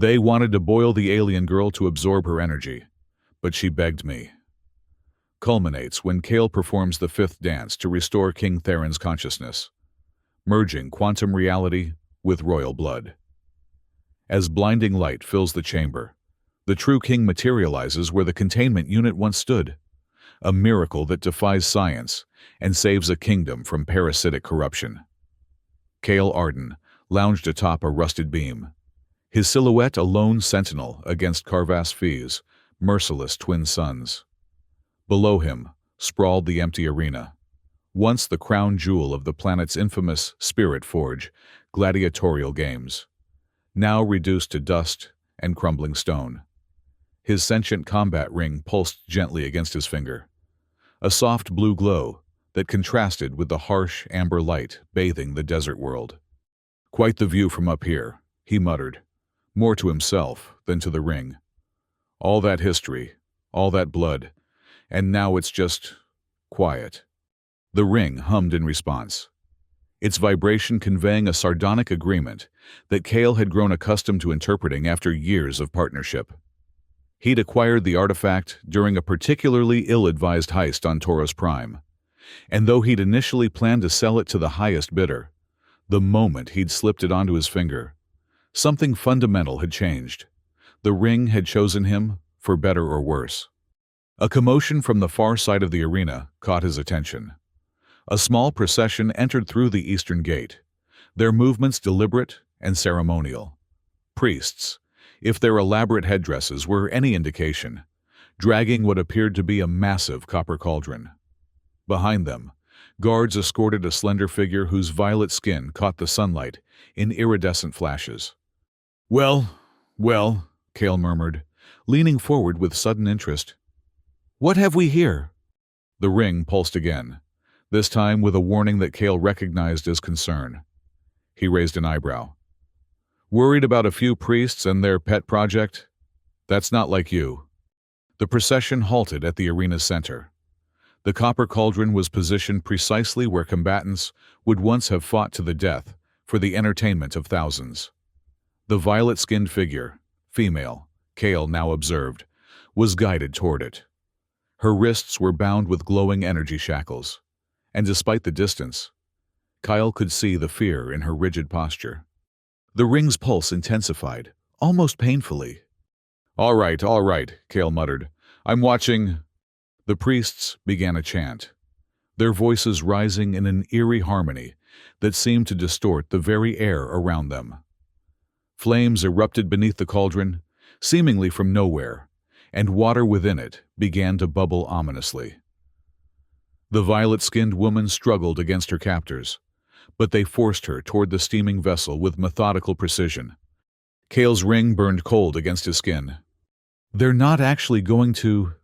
They wanted to boil the alien girl to absorb her energy, but she begged me. Culminates when Kale performs the fifth dance to restore King Theron's consciousness, merging quantum reality with royal blood. As blinding light fills the chamber, the true king materializes where the containment unit once stood, a miracle that defies science and saves a kingdom from parasitic corruption. Kale Arden lounged atop a rusted beam, his silhouette a lone sentinel against Carvas Fee's merciless twin suns. Below him sprawled the empty arena, once the crown jewel of the planet's infamous Spirit Forge gladiatorial games, now reduced to dust and crumbling stone. His sentient combat ring pulsed gently against his finger, a soft blue glow that contrasted with the harsh amber light bathing the desert world. "Quite the view from up here," he muttered, more to himself than to the ring. "All that history, all that blood, and now it's just quiet." The ring hummed in response, its vibration conveying a sardonic agreement that Kale had grown accustomed to interpreting after years of partnership. He'd acquired the artifact during a particularly ill-advised heist on Taurus Prime, and though he'd initially planned to sell it to the highest bidder, the moment he'd slipped it onto his finger, something fundamental had changed. The ring had chosen him, for better or worse. A commotion from the far side of the arena caught his attention. A small procession entered through the eastern gate, their movements deliberate and ceremonial. Priests, if their elaborate headdresses were any indication, dragging what appeared to be a massive copper cauldron. Behind them, guards escorted a slender figure whose violet skin caught the sunlight in iridescent flashes. Well, Kale murmured, leaning forward with sudden interest. "What have we here?" The ring pulsed again, this time with a warning that Kale recognized as concern. He raised an eyebrow. "Worried about a few priests and their pet project? That's not like you." The procession halted at the arena's center. The copper cauldron was positioned precisely where combatants would once have fought to the death for the entertainment of thousands. The violet-skinned figure, female, Kale now observed, was guided toward it. Her wrists were bound with glowing energy shackles, and despite the distance, Kyle could see the fear in her rigid posture. The ring's pulse intensified, almost painfully. All right, Kale muttered. "I'm watching." The priests began a chant, their voices rising in an eerie harmony that seemed to distort the very air around them. Flames erupted beneath the cauldron, seemingly from nowhere, and water within it began to bubble ominously. The violet-skinned woman struggled against her captors, but they forced her toward the steaming vessel with methodical precision. Kale's ring burned cold against his skin. "They're not actually going to—"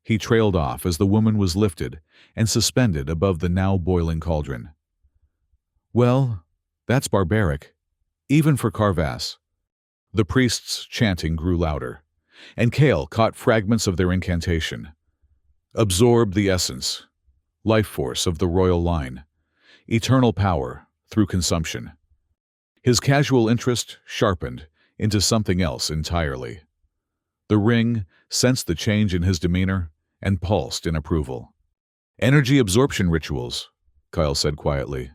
He trailed off as the woman was lifted and suspended above the now boiling cauldron. "Well, that's barbaric, even for Carvas." The priest's chanting grew louder, and Kale caught fragments of their incantation. "Absorb the essence, life force of the royal line, eternal power through consumption." His casual interest sharpened into something else entirely. The ring sensed the change in his demeanor and pulsed in approval. "Energy absorption rituals," Kyle said quietly.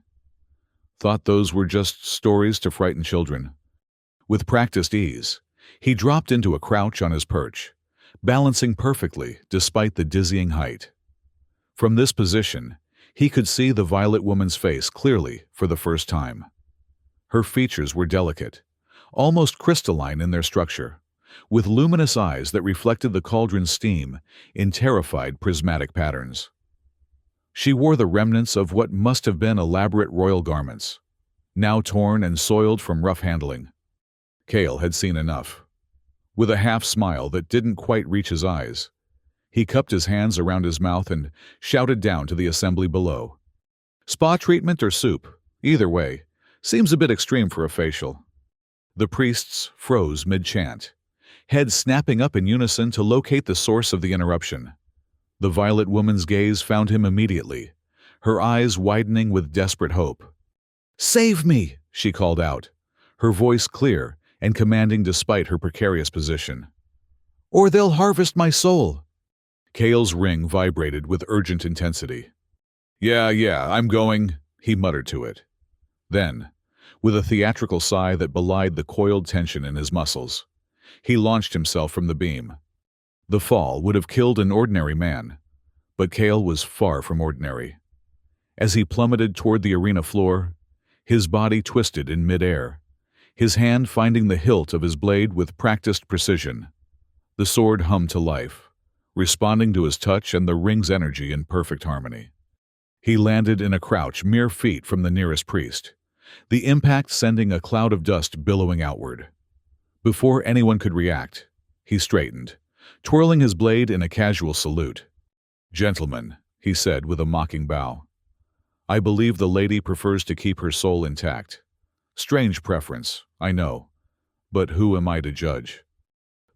"Thought those were just stories to frighten children." With practiced ease, he dropped into a crouch on his perch, balancing perfectly despite the dizzying height. From this position, he could see the violet woman's face clearly for the first time. Her features were delicate, almost crystalline in their structure, with luminous eyes that reflected the cauldron's steam in terrified prismatic patterns. She wore the remnants of what must have been elaborate royal garments, now torn and soiled from rough handling. Kale had seen enough. With a half-smile that didn't quite reach his eyes, he cupped his hands around his mouth and shouted down to the assembly below. "Spa treatment or soup, either way, seems a bit extreme for a facial." The priests froze mid-chant, heads snapping up in unison to locate the source of the interruption. The violet woman's gaze found him immediately, her eyes widening with desperate hope. "Save me!" she called out, her voice clear and commanding despite her precarious position. "Or they'll harvest my soul." Kale's ring vibrated with urgent intensity. Yeah, I'm going," he muttered to it. Then, with a theatrical sigh that belied the coiled tension in his muscles, he launched himself from the beam. The fall would have killed an ordinary man, but Kale was far from ordinary. As he plummeted toward the arena floor, his body twisted in midair, his hand finding the hilt of his blade with practiced precision. The sword hummed to life, responding to his touch and the ring's energy in perfect harmony. He landed in a crouch mere feet from the nearest priest, the impact sending a cloud of dust billowing outward. Before anyone could react, he straightened, twirling his blade in a casual salute. "Gentlemen," he said with a mocking bow, "I believe the lady prefers to keep her soul intact. Strange preference, I know, but who am I to judge?"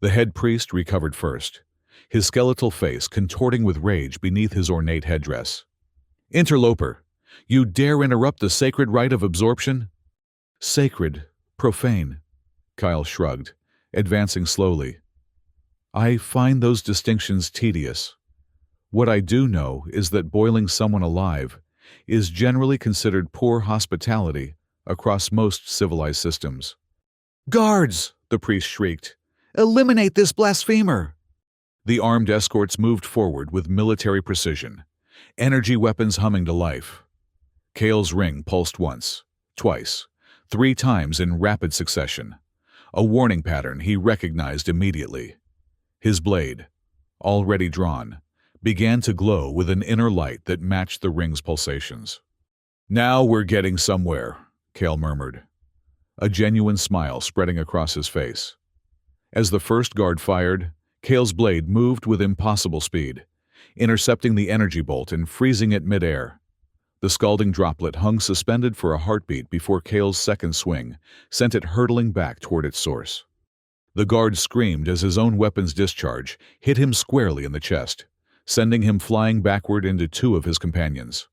The head priest recovered first, his skeletal face contorting with rage beneath his ornate headdress. "Interloper, you dare interrupt the sacred rite of absorption?" "Sacred, profane," Kyle shrugged, advancing slowly. "I find those distinctions tedious. What I do know is that boiling someone alive is generally considered poor hospitality across most civilized systems." "Guards!" the priest shrieked. "Eliminate this blasphemer!" The armed escorts moved forward with military precision, energy weapons humming to life. Kale's ring pulsed once, twice, 3 times in rapid succession, a warning pattern he recognized immediately. His blade, already drawn, began to glow with an inner light that matched the ring's pulsations. "Now we're getting somewhere," Kale murmured, a genuine smile spreading across his face. As the first guard fired, Kale's blade moved with impossible speed, intercepting the energy bolt and freezing it midair. The scalding droplet hung suspended for a heartbeat before Kale's second swing sent it hurtling back toward its source. The guard screamed as his own weapon's discharge hit him squarely in the chest, sending him flying backward into 2 of his companions.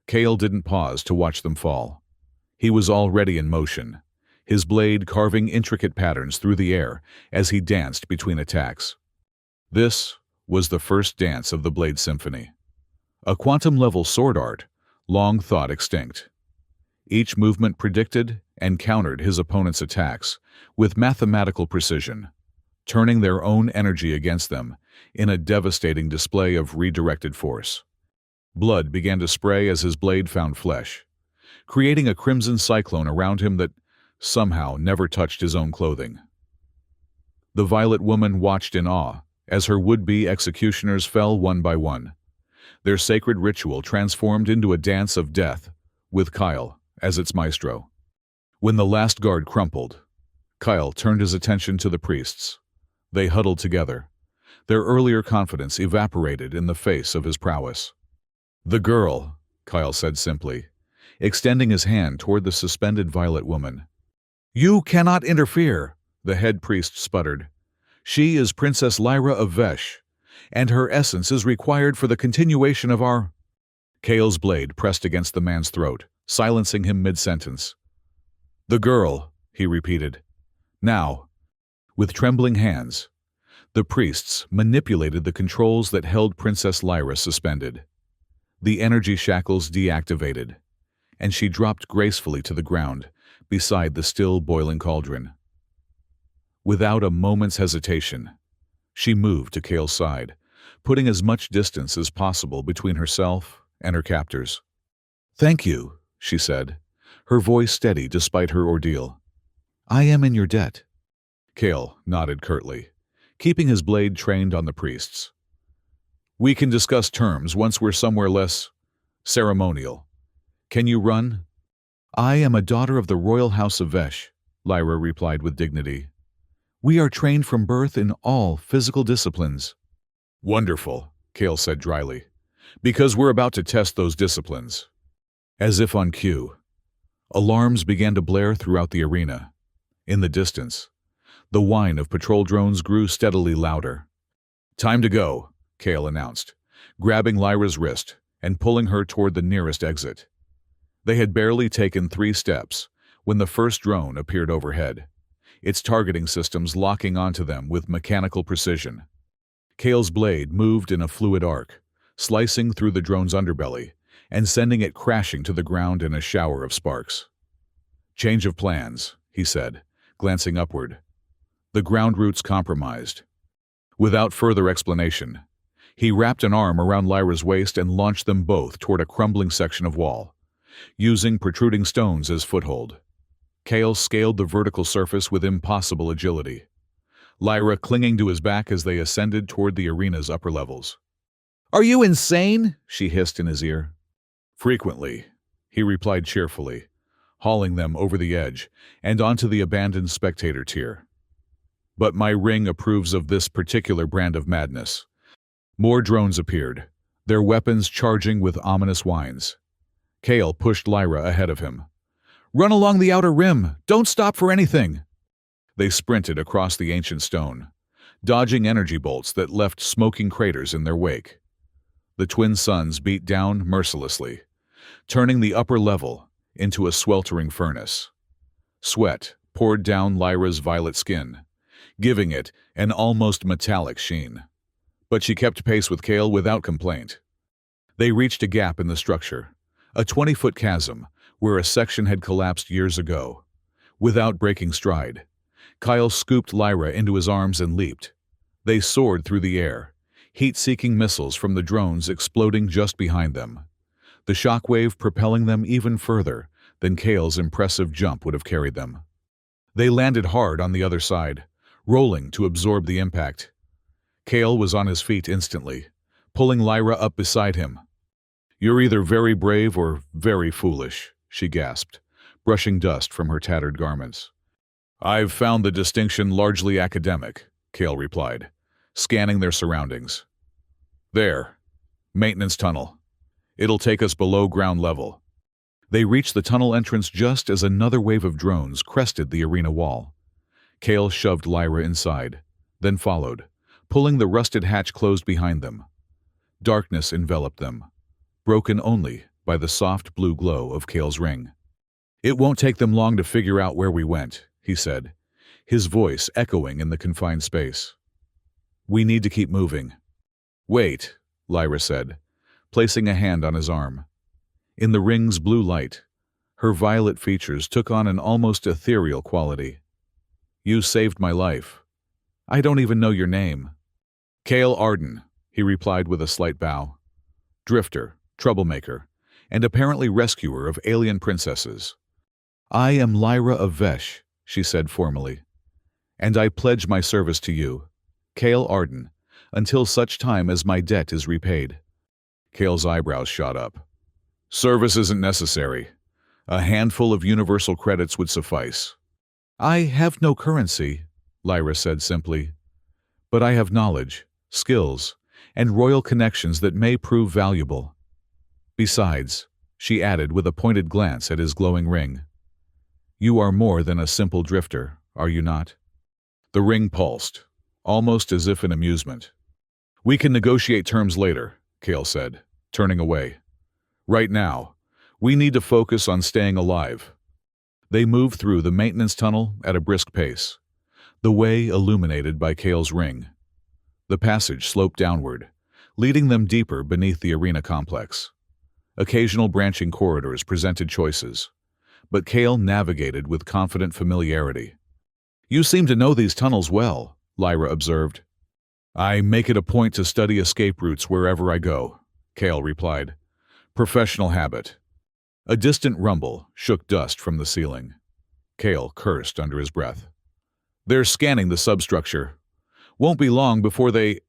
Kale didn't pause to watch them fall. He was already in motion, his blade carving intricate patterns through the air as he danced between attacks. This was the first dance of the Blade Symphony, a quantum-level sword art long thought extinct. Each movement predicted and countered his opponent's attacks with mathematical precision, turning their own energy against them in a devastating display of redirected force. Blood began to spray as his blade found flesh, creating a crimson cyclone around him that somehow never touched his own clothing. The Violet Woman watched in awe as her would-be executioners fell one by one, their sacred ritual transformed into a dance of death, with Kyle as its maestro. When the last guard crumpled, Kyle turned his attention to the priests. They huddled together, their earlier confidence evaporated in the face of his prowess. "The girl," Kyle said simply, extending his hand toward the suspended Violet Woman. "You cannot interfere," the head priest sputtered. "She is Princess Lyra of Vesh, and her essence is required for the continuation of our—" Kale's blade pressed against the man's throat, silencing him mid-sentence. "The girl," he repeated. Now, with trembling hands, the priests manipulated the controls that held Princess Lyra suspended. The energy shackles deactivated, and she dropped gracefully to the ground beside the still boiling cauldron. Without a moment's hesitation, she moved to Kale's side, putting as much distance as possible between herself and her captors. "Thank you," she said, her voice steady despite her ordeal. "I am in your debt." Kale nodded curtly, keeping his blade trained on the priests. "We can discuss terms once we're somewhere less ceremonial. Can you run?" "I am a daughter of the royal house of Vesh," Lyra replied with dignity. "We are trained from birth in all physical disciplines." "Wonderful," Kale said dryly, "because we're about to test those disciplines." As if on cue, alarms began to blare throughout the arena. In the distance, the whine of patrol drones grew steadily louder. "Time to go," Kale announced, grabbing Lyra's wrist and pulling her toward the nearest exit. They had barely taken 3 steps when the first drone appeared overhead, its targeting systems locking onto them with mechanical precision. Kale's blade moved in a fluid arc, slicing through the drone's underbelly and sending it crashing to the ground in a shower of sparks. "Change of plans," he said, glancing upward. "The ground route's compromised." Without further explanation, he wrapped an arm around Lyra's waist and launched them both toward a crumbling section of wall, using protruding stones as foothold. Kale scaled the vertical surface with impossible agility, Lyra clinging to his back as they ascended toward the arena's upper levels. "Are you insane?" she hissed in his ear. "Frequently," he replied cheerfully, hauling them over the edge and onto the abandoned spectator tier. "But my ring approves of this particular brand of madness." More drones appeared, their weapons charging with ominous whines. Kale pushed Lyra ahead of him. "Run along the outer rim! Don't stop for anything!" They sprinted across the ancient stone, dodging energy bolts that left smoking craters in their wake. The twin suns beat down mercilessly, turning the upper level into a sweltering furnace. Sweat poured down Lyra's violet skin, giving it an almost metallic sheen. But she kept pace with Kale without complaint. They reached a gap in the structure, a 20-foot chasm where a section had collapsed years ago. Without breaking stride, Kyle scooped Lyra into his arms and leaped. They soared through the air, heat-seeking missiles from the drones exploding just behind them, the shockwave propelling them even further than Kale's impressive jump would have carried them. They landed hard on the other side, rolling to absorb the impact. Kale was on his feet instantly, pulling Lyra up beside him. "You're either very brave or very foolish," she gasped, brushing dust from her tattered garments. "I've found the distinction largely academic," Kale replied, scanning their surroundings. "There. Maintenance tunnel. It'll take us below ground level." They reached the tunnel entrance just as another wave of drones crested the arena wall. Kale shoved Lyra inside, then followed, pulling the rusted hatch closed behind them. Darkness enveloped them, broken only by the soft blue glow of Kale's ring. "It won't take them long to figure out where we went," he said, his voice echoing in the confined space. "We need to keep moving." "Wait," Lyra said, placing a hand on his arm. In the ring's blue light, her violet features took on an almost ethereal quality. "You saved my life. I don't even know your name." "Kale Arden," he replied with a slight bow. "Drifter, troublemaker, and apparently rescuer of alien princesses." "I am Lyra of Vesh," she said formally, "and I pledge my service to you, Kale Arden, until such time as my debt is repaid." Kale's eyebrows shot up. "Service isn't necessary. A handful of universal credits would suffice." "I have no currency," Lyra said simply, "but I have knowledge, skills, and royal connections that may prove valuable. Besides," she added with a pointed glance at his glowing ring, "you are more than a simple drifter, are you not?" The ring pulsed, almost as if in amusement. "We can negotiate terms later," Kale said, turning away. "Right now, we need to focus on staying alive." They moved through the maintenance tunnel at a brisk pace, the way illuminated by Kale's ring. The passage sloped downward, leading them deeper beneath the arena complex. Occasional branching corridors presented choices, but Kale navigated with confident familiarity. "You seem to know these tunnels well," Lyra observed. "I make it a point to study escape routes wherever I go," Kale replied. "Professional habit." A distant rumble shook dust from the ceiling. Kale cursed under his breath. "They're scanning the substructure. Won't be long before they—"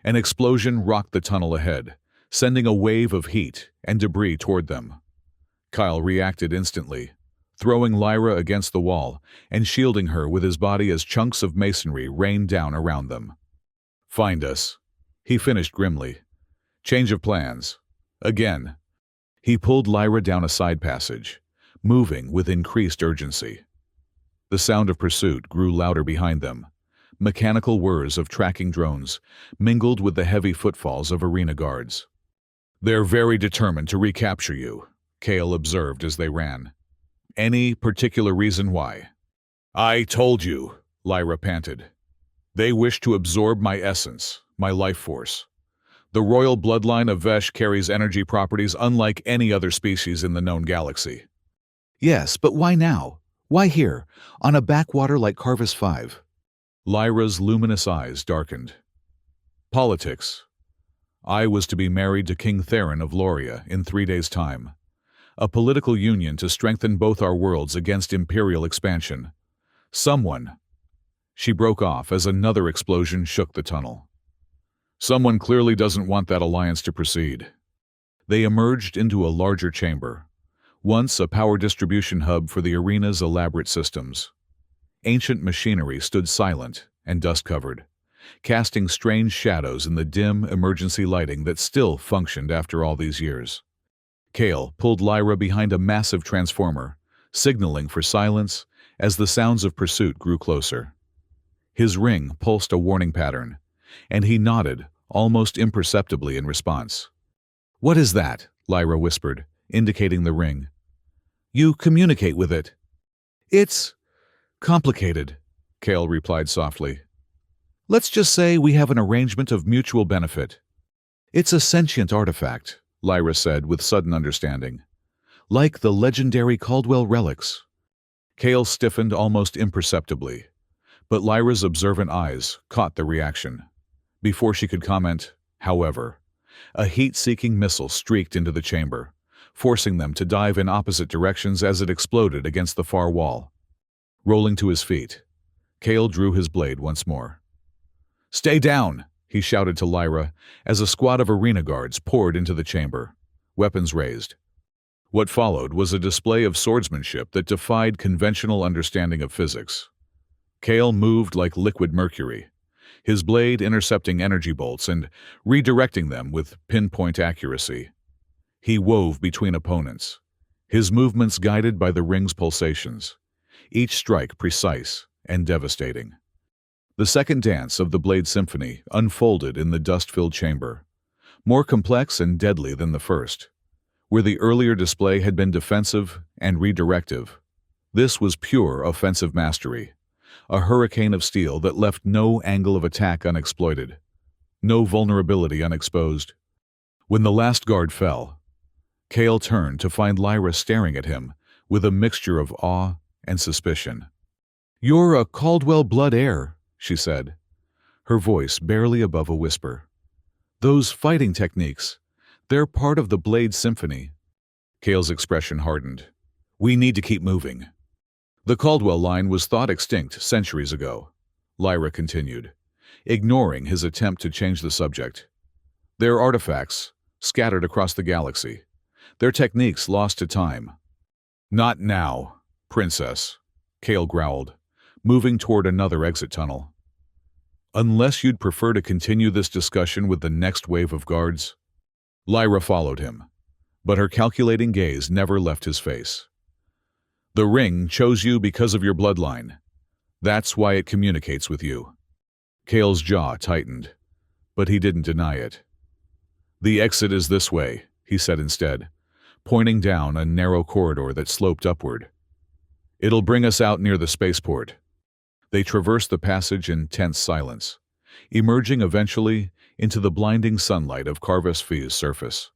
An explosion rocked the tunnel ahead, sending a wave of heat and debris toward them. Kyle reacted instantly, throwing Lyra against the wall and shielding her with his body as chunks of masonry rained down around them. "Find us," he finished grimly. "Change of plans. Again." He pulled Lyra down a side passage, moving with increased urgency. The sound of pursuit grew louder behind them. Mechanical whirs of tracking drones mingled with the heavy footfalls of arena guards. "They're very determined to recapture you," Kale observed as they ran. "Any particular reason why?" I told you, Lyra panted. They wish to absorb my essence, my life force. The royal bloodline of Vesh carries energy properties unlike any other species in the known galaxy. Yes, but why now? Why here, on a backwater like Carvis 5? Lyra's luminous eyes darkened. Politics. I was to be married to King Theron of Loria in 3 days' time. A political union to strengthen both our worlds against imperial expansion. Someone. She broke off as another explosion shook the tunnel. Someone clearly doesn't want that alliance to proceed. They emerged into a larger chamber, once a power distribution hub for the arena's elaborate systems. Ancient machinery stood silent and dust-covered, casting strange shadows in the dim emergency lighting that still functioned after all these years. Kale pulled Lyra behind a massive transformer, signaling for silence as the sounds of pursuit grew closer. His ring pulsed a warning pattern, and he nodded, almost imperceptibly in response. What is that? Lyra whispered, indicating the ring. You communicate with it. It's complicated, Kale replied softly. Let's just say we have an arrangement of mutual benefit. It's a sentient artifact, Lyra said with sudden understanding. Like the legendary Caldwell relics. Kale stiffened almost imperceptibly, but Lyra's observant eyes caught the reaction. Before she could comment, however, a heat-seeking missile streaked into the chamber, forcing them to dive in opposite directions as it exploded against the far wall. Rolling to his feet, Kale drew his blade once more. "Stay down!" he shouted to Lyra as a squad of arena guards poured into the chamber, weapons raised. What followed was a display of swordsmanship that defied conventional understanding of physics. Kale moved like liquid mercury, his blade intercepting energy bolts and redirecting them with pinpoint accuracy. He wove between opponents, his movements guided by the ring's pulsations, each strike precise and devastating. The second dance of the Blade Symphony unfolded in the dust-filled chamber, more complex and deadly than the first. Where the earlier display had been defensive and redirective, this was pure offensive mastery, a hurricane of steel that left no angle of attack unexploited, no vulnerability unexposed. When the last guard fell, Kale turned to find Lyra staring at him with a mixture of awe and suspicion. "You're a Caldwell blood heir," she said, her voice barely above a whisper. "Those fighting techniques, they're part of the Blade Symphony." Kale's expression hardened. "We need to keep moving." "The Caldwell line was thought extinct centuries ago," Lyra continued, ignoring his attempt to change the subject. "They're artifacts, scattered across the galaxy. Their techniques lost to time." "Not now, Princess," Kale growled, moving toward another exit tunnel. "Unless you'd prefer to continue this discussion with the next wave of guards." Lyra followed him, but her calculating gaze never left his face. "The ring chose you because of your bloodline. That's why it communicates with you." Kale's jaw tightened, but he didn't deny it. "The exit is this way," he said instead, pointing down a narrow corridor that sloped upward. "It'll bring us out near the spaceport." They traversed the passage in tense silence, emerging eventually into the blinding sunlight of Carvis Fee's surface.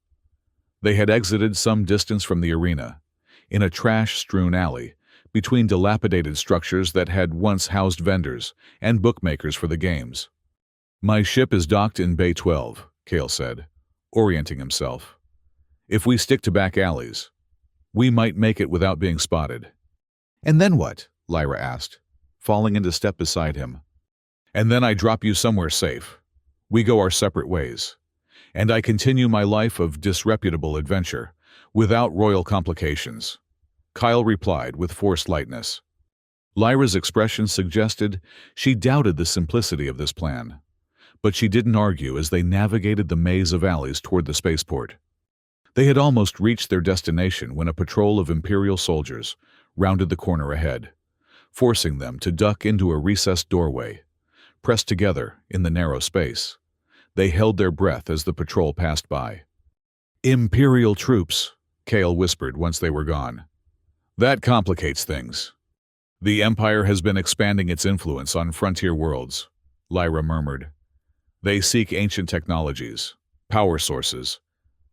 They had exited some distance from the arena, in a trash-strewn alley, between dilapidated structures that had once housed vendors and bookmakers for the games. "My ship is docked in Bay 12, Kale said, orienting himself. "If we stick to back alleys, we might make it without being spotted." "And then what?" Lyra asked, falling into step beside him. "And then I drop you somewhere safe. We go our separate ways, and I continue my life of disreputable adventure, without royal complications," Kyle replied with forced lightness. Lyra's expression suggested she doubted the simplicity of this plan, but she didn't argue as they navigated the maze of alleys toward the spaceport. They had almost reached their destination when a patrol of Imperial soldiers rounded the corner ahead, forcing them to duck into a recessed doorway. Pressed together in the narrow space, they held their breath as the patrol passed by. "Imperial troops," Kale whispered once they were gone. "That complicates things." The Empire has been expanding its influence on frontier worlds, Lyra murmured. They seek ancient technologies, power sources,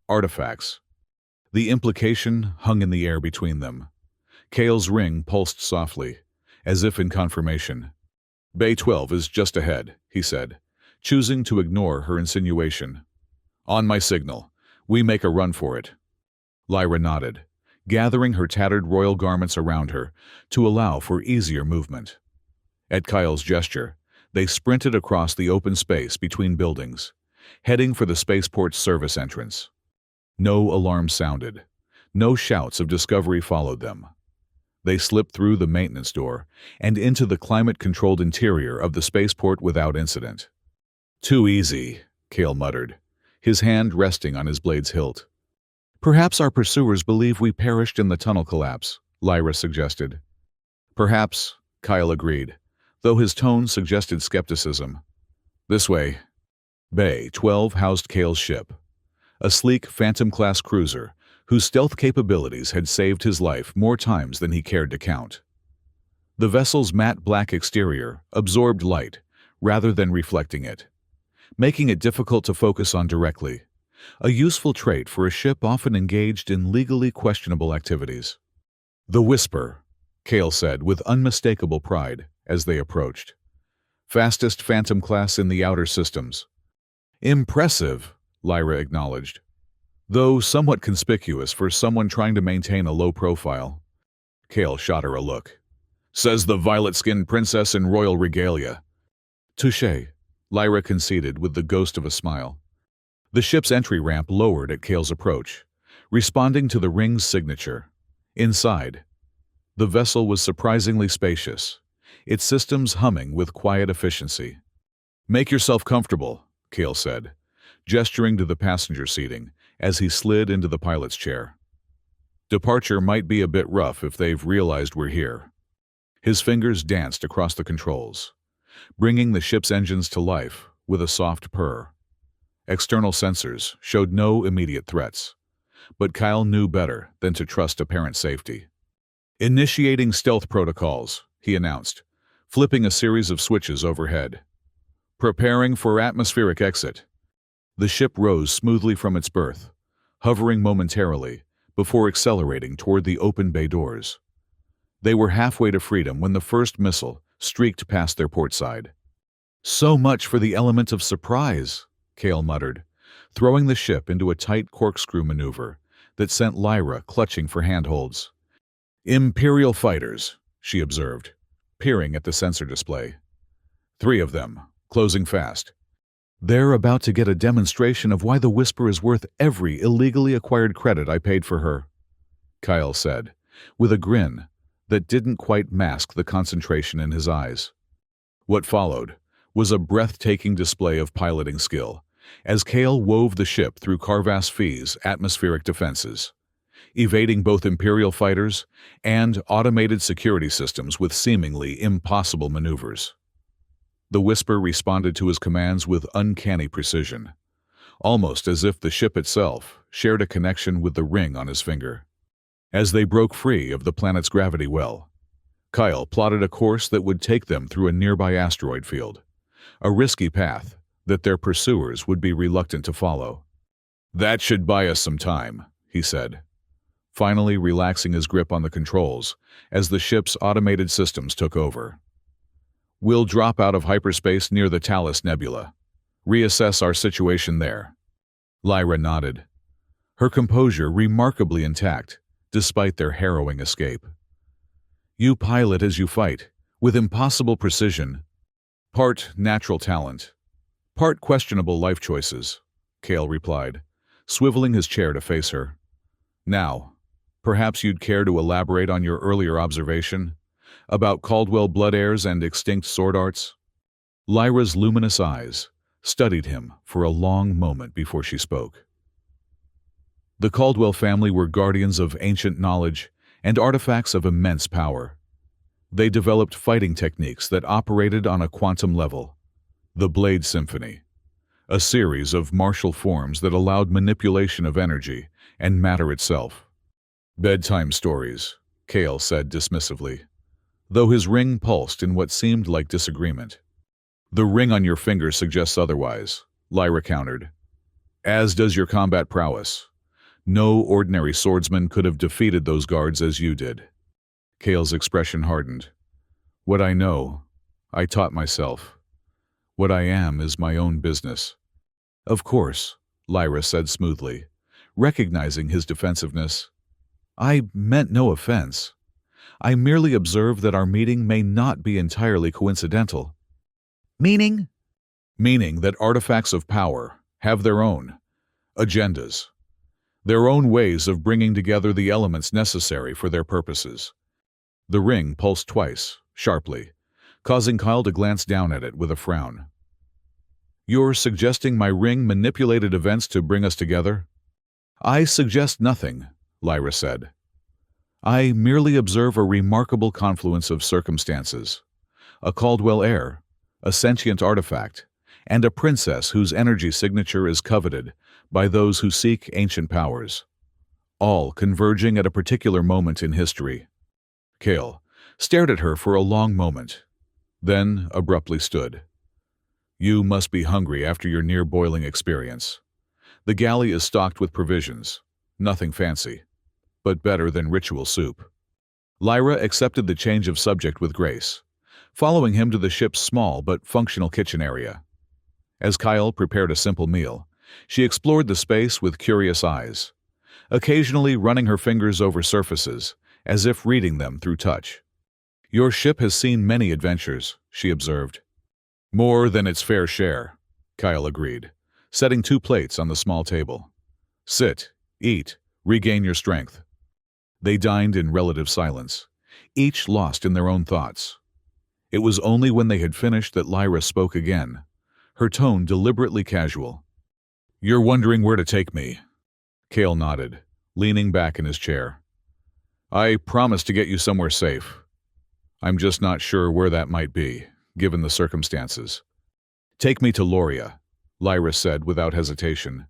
artifacts. The implication hung in the air between them. Kale's ring pulsed softly, as if in confirmation. Bay 12 is just ahead, he said, choosing to ignore her insinuation. On my signal, we make a run for it. Lyra nodded, gathering her tattered royal garments around her to allow for easier movement. At Kyle's gesture, they sprinted across the open space between buildings, heading for the spaceport's service entrance. No alarm sounded. No shouts of discovery followed them. They slipped through the maintenance door and into the climate-controlled interior of the spaceport without incident. Too easy, Kale muttered, his hand resting on his blade's hilt. Perhaps our pursuers believe we perished in the tunnel collapse, Lyra suggested. Perhaps, Kyle agreed, though his tone suggested skepticism. This way. Bay 12 housed Kale's ship, a sleek Phantom-class cruiser whose stealth capabilities had saved his life more times than he cared to count. The vessel's matte black exterior absorbed light rather than reflecting it, making it difficult to focus on directly, a useful trait for a ship often engaged in legally questionable activities. The Whisper, Kale said with unmistakable pride as they approached. Fastest Phantom class in the outer systems. Impressive, Lyra acknowledged, though somewhat conspicuous for someone trying to maintain a low profile. Kale shot her a look. Says the violet-skinned princess in royal regalia. Touché, Lyra conceded with the ghost of a smile. The ship's entry ramp lowered at Kale's approach, responding to the ring's signature. Inside, the vessel was surprisingly spacious, its systems humming with quiet efficiency. Make yourself comfortable, Kale said, gesturing to the passenger seating as he slid into the pilot's chair. Departure might be a bit rough if they've realized we're here. His fingers danced across the controls, bringing the ship's engines to life with a soft purr. External sensors showed no immediate threats, but Kyle knew better than to trust apparent safety. Initiating stealth protocols, he announced, flipping a series of switches overhead. Preparing for atmospheric exit. The ship rose smoothly from its berth, hovering momentarily before accelerating toward the open bay doors. They were halfway to freedom when the first missile streaked past their port side. So much for the element of surprise, Kale muttered, throwing the ship into a tight corkscrew maneuver that sent Lyra clutching for handholds. Imperial fighters, she observed, peering at the sensor display. 3 of them, closing fast. They're about to get a demonstration of why the Whisper is worth every illegally acquired credit I paid for her, Kyle said, with a grin that didn't quite mask the concentration in his eyes. What followed was a breathtaking display of piloting skill, as Kale wove the ship through Carvas Fee's atmospheric defenses, evading both Imperial fighters and automated security systems with seemingly impossible maneuvers. The Whisper responded to his commands with uncanny precision, almost as if the ship itself shared a connection with the ring on his finger. As they broke free of the planet's gravity well, Kyle plotted a course that would take them through a nearby asteroid field, a risky path that their pursuers would be reluctant to follow. That should buy us some time, he said, finally relaxing his grip on the controls as the ship's automated systems took over. We'll drop out of hyperspace near the Talus Nebula. Reassess our situation there. Lyra nodded, her composure remarkably intact despite their harrowing escape. You pilot as you fight, with impossible precision. Part natural talent, part questionable life choices, Kale replied, swiveling his chair to face her. Now, perhaps you'd care to elaborate on your earlier observation about Caldwell blood heirs and extinct sword arts? Lyra's luminous eyes studied him for a long moment before she spoke. The Caldwell family were guardians of ancient knowledge and artifacts of immense power. They developed fighting techniques that operated on a quantum level. The Blade Symphony, a series of martial forms that allowed manipulation of energy and matter itself. Bedtime stories, Kale said dismissively. though his ring pulsed in what seemed like disagreement. "The ring on your finger suggests otherwise," Lyra countered. "As does your combat prowess. No ordinary swordsman could have defeated those guards as you did." Kale's expression hardened. "What I know, I taught myself. What I am is my own business." "Of course," Lyra said smoothly, recognizing his defensiveness. "I meant no offense. I merely observed that our meeting may not be entirely coincidental." "Meaning?" "Meaning that artifacts of power have their own agendas, their own ways of bringing together the elements necessary for their purposes." The ring pulsed twice, sharply, causing Kyle to glance down at it with a frown. "You're suggesting my ring manipulated events to bring us together?" "I suggest nothing," Lyra said. "I merely observe a remarkable confluence of circumstances. A Caldwell heir, a sentient artifact, and a princess whose energy signature is coveted by those who seek ancient powers, all converging at a particular moment in history." Kale stared at her for a long moment, then abruptly stood. "You must be hungry after your near-boiling experience. The galley is stocked with provisions, nothing fancy, but better than ritual soup." Lyra accepted the change of subject with grace, following him to the ship's small but functional kitchen area. As Kyle prepared a simple meal, she explored the space with curious eyes, occasionally running her fingers over surfaces, as if reading them through touch. "Your ship has seen many adventures," she observed. "More than its fair share," Kyle agreed, setting 2 plates on the small table. "Sit, eat, regain your strength." They dined in relative silence, each lost in their own thoughts. It was only when they had finished that Lyra spoke again, her tone deliberately casual. "You're wondering where to take me?" Kale nodded, leaning back in his chair. "I promised to get you somewhere safe. I'm just not sure where that might be, given the circumstances." "Take me to Loria," Lyra said without hesitation.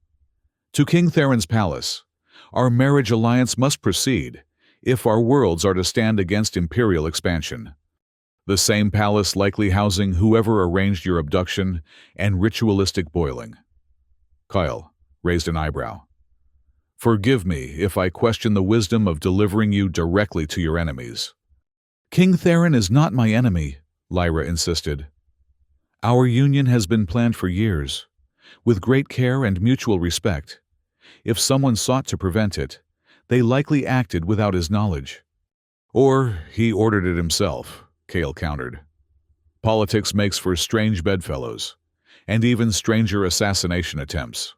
"To King Theron's palace. Our marriage alliance must proceed, if our worlds are to stand against imperial expansion. The same palace likely housing whoever arranged your abduction and ritualistic boiling." Kyle raised an eyebrow. "Forgive me if I question the wisdom of delivering you directly to your enemies." "King Theron is not my enemy," Lyra insisted. "Our union has been planned for years, with great care and mutual respect. If someone sought to prevent it, they likely acted without his knowledge." "Or he ordered it himself," Kale countered. "Politics makes for strange bedfellows, and even stranger assassination attempts."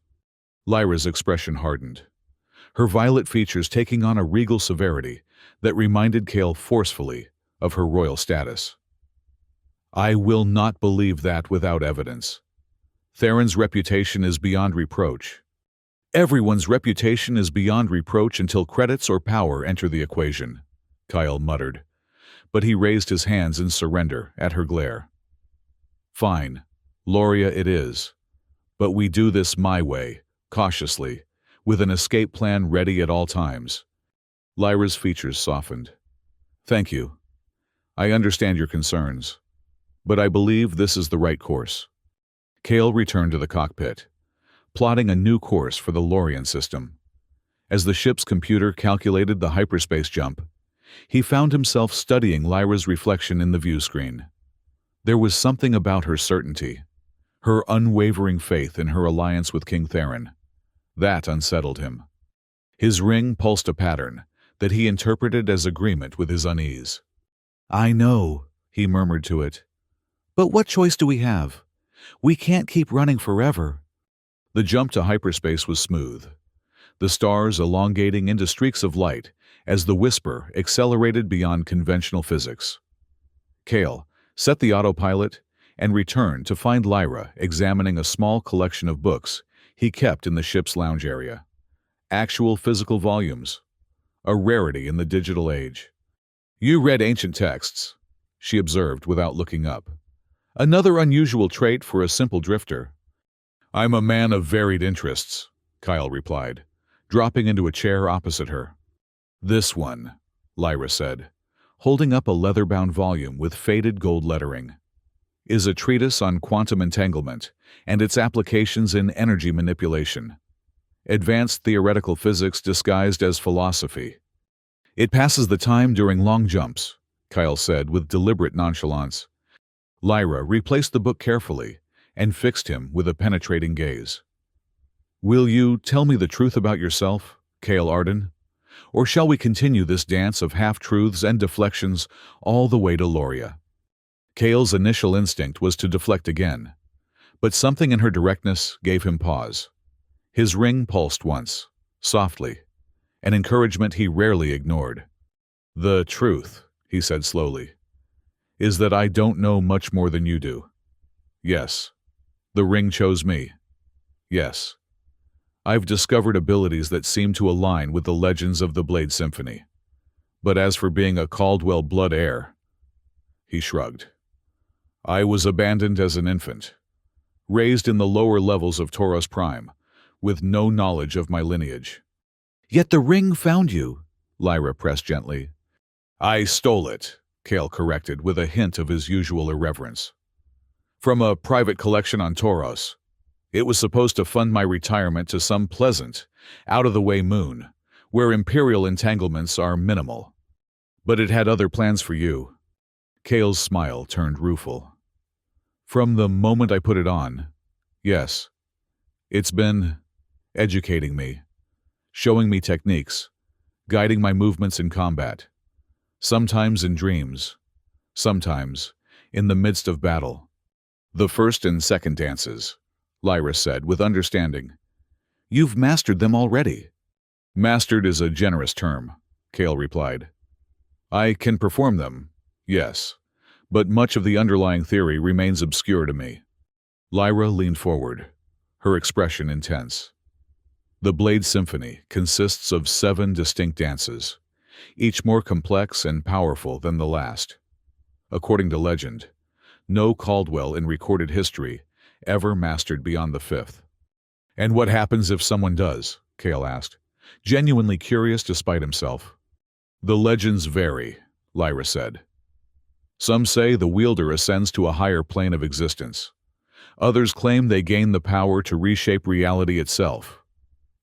Lyra's expression hardened, her violet features taking on a regal severity that reminded Kale forcefully of her royal status. "I will not believe that without evidence. Theron's reputation is beyond reproach." "Everyone's reputation is beyond reproach until credits or power enter the equation," Kyle muttered, but he raised his hands in surrender at her glare. "Fine, Loria it is, but we do this my way, cautiously, with an escape plan ready at all times." Lyra's features softened. "Thank you. I understand your concerns, but I believe this is the right course." Kale returned to the cockpit, plotting a new course for the Lorian system. As the ship's computer calculated the hyperspace jump, he found himself studying Lyra's reflection in the view screen. There was something about her certainty, her unwavering faith in her alliance with King Theron, that unsettled him. His ring pulsed a pattern that he interpreted as agreement with his unease. "I know," he murmured to it. "But what choice do we have? We can't keep running forever." The jump to hyperspace was smooth, the stars elongating into streaks of light as the Whisper accelerated beyond conventional physics. Kale set the autopilot and returned to find Lyra examining a small collection of books he kept in the ship's lounge area. Actual physical volumes, a rarity in the digital age. "You read ancient texts," she observed without looking up. "Another unusual trait for a simple drifter." "I'm a man of varied interests," Kyle replied, dropping into a chair opposite her. "This one," Lyra said, holding up a leather-bound volume with faded gold lettering. Is a treatise on quantum entanglement and its applications in energy manipulation. Advanced theoretical physics disguised as philosophy. It passes the time during long jumps, Kyle said with deliberate nonchalance. Lyra replaced the book carefully and fixed him with a penetrating gaze. Will you tell me the truth about yourself, Cale Arden? Or shall we continue this dance of half-truths and deflections all the way to Loria? Cale's initial instinct was to deflect again, but something in her directness gave him pause. His ring pulsed once, softly, an encouragement he rarely ignored. The truth, he said slowly, is that I don't know much more than you do. Yes, the ring chose me. Yes, I've discovered abilities that seem to align with the legends of the Blade Symphony. But as for being a Caldwell blood heir, he shrugged. I was abandoned as an infant, raised in the lower levels of Tauros Prime, with no knowledge of my lineage. Yet the ring found you, Lyra pressed gently. I stole it, Cale corrected with a hint of his usual irreverence. From a private collection on Tauros. It was supposed to fund my retirement to some pleasant, out-of-the-way moon, where imperial entanglements are minimal. But it had other plans for you. Cale's smile turned rueful. From the moment I put it on, yes, it's been educating me, showing me techniques, guiding my movements in combat, sometimes in dreams, sometimes in the midst of battle. The first and second dances, Lyra said with understanding. You've mastered them already. Mastered is a generous term, Cale replied. I can perform them, yes, but much of the underlying theory remains obscure to me. Lyra leaned forward, her expression intense. The Blade Symphony consists of 7 distinct dances, each more complex and powerful than the last. According to legend, no Caldwell in recorded history ever mastered beyond the 5th. And what happens if someone does? Cale asked, genuinely curious despite himself. The legends vary, Lyra said. Some say the wielder ascends to a higher plane of existence. Others claim they gain the power to reshape reality itself.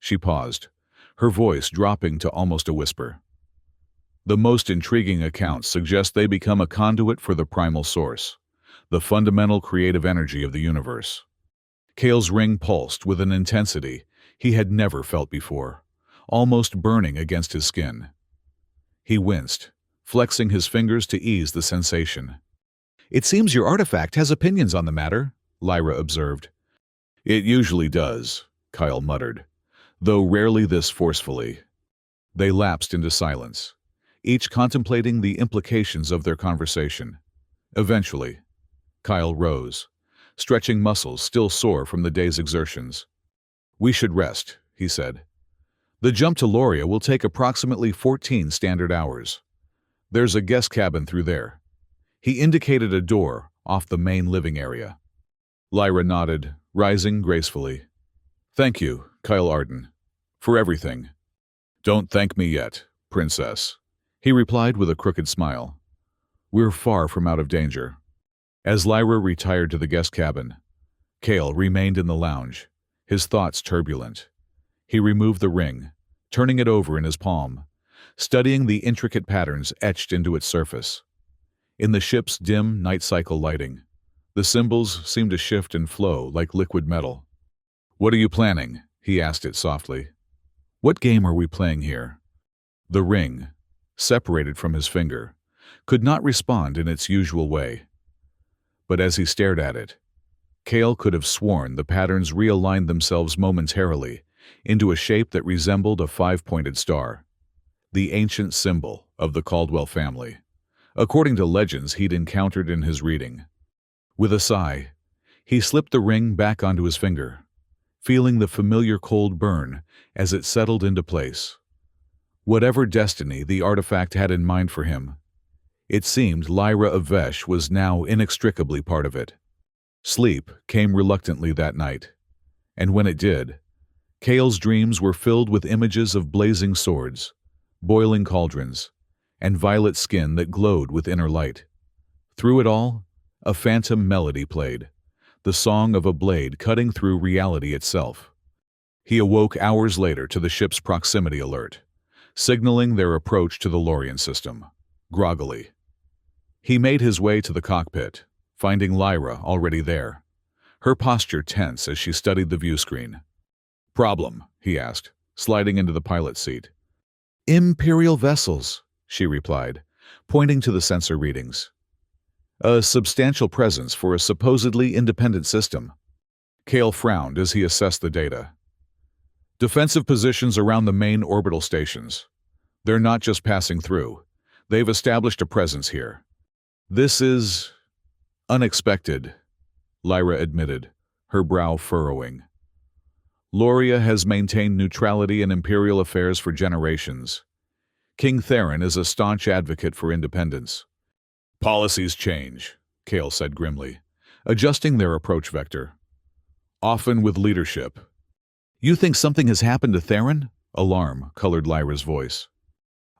She paused, her voice dropping to almost a whisper. The most intriguing accounts suggest they become a conduit for the primal source, the fundamental creative energy of the universe. Cale's ring pulsed with an intensity he had never felt before, almost burning against his skin. He winced, flexing his fingers to ease the sensation. It seems your artifact has opinions on the matter, Lyra observed. It usually does, Kyle muttered, though rarely this forcefully. They lapsed into silence, each contemplating the implications of their conversation. Eventually, Kyle rose, stretching muscles still sore from the day's exertions. We should rest, he said. The jump to Loria will take approximately 14 standard hours. There's a guest cabin through there. He indicated a door off the main living area. Lyra nodded, rising gracefully. Thank you, Kyle Arden, for everything. Don't thank me yet, princess, he replied with a crooked smile. We're far from out of danger. As Lyra retired to the guest cabin, Cale remained in the lounge, his thoughts turbulent. He removed the ring, turning it over in his palm, studying the intricate patterns etched into its surface. In the ship's dim night cycle lighting, the symbols seemed to shift and flow like liquid metal. What are you planning? He asked it softly. What game are we playing here? The ring, separated from his finger, could not respond in its usual way. But as he stared at it, Cale could have sworn the patterns realigned themselves momentarily into a shape that resembled a 5-pointed star, the ancient symbol of the Caldwell family, according to legends he'd encountered in his reading. With a sigh, he slipped the ring back onto his finger, feeling the familiar cold burn as it settled into place. Whatever destiny the artifact had in mind for him, it seemed Lyra of Vesh was now inextricably part of it. Sleep came reluctantly that night, and when it did, Cale's dreams were filled with images of blazing swords, boiling cauldrons, and violet skin that glowed with inner light. Through it all, a phantom melody played, the song of a blade cutting through reality itself. He awoke hours later to the ship's proximity alert, signaling their approach to the Lorien system. Groggily, he made his way to the cockpit, finding Lyra already there, her posture tense as she studied the viewscreen. "Problem?" he asked, sliding into the pilot's seat. Imperial vessels, She replied, pointing to the sensor readings. A substantial presence for a supposedly independent system. Kale frowned as he assessed the data. Defensive positions around the main orbital stations. They're not just passing through. They've established a presence here. This is unexpected, Lyra admitted, her brow furrowing. Loria has maintained neutrality in Imperial affairs for generations. King Theron is a staunch advocate for independence. Policies change, Kale said grimly, adjusting their approach vector. Often with leadership. You think something has happened to Theron? Alarm colored Lyra's voice.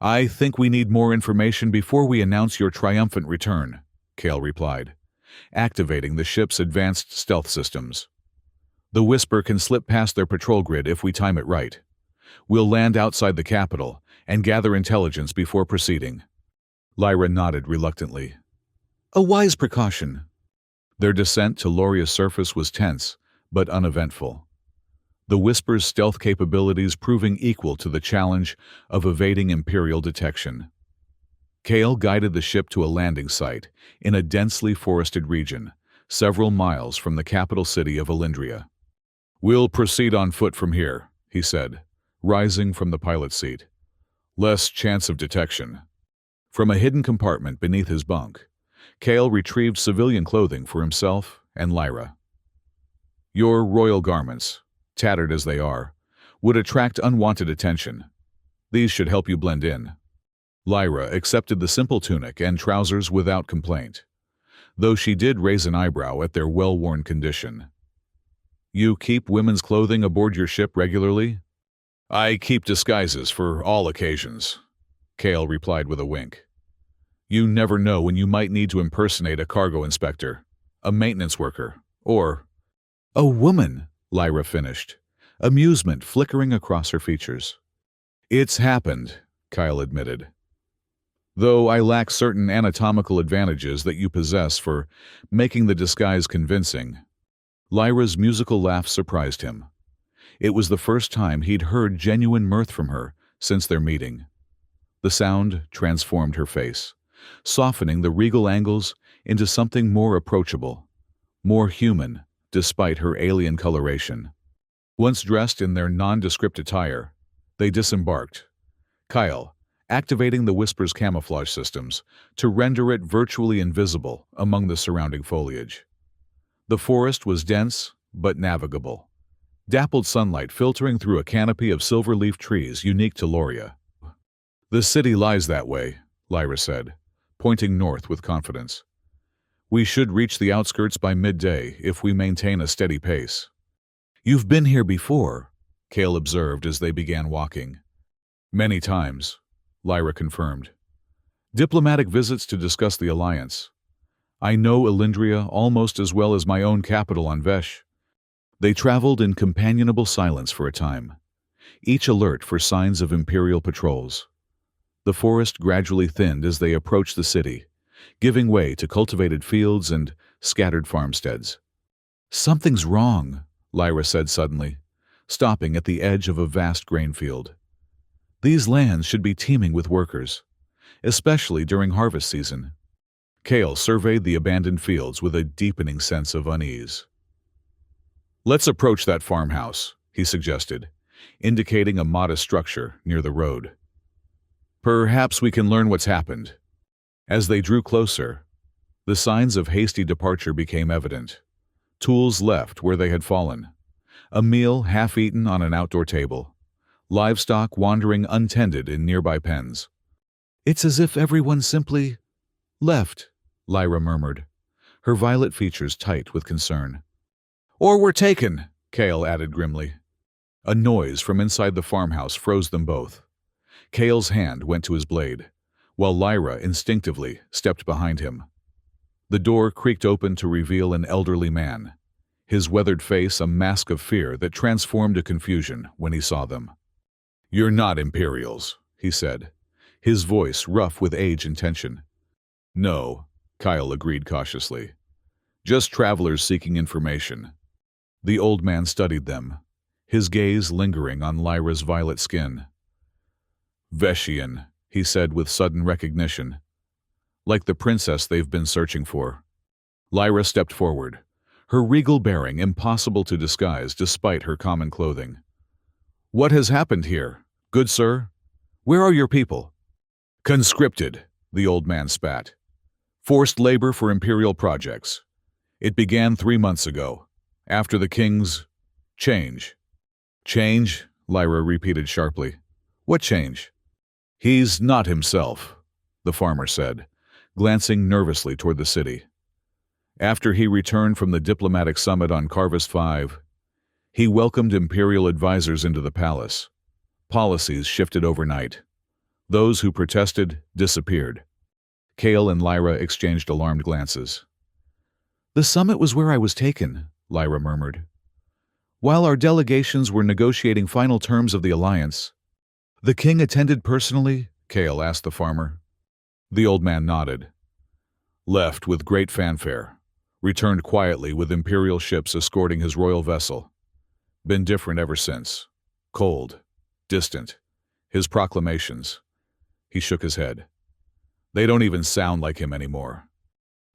I think we need more information before we announce your triumphant return, Kale replied, activating the ship's advanced stealth systems. The Whisper can slip past their patrol grid if we time it right. We'll land outside the capital and gather intelligence before proceeding. Lyra nodded reluctantly. A wise precaution. Their descent to Loria's surface was tense, but uneventful. The Whisper's stealth capabilities proving equal to the challenge of evading Imperial detection. Kale guided the ship to a landing site in a densely forested region, several miles from the capital city of Elindria. We'll proceed on foot from here, he said, rising from the pilot's seat. Less chance of detection. From a hidden compartment beneath his bunk, Kale retrieved civilian clothing for himself and Lyra. Your royal garments, tattered as they are, would attract unwanted attention. These should help you blend in. Lyra accepted the simple tunic and trousers without complaint, though she did raise an eyebrow at their well-worn condition. You keep women's clothing aboard your ship regularly? I keep disguises for all occasions, Kale replied with a wink. You never know when you might need to impersonate a cargo inspector, a maintenance worker, or a woman, Lyra finished, amusement flickering across her features. It's happened, Kyle admitted. Though I lack certain anatomical advantages that you possess for making the disguise convincing. Lyra's musical laugh surprised him. It was the first time he'd heard genuine mirth from her since their meeting. The sound transformed her face, softening the regal angles into something more approachable, more human, despite her alien coloration. Once dressed in their nondescript attire, they disembarked, Kyle activating the Whisper's camouflage systems to render it virtually invisible among the surrounding foliage. The forest was dense but navigable, dappled sunlight filtering through a canopy of silver-leaf trees unique to Loria. The city lies that way, Lyra said, pointing north with confidence. We should reach the outskirts by midday if we maintain a steady pace. You've been here before, Kale observed as they began walking. Many times, Lyra confirmed. Diplomatic visits to discuss the alliance. I know Elindria almost as well as my own capital on Vesh. They traveled in companionable silence for a time, each alert for signs of Imperial patrols. The forest gradually thinned as they approached the city, giving way to cultivated fields and scattered farmsteads. Something's wrong, Lyra said suddenly, stopping at the edge of a vast grain field. These lands should be teeming with workers, especially during harvest season. Kale surveyed the abandoned fields with a deepening sense of unease. Let's approach that farmhouse, he suggested, indicating a modest structure near the road. Perhaps we can learn what's happened. As they drew closer, the signs of hasty departure became evident. Tools left where they had fallen, a meal half-eaten on an outdoor table, livestock wandering untended in nearby pens. It's as if everyone simply left, Lyra murmured, her violet features tight with concern. Or were taken, Kale added grimly. A noise from inside the farmhouse froze them both. Kale's hand went to his blade, while Lyra instinctively stepped behind him. The door creaked open to reveal an elderly man, his weathered face a mask of fear that transformed to confusion when he saw them. "You're not Imperials," he said, his voice rough with age and tension. "No," Kyle agreed cautiously. "Just travelers seeking information." The old man studied them, his gaze lingering on Lyra's violet skin. "Veshian," he said with sudden recognition. "Like the princess they've been searching for." Lyra stepped forward, her regal bearing impossible to disguise despite her common clothing. "What has happened here, good sir? Where are your people?" "Conscripted," the old man spat. "Forced labor for imperial projects. It began 3 months ago, after the king's change." "Change?" Lyra repeated sharply. "What change?" "He's not himself," the farmer said, glancing nervously toward the city. After he returned from the diplomatic summit on Carvus V, he welcomed imperial advisors into the palace. Policies shifted overnight. Those who protested disappeared. Kale and Lyra exchanged alarmed glances. "The summit was where I was taken," Lyra murmured. "While our delegations were negotiating final terms of the alliance." "The king attended personally?" Kale asked the farmer. The old man nodded. "Left with great fanfare. Returned quietly with imperial ships escorting his royal vessel. Been different ever since. Cold. Distant. His proclamations." He shook his head. "They don't even sound like him anymore."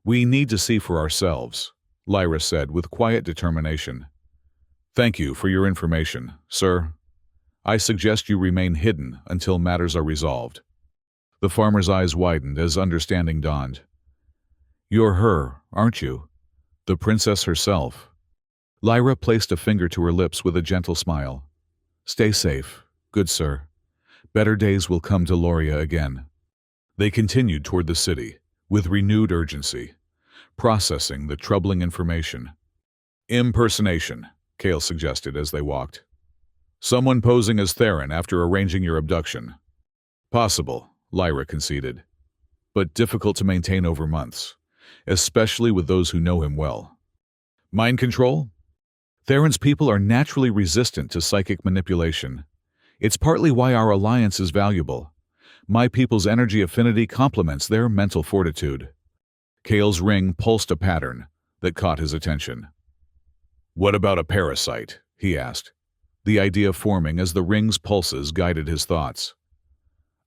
"We need to see for ourselves," Lyra said with quiet determination. "Thank you for your information, sir. I suggest you remain hidden until matters are resolved." The farmer's eyes widened as understanding dawned. "You're her, aren't you? The princess herself." Lyra placed a finger to her lips with a gentle smile. "Stay safe, good sir. Better days will come to Loria again." They continued toward the city, with renewed urgency, processing the troubling information. "Impersonation," Kale suggested as they walked. "Someone posing as Theron after arranging your abduction." "Possible," Lyra conceded, "but difficult to maintain over months, especially with those who know him well." "Mind control?" "Theron's people are naturally resistant to psychic manipulation. It's partly why our alliance is valuable. My people's energy affinity complements their mental fortitude." Kale's ring pulsed a pattern that caught his attention. "What about a parasite?" he asked, the idea forming as the ring's pulses guided his thoughts.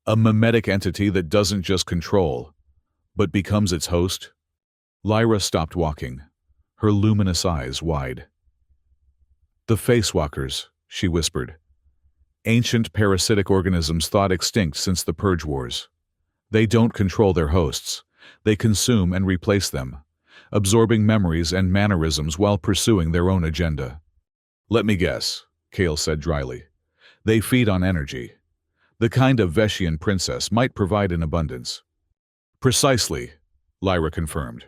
"A mimetic entity that doesn't just control, but becomes its host?" Lyra stopped walking, her luminous eyes wide. "The Facewalkers," she whispered. "Ancient parasitic organisms thought extinct since the Purge Wars. They don't control their hosts. They consume and replace them, absorbing memories and mannerisms while pursuing their own agenda." "Let me guess," Kale said dryly. "They feed on energy. The kind of Veshian princess might provide in abundance." "Precisely," Lyra confirmed.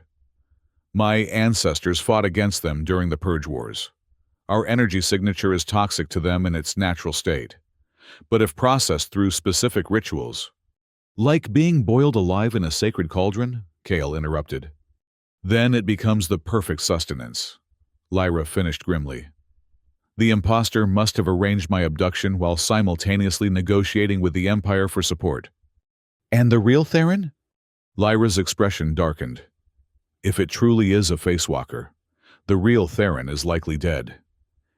"My ancestors fought against them during the Purge Wars. Our energy signature is toxic to them in its natural state. But if processed through specific rituals—" "Like being boiled alive in a sacred cauldron?" Kale interrupted. "Then it becomes the perfect sustenance," Lyra finished grimly. "The imposter must have arranged my abduction while simultaneously negotiating with the Empire for support." "And the real Theron?" Lyra's expression darkened. "If it truly is a Facewalker, the real Theron is likely dead.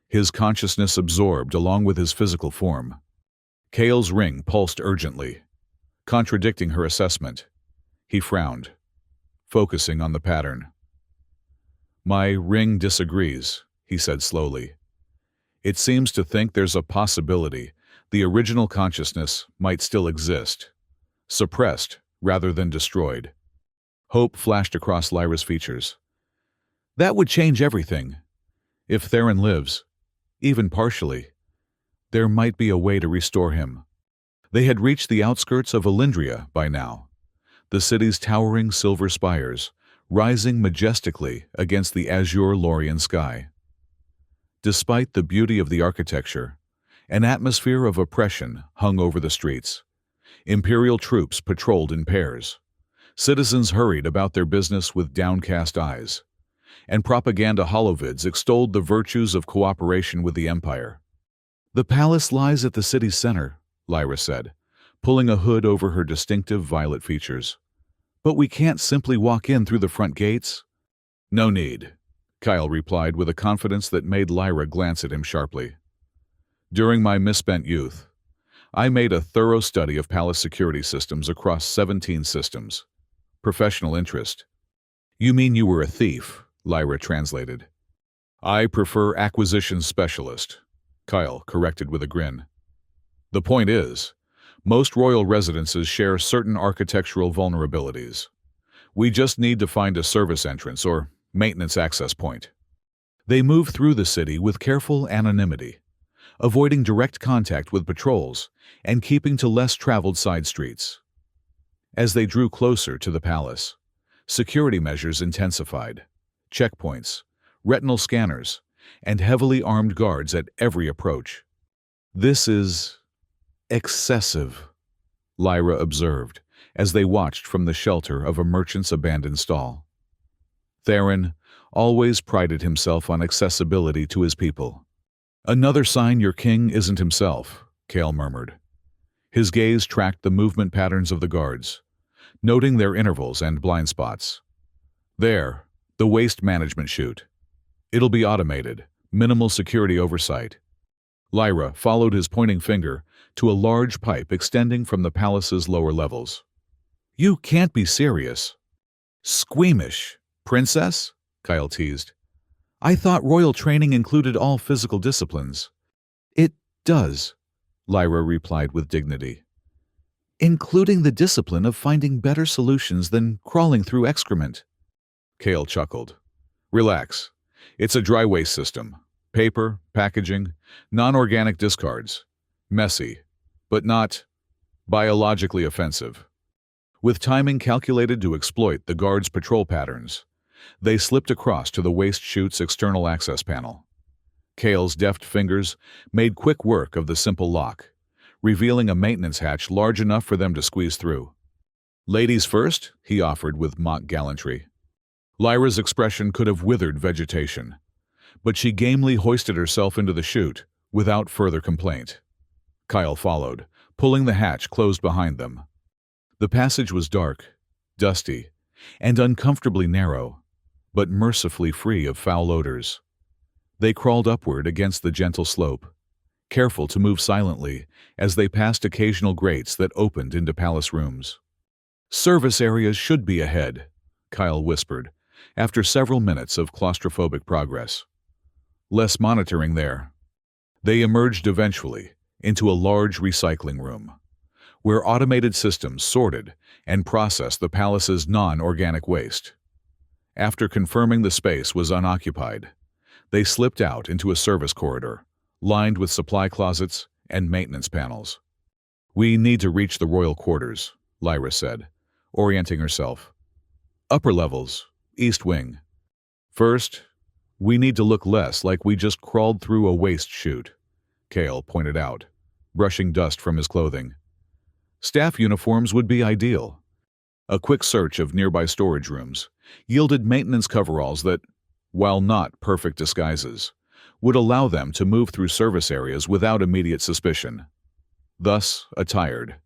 His consciousness absorbed along with his physical form." Kale's ring pulsed urgently, contradicting her assessment. He frowned, focusing on the pattern. "My ring disagrees," he said slowly. "It seems to think there's a possibility the original consciousness might still exist, suppressed rather than destroyed." Hope flashed across Lyra's features. "That would change everything. If Theron lives, even partially, there might be a way to restore him." They had reached the outskirts of Elindria by now, the city's towering silver spires rising majestically against the azure Lorian sky. Despite the beauty of the architecture, an atmosphere of oppression hung over the streets, Imperial troops patrolled in pairs. Citizens hurried about their business with downcast eyes. And propaganda holovids extolled the virtues of cooperation with the Empire. "The palace lies at the city's center," Lyra said, pulling a hood over her distinctive violet features. "But we can't simply walk in through the front gates." "No need," Kyle replied with a confidence that made Lyra glance at him sharply. "During my misspent youth, I made a thorough study of palace security systems across 17 systems. Professional interest." "You mean you were a thief?" Lyra translated. "I prefer acquisition specialist," Kyle corrected with a grin. "The point is, most royal residences share certain architectural vulnerabilities. We just need to find a service entrance or maintenance access point." They moved through the city with careful anonymity, avoiding direct contact with patrols and keeping to less traveled side streets. As they drew closer to the palace, security measures intensified. Checkpoints, retinal scanners, and heavily armed guards at every approach. "This is excessive," Lyra observed as they watched from the shelter of a merchant's abandoned stall. Theron always prided himself on accessibility to his people. "Another sign your king isn't himself," Cale murmured. His gaze tracked the movement patterns of the guards, noting their intervals and blind spots. "There, the waste management chute. It'll be automated, minimal security oversight." Lyra followed his pointing finger to a large pipe extending from the palace's lower levels. "You can't be serious." "Squeamish, princess?" Kyle teased. "I thought royal training included all physical disciplines." "It does," Lyra replied with dignity. "Including the discipline of finding better solutions than crawling through excrement." Cale chuckled. "Relax. It's a dry waste system. Paper, packaging, non-organic discards. Messy, but not biologically offensive." With timing calculated to exploit the guards' patrol patterns, they slipped across to the waste chute's external access panel. Cale's deft fingers made quick work of the simple lock, revealing a maintenance hatch large enough for them to squeeze through. "Ladies first," he offered with mock gallantry. Lyra's expression could have withered vegetation, but she gamely hoisted herself into the chute without further complaint. Kyle followed, pulling the hatch closed behind them. The passage was dark, dusty, and uncomfortably narrow, but mercifully free of foul odors. They crawled upward against the gentle slope, careful to move silently as they passed occasional grates that opened into palace rooms. "Service areas should be ahead," Kyle whispered, after several minutes of claustrophobic progress. "Less monitoring there." They emerged eventually into a large recycling room, where automated systems sorted and processed the palace's non-organic waste. After confirming the space was unoccupied, they slipped out into a service corridor, lined with supply closets and maintenance panels. "We need to reach the royal quarters," Lyra said, orienting herself. "Upper levels, East Wing. First, we need to look less like we just crawled through a waste chute," Cale pointed out, brushing dust from his clothing. "Staff uniforms would be ideal." A quick search of nearby storage rooms yielded maintenance coveralls that, while not perfect disguises, would allow them to move through service areas without immediate suspicion. Thus, attired,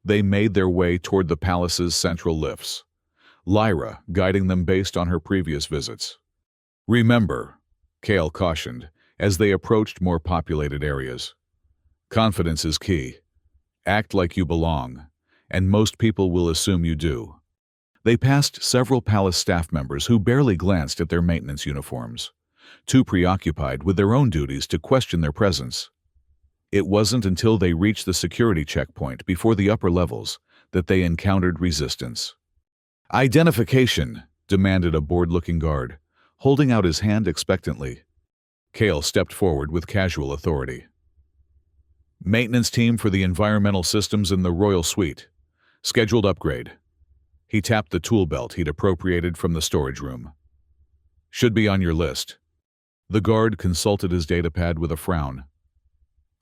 they made their way toward the palace's central lifts, Lyra guiding them based on her previous visits. "Remember," Cale cautioned as they approached more populated areas, "confidence is key. Act like you belong, and most people will assume you do." They passed several palace staff members who barely glanced at their maintenance uniforms, too preoccupied with their own duties to question their presence. It wasn't until they reached the security checkpoint before the upper levels that they encountered resistance. "Identification," demanded a bored-looking guard, holding out his hand expectantly. Cale stepped forward with casual authority. "Maintenance team for the environmental systems in the royal suite. Scheduled upgrade." He tapped the tool belt he'd appropriated from the storage room. "Should be on your list." The guard consulted his datapad with a frown.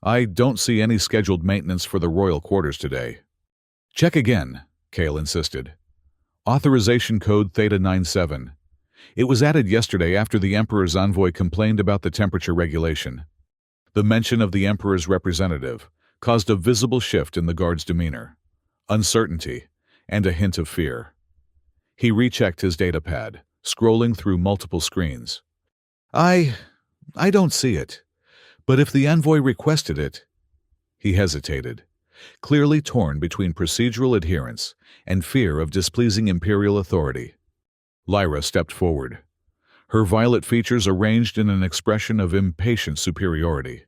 "I don't see any scheduled maintenance for the royal quarters today." Check again, Kale insisted. Authorization code Theta-97. It was added yesterday after the Emperor's envoy complained about the temperature regulation. The mention of the Emperor's representative caused a visible shift in the guard's demeanor, uncertainty, and a hint of fear. He rechecked his datapad, scrolling through multiple screens. I don't see it. But if the envoy requested it... He hesitated, clearly torn between procedural adherence and fear of displeasing imperial authority. Lyra stepped forward, her violet features arranged in an expression of impatient superiority.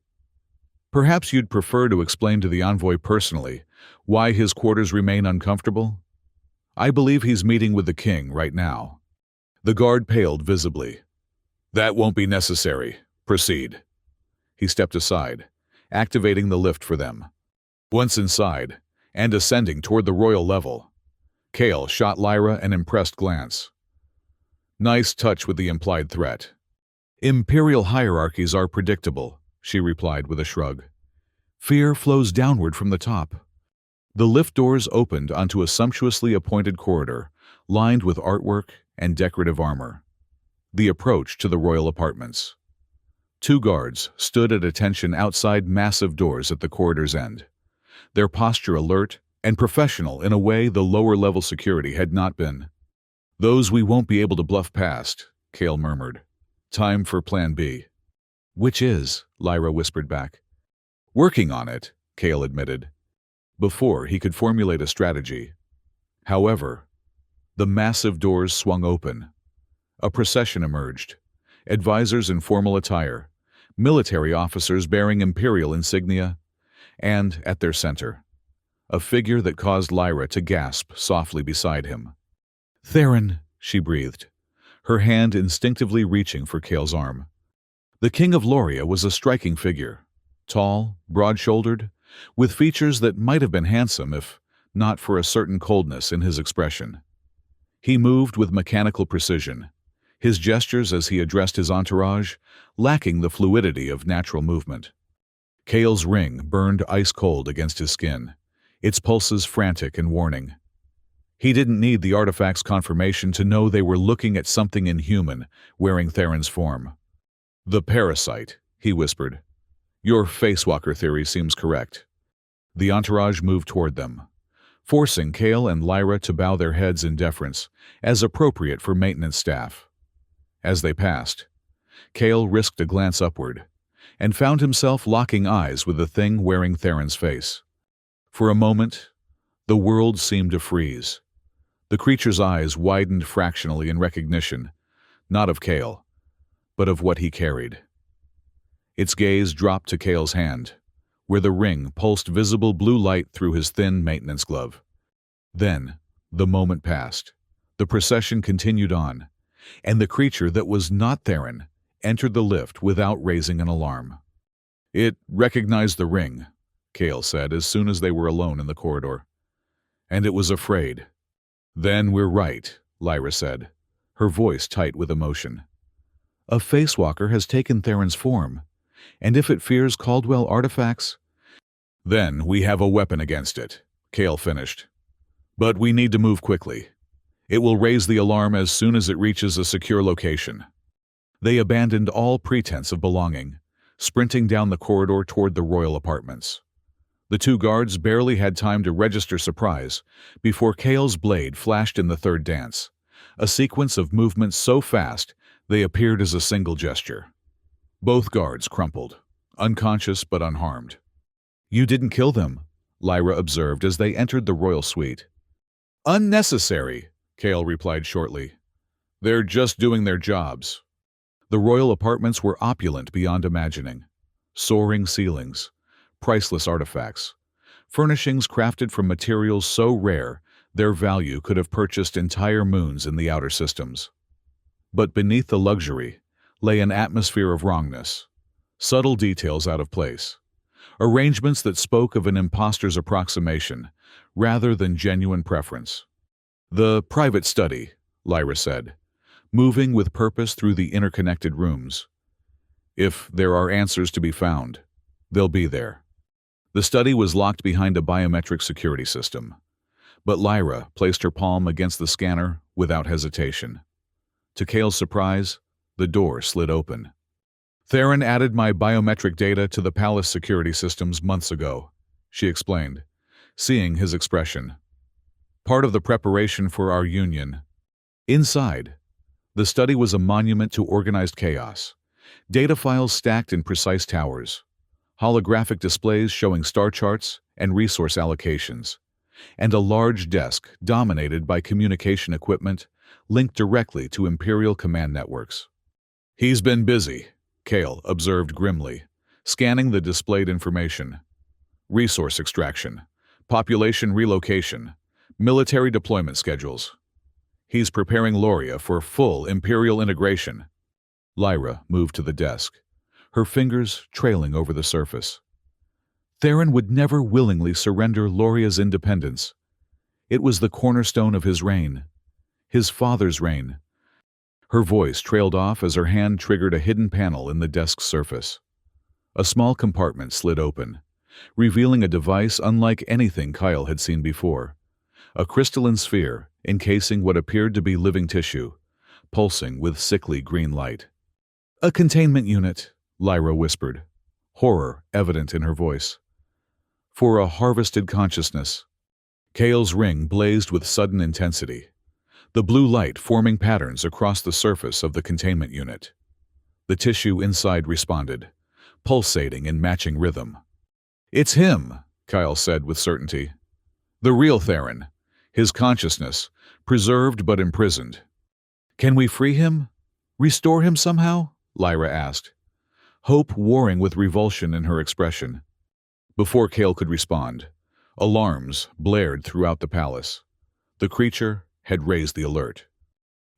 Perhaps you'd prefer to explain to the envoy personally why his quarters remain uncomfortable? I believe he's meeting with the king right now. The guard paled visibly. That won't be necessary. Proceed. He stepped aside, activating the lift for them. Once inside, and ascending toward the royal level, Kale shot Lyra an impressed glance. Nice touch with the implied threat. Imperial hierarchies are predictable, she replied with a shrug. Fear flows downward from the top. The lift doors opened onto a sumptuously appointed corridor, lined with artwork and decorative armor. The approach to the royal apartments. 2 guards stood at attention outside massive doors at the corridor's end, their posture alert and professional in a way the lower-level security had not been. Those we won't be able to bluff past, Kale murmured. Time for Plan B. Which is, Lyra whispered back. Working on it, Kale admitted, before he could formulate a strategy. However, the massive doors swung open. A procession emerged, advisors in formal attire, military officers bearing imperial insignia, and, at their center, a figure that caused Lyra to gasp softly beside him. Theron, she breathed, her hand instinctively reaching for Kale's arm. The King of Loria was a striking figure, tall, broad-shouldered, with features that might have been handsome if not for a certain coldness in his expression. He moved with mechanical precision, his gestures as he addressed his entourage lacking the fluidity of natural movement. Kale's ring burned ice-cold against his skin, its pulses frantic and warning. He didn't need the artifact's confirmation to know they were looking at something inhuman wearing Theron's form. The parasite, he whispered. Your facewalker theory seems correct. The entourage moved toward them, forcing Kale and Lyra to bow their heads in deference, as appropriate for maintenance staff. As they passed, Kale risked a glance upward, and found himself locking eyes with the thing wearing Theron's face. For a moment, the world seemed to freeze. The creature's eyes widened fractionally in recognition, not of Kale, but of what he carried. Its gaze dropped to Kale's hand, where the ring pulsed visible blue light through his thin maintenance glove. Then, the moment passed. The procession continued on, and the creature that was not Theron entered the lift without raising an alarm. It recognized the ring, Kale said as soon as they were alone in the corridor. And it was afraid. Then we're right, Lyra said, her voice tight with emotion. A facewalker has taken Theron's form, and if it fears Caldwell artifacts, then we have a weapon against it, Kale finished. But we need to move quickly. It will raise the alarm as soon as it reaches a secure location. They abandoned all pretense of belonging, sprinting down the corridor toward the royal apartments. The 2 guards barely had time to register surprise before Kale's blade flashed in the third dance, a sequence of movements so fast they appeared as a single gesture. Both guards crumpled, unconscious but unharmed. You didn't kill them, Lyra observed as they entered the royal suite. Unnecessary, Kale replied shortly. They're just doing their jobs. The royal apartments were opulent beyond imagining. Soaring ceilings, priceless artifacts, furnishings crafted from materials so rare their value could have purchased entire moons in the outer systems. But beneath the luxury lay an atmosphere of wrongness, subtle details out of place, arrangements that spoke of an imposter's approximation rather than genuine preference. The private study, Lyra said, moving with purpose through the interconnected rooms. If there are answers to be found, they'll be there. The study was locked behind a biometric security system, But Lyra placed her palm against the scanner without hesitation. To Kale's surprise, the door slid open. Theron added my biometric data to the palace security systems months ago, she explained, seeing his expression. Part of the preparation for our union. Inside, the study was a monument to organized chaos. Data files stacked in precise towers, holographic displays showing star charts and resource allocations, and a large desk dominated by communication equipment linked directly to Imperial command networks. He's been busy, Kale observed grimly, scanning the displayed information. Resource extraction, population relocation, military deployment schedules. He's preparing Loria for full Imperial integration. Lyra moved to the desk, her fingers trailing over the surface. Theron would never willingly surrender Loria's independence. It was the cornerstone of his reign, his father's reign. Her voice trailed off as her hand triggered a hidden panel in the desk's surface. A small compartment slid open, revealing a device unlike anything Kyle had seen before. A crystalline sphere encasing what appeared to be living tissue, pulsing with sickly green light. "A containment unit," Lyra whispered, horror evident in her voice. "For a harvested consciousness." Kale's ring blazed with sudden intensity, the blue light forming patterns across the surface of the containment unit. The tissue inside responded, pulsating in matching rhythm. "It's him," Kyle said with certainty. "The real Theron, his consciousness, preserved but imprisoned." "Can we free him? Restore him somehow?" Lyra asked, hope warring with revulsion in her expression. Before Kale could respond, alarms blared throughout the palace. The creature had raised the alert.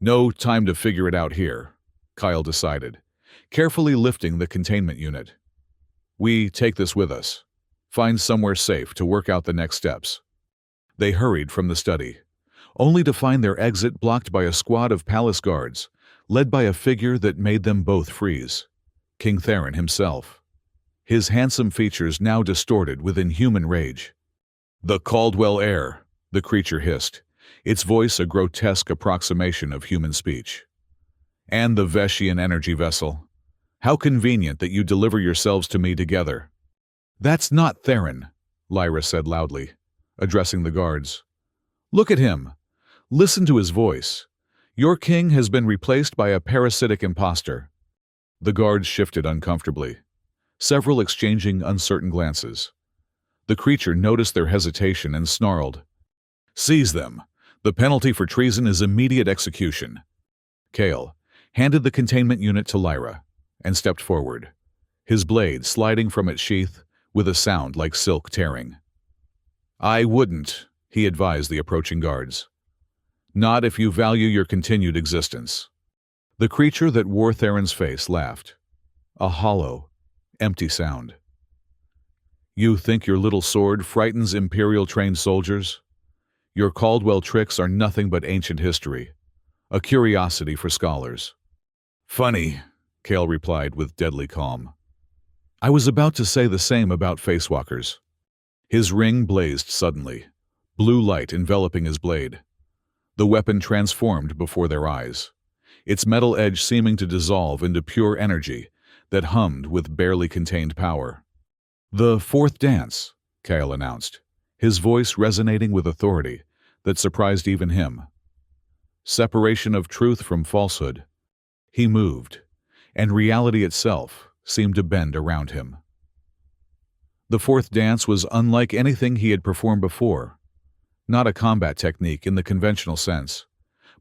"No time to figure it out here," Kyle decided, carefully lifting the containment unit. "We take this with us. Find somewhere safe to work out the next steps." They hurried from the study, only to find their exit blocked by a squad of palace guards, led by a figure that made them both freeze. King Theron himself, his handsome features now distorted with inhuman rage. "The Caldwell heir," the creature hissed, its voice a grotesque approximation of human speech. "And the Veshian energy vessel. How convenient that you deliver yourselves to me together." "That's not Theron," Lyra said loudly, addressing the guards. "Look at him. Listen to his voice. Your king has been replaced by a parasitic imposter." The guards shifted uncomfortably, several exchanging uncertain glances. The creature noticed their hesitation and snarled, "Seize them. The penalty for treason is immediate execution." Kale handed the containment unit to Lyra and stepped forward, his blade sliding from its sheath with a sound like silk tearing. "I wouldn't," he advised the approaching guards. "Not if you value your continued existence." The creature that wore Theron's face laughed, a hollow, empty sound. "You think your little sword frightens Imperial-trained soldiers? Your Caldwell tricks are nothing but ancient history, a curiosity for scholars." "Funny," Kale replied with deadly calm. "I was about to say the same about facewalkers." His ring blazed suddenly, blue light enveloping his blade. The weapon transformed before their eyes, its metal edge seeming to dissolve into pure energy that hummed with barely contained power. "The fourth dance," Kale announced, his voice resonating with authority that surprised even him. Separation of truth from falsehood. He moved, and reality itself seemed to bend around him. The fourth dance was unlike anything he had performed before. Not a combat technique in the conventional sense,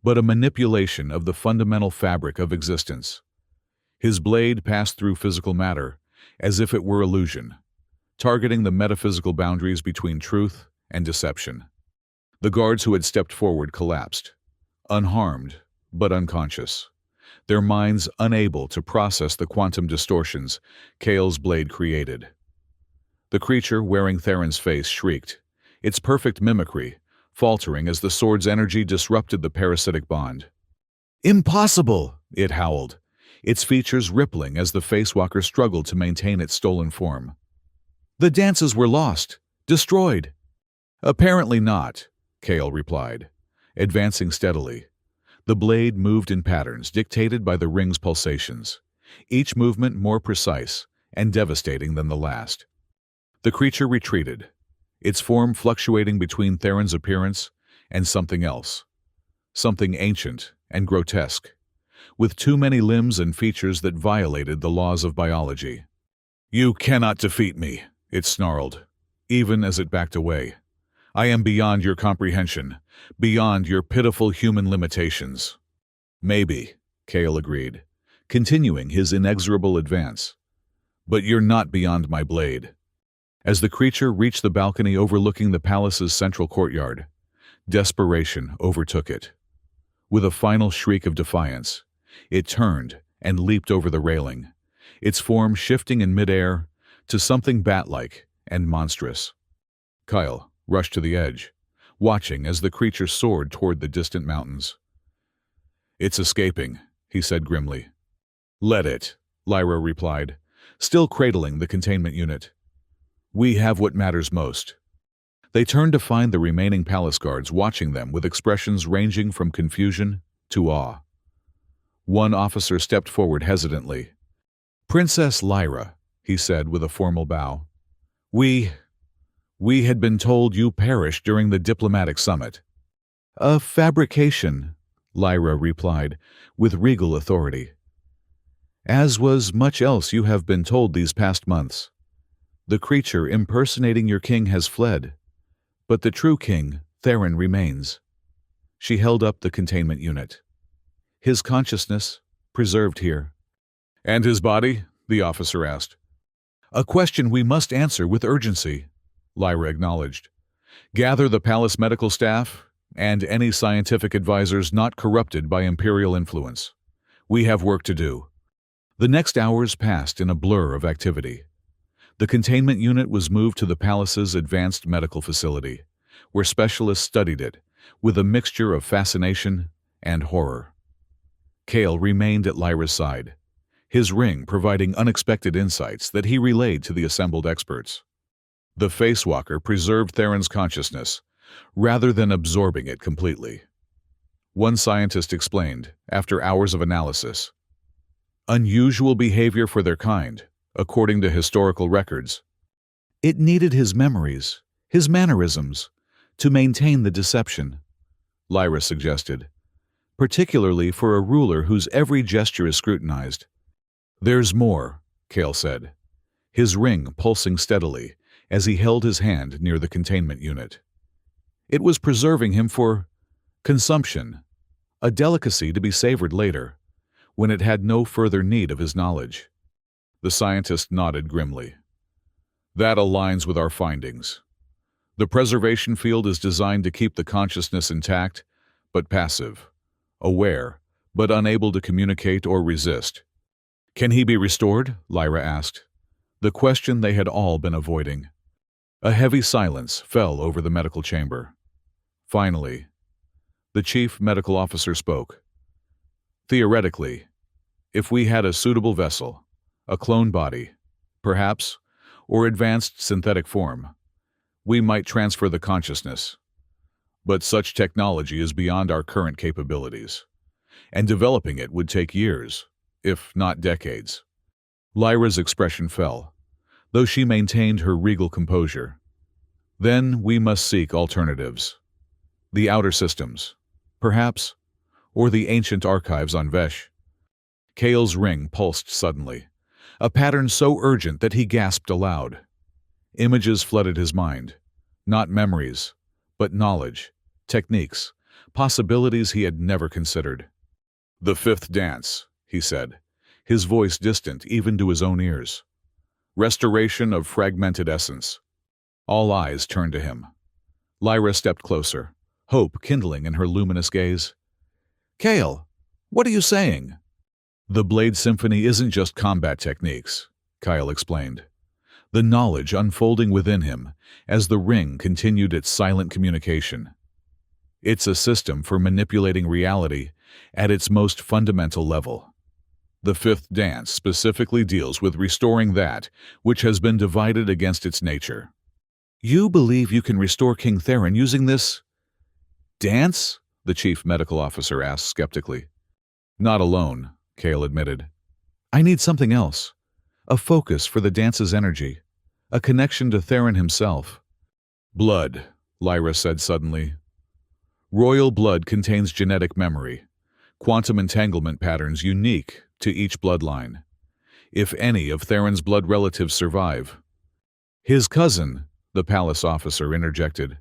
but a manipulation of the fundamental fabric of existence. His blade passed through physical matter as if it were illusion, targeting the metaphysical boundaries between truth and deception. The guards who had stepped forward collapsed, unharmed but unconscious, their minds unable to process the quantum distortions Kale's blade created. The creature wearing Theron's face shrieked, its perfect mimicry faltering as the sword's energy disrupted the parasitic bond. "Impossible!" it howled, its features rippling as the facewalker struggled to maintain its stolen form. "The dances were lost, destroyed." "Apparently not," Kale replied, advancing steadily. The blade moved in patterns dictated by the ring's pulsations, each movement more precise and devastating than the last. The creature retreated, its form fluctuating between Theron's appearance and something else, something ancient and grotesque, with too many limbs and features that violated the laws of biology. "You cannot defeat me," it snarled, even as it backed away. "I am beyond your comprehension, beyond your pitiful human limitations." "Maybe," Kale agreed, continuing his inexorable advance. "But you're not beyond my blade." As the creature reached the balcony overlooking the palace's central courtyard, desperation overtook it. With a final shriek of defiance, it turned and leaped over the railing, its form shifting in midair to something bat-like and monstrous. Kyle rushed to the edge, watching as the creature soared toward the distant mountains. "It's escaping," he said grimly. "Let it," Lyra replied, still cradling the containment unit. "We have what matters most." They turned to find the remaining palace guards watching them with expressions ranging from confusion to awe. One officer stepped forward hesitantly. "Princess Lyra," he said with a formal bow. We had been told you perished during the diplomatic summit." "A fabrication," Lyra replied, with regal authority. "As was much else you have been told these past months. The creature impersonating your king has fled, but the true king, Theron, remains." She held up the containment unit. "His consciousness, preserved here." "And his body?" the officer asked. "A question we must answer with urgency," Lyra acknowledged. "Gather the palace medical staff and any scientific advisors not corrupted by imperial influence. We have work to do." The next hours passed in a blur of activity. The containment unit was moved to the palace's advanced medical facility, where specialists studied it, with a mixture of fascination and horror. Kale remained at Lyra's side, his ring providing unexpected insights that he relayed to the assembled experts. The Facewalker preserved Theron's consciousness, rather than absorbing it completely. One scientist explained, after hours of analysis, "Unusual behavior for their kind, according to historical records." "It needed his memories, his mannerisms, to maintain the deception," Lyra suggested, "particularly for a ruler whose every gesture is scrutinized." "There's more," Kale said, his ring pulsing steadily as he held his hand near the containment unit. "It was preserving him for consumption, a delicacy to be savored later, when it had no further need of his knowledge." The scientist nodded grimly. "That aligns with our findings. The preservation field is designed to keep the consciousness intact, but passive, aware, but unable to communicate or resist." "Can he be restored?" Lyra asked, the question they had all been avoiding. A heavy silence fell over the medical chamber. Finally, the chief medical officer spoke. "Theoretically, if we had a suitable vessel, a clone body, perhaps, or advanced synthetic form, we might transfer the consciousness. But such technology is beyond our current capabilities, and developing it would take years, if not decades." Lyra's expression fell, though she maintained her regal composure. "Then we must seek alternatives. The outer systems, perhaps, or the ancient archives on Vesh." Kale's ring pulsed suddenly, a pattern so urgent that he gasped aloud. Images flooded his mind, not memories, but knowledge, techniques, possibilities he had never considered. "The fifth dance," he said, his voice distant even to his own ears. "Restoration of fragmented essence." All eyes turned to him. Lyra stepped closer, hope kindling in her luminous gaze. "Kale, what are you saying?" "The Blade Symphony isn't just combat techniques," Kyle explained. The knowledge unfolding within him as the ring continued its silent communication. It's a system for manipulating reality at its most fundamental level. The fifth dance specifically deals with restoring that which has been divided against its nature. "You believe you can restore King Theron using this Dance? The chief medical officer asked skeptically. Not alone, Kale admitted. I need something else. A focus for the dance's energy. A connection to Theron himself. Blood, Lyra said suddenly. Royal blood contains genetic memory, quantum entanglement patterns unique to each bloodline. If any of Theron's blood relatives survive. His cousin, the palace officer interjected.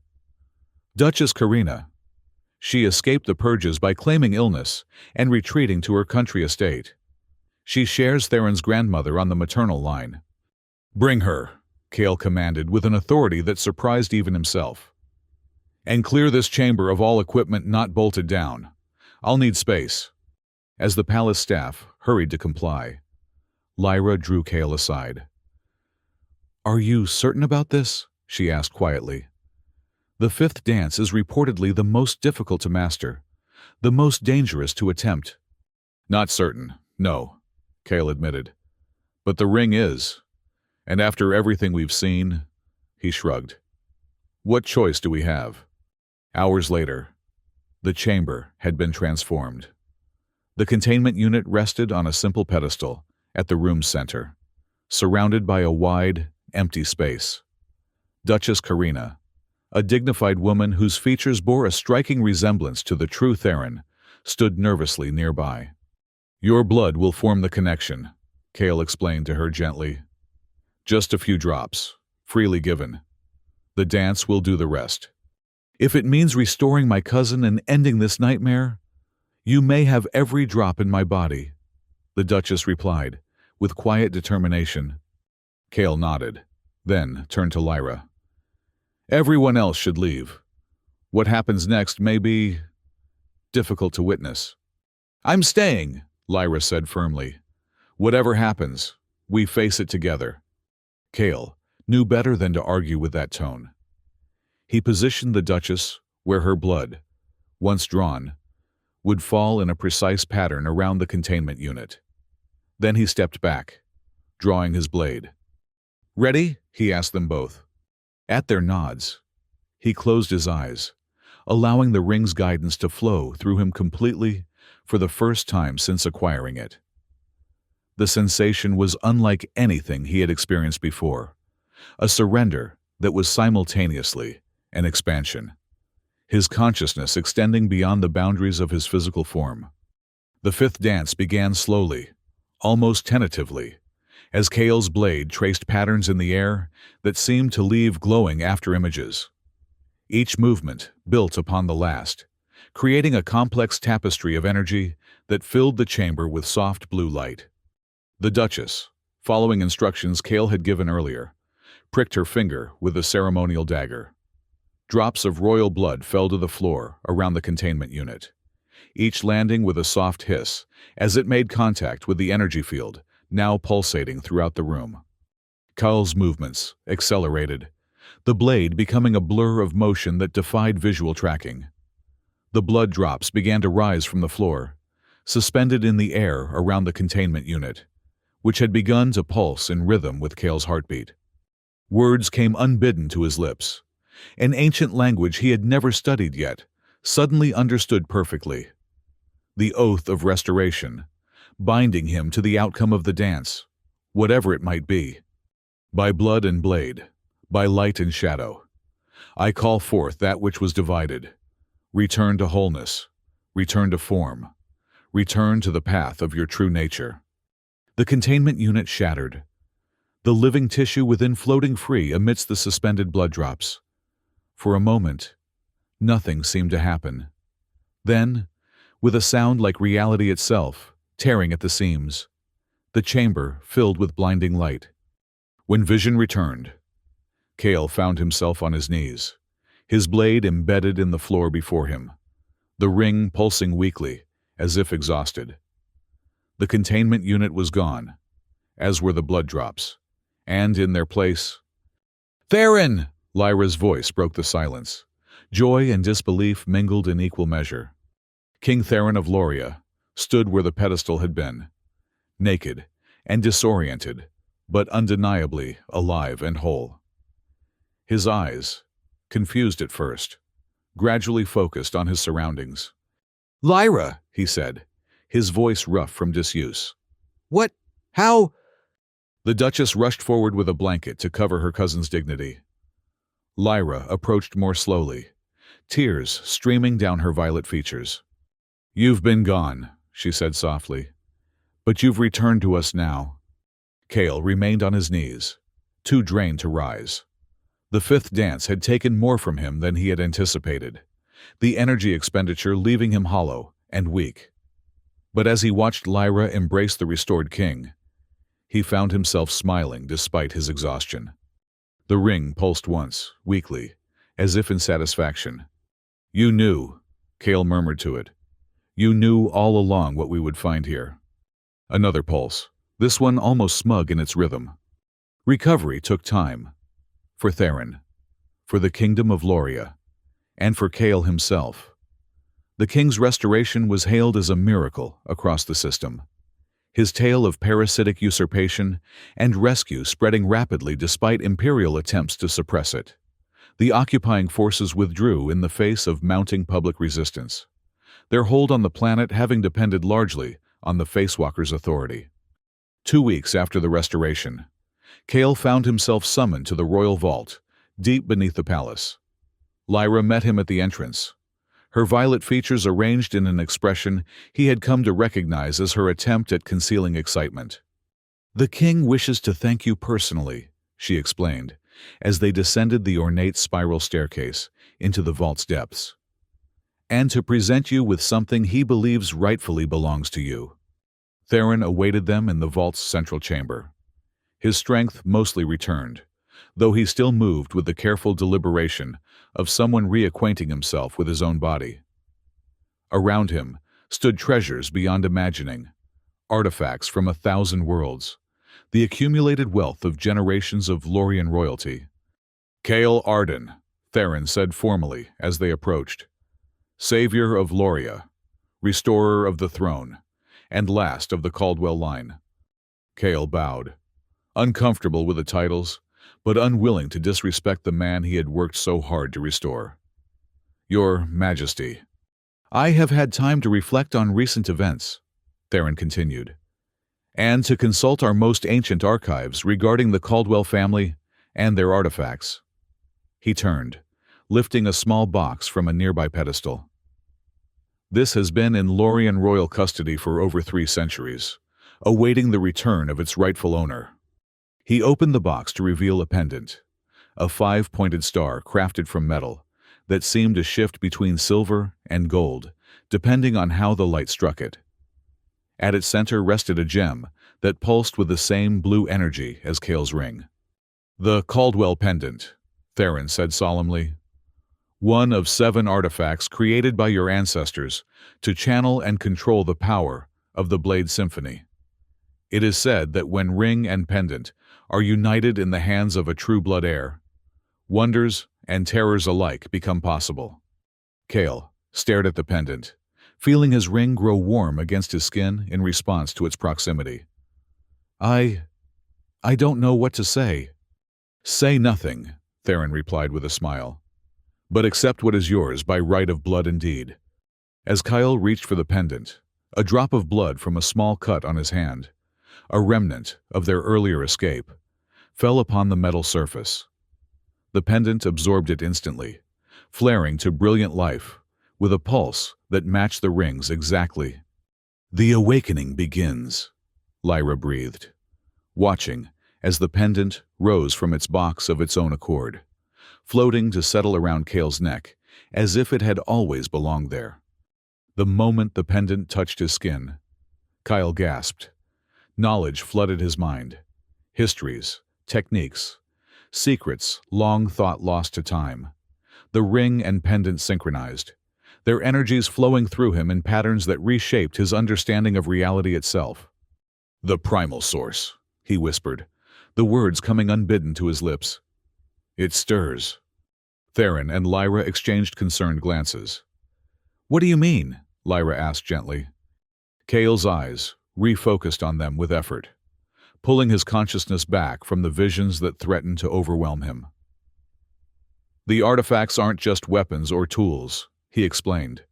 Duchess Karina. She escaped the purges by claiming illness and retreating to her country estate. She shares Theron's grandmother on the maternal line. Bring her, Kale commanded with an authority that surprised even himself. And clear this chamber of all equipment not bolted down. I'll need space. As the palace staff hurried to comply, Lyra drew Kale aside. Are you certain about this? She asked quietly. The fifth dance is reportedly the most difficult to master, the most dangerous to attempt. Not certain, no, Kale admitted. But the ring is. And after everything we've seen, he shrugged. What choice do we have? Hours later, the chamber had been transformed. The containment unit rested on a simple pedestal at the room's center, surrounded by a wide, empty space. Duchess Karina, a dignified woman whose features bore a striking resemblance to the true Theron, stood nervously nearby. Your blood will form the connection, Kale explained to her gently. Just a few drops, freely given. The dance will do the rest. If it means restoring my cousin and ending this nightmare, you may have every drop in my body, the Duchess replied, with quiet determination. Kale nodded, then turned to Lyra. Everyone else should leave. What happens next may be difficult to witness. I'm staying, Lyra said firmly. Whatever happens, we face it together. Kale knew better than to argue with that tone. He positioned the Duchess where her blood, once drawn, would fall in a precise pattern around the containment unit. Then he stepped back, drawing his blade. Ready? He asked them both. At their nods, he closed his eyes, allowing the ring's guidance to flow through him completely for the first time since acquiring it. The sensation was unlike anything he had experienced before, a surrender that was simultaneously an expansion, his consciousness extending beyond the boundaries of his physical form. The fifth dance began slowly, almost tentatively, as Kale's blade traced patterns in the air that seemed to leave glowing after images. Each movement built upon the last, creating a complex tapestry of energy that filled the chamber with soft blue light. The Duchess, following instructions Kale had given earlier, pricked her finger with the ceremonial dagger. Drops of royal blood fell to the floor around the containment unit, each landing with a soft hiss as it made contact with the energy field now pulsating throughout the room. Kale's movements accelerated, the blade becoming a blur of motion that defied visual tracking. The blood drops began to rise from the floor, suspended in the air around the containment unit, which had begun to pulse in rhythm with Kale's heartbeat. Words came unbidden to his lips, an ancient language he had never studied yet, suddenly understood perfectly. The oath of restoration, binding him to the outcome of the dance, whatever it might be. By blood and blade, by light and shadow, I call forth that which was divided. Return to wholeness, return to form, return to the path of your true nature. The containment unit shattered, the living tissue within floating free amidst the suspended blood drops. For a moment, nothing seemed to happen. Then, with a sound like reality itself, tearing at the seams, the chamber filled with blinding light. When vision returned, Kale found himself on his knees, his blade embedded in the floor before him, the ring pulsing weakly, as if exhausted. The containment unit was gone, as were the blood drops, and in their place... Theron! Lyra's voice broke the silence. Joy and disbelief mingled in equal measure. King Theron of Loria stood where the pedestal had been, naked and disoriented, but undeniably alive and whole. His eyes, confused at first, gradually focused on his surroundings. "Lyra," He said, his voice rough from disuse. "what? How?" The Duchess rushed forward with a blanket to cover her cousin's dignity. Lyra approached more slowly, tears streaming down her violet features. "You've been gone," she said softly, "but you've returned to us now." Cale remained on his knees, too drained to rise. The fifth dance had taken more from him than he had anticipated, the energy expenditure leaving him hollow and weak. But as he watched Lyra embrace the restored king, he found himself smiling despite his exhaustion. The ring pulsed once, weakly, as if in satisfaction. "You knew," Cale murmured to it. "You knew all along what we would find here." Another pulse, this one almost smug in its rhythm. Recovery took time. For Theron, for the kingdom of Loria, and for Cale himself. The king's restoration was hailed as a miracle across the system, his tale of parasitic usurpation and rescue spreading rapidly despite imperial attempts to suppress it. The occupying forces withdrew in the face of mounting public resistance, their hold on the planet having depended largely on the Facewalkers' authority. 2 weeks after the restoration, Cale found himself summoned to the royal vault, deep beneath the palace. Lyra met him at the entrance, her violet features arranged in an expression he had come to recognize as her attempt at concealing excitement. "The king wishes to thank you personally," she explained, as they descended the ornate spiral staircase into the vault's depths, "and to present you with something he believes rightfully belongs to you." Theron awaited them in the vault's central chamber. His strength mostly returned, though he still moved with the careful deliberation of someone reacquainting himself with his own body. Around him stood treasures beyond imagining, artifacts from 1,000 worlds, the accumulated wealth of generations of Lorian royalty. "Cale Arden," Theron said formally as they approached. "Savior of Loria, restorer of the throne, and last of the Caldwell line." Cale bowed, uncomfortable with the titles, but unwilling to disrespect the man he had worked so hard to restore. "Your Majesty." "I have had time to reflect on recent events," Theron continued, "and to consult our most ancient archives regarding the Caldwell family and their artifacts." He turned, lifting a small box from a nearby pedestal. "This has been in Lorian royal custody for over 3 centuries, awaiting the return of its rightful owner." He opened the box to reveal a pendant, a 5-pointed star crafted from metal that seemed to shift between silver and gold, depending on how the light struck it. At its center rested a gem that pulsed with the same blue energy as Cale's ring. "The Caldwell pendant," Theron said solemnly. "One of 7 artifacts created by your ancestors to channel and control the power of the Blade Symphony. It is said that when ring and pendant are united in the hands of a true-blood heir, wonders and terrors alike become possible." Cale stared at the pendant, feeling his ring grow warm against his skin in response to its proximity. I don't know what to say." "Say nothing," Theron replied with a smile, "but accept what is yours by right of blood and deed." As Kyle reached for the pendant, a drop of blood from a small cut on his hand, a remnant of their earlier escape, fell upon the metal surface. The pendant absorbed it instantly, flaring to brilliant life, with a pulse that matched the ring's exactly. "The awakening begins," Lyra breathed, watching as the pendant rose from its box of its own accord, floating to settle around Cale's neck, as if it had always belonged there. The moment the pendant touched his skin, Kyle gasped. Knowledge flooded his mind. Histories, techniques, secrets long thought lost to time. The ring and pendant synchronized, their energies flowing through him in patterns that reshaped his understanding of reality itself. "The primal source," he whispered, the words coming unbidden to his lips. "It stirs." Theron and Lyra exchanged concerned glances. "What do you mean?" Lyra asked gently. Cale's eyes refocused on them with effort, pulling his consciousness back from the visions that threatened to overwhelm him. The artifacts aren't just weapons or tools, he explained,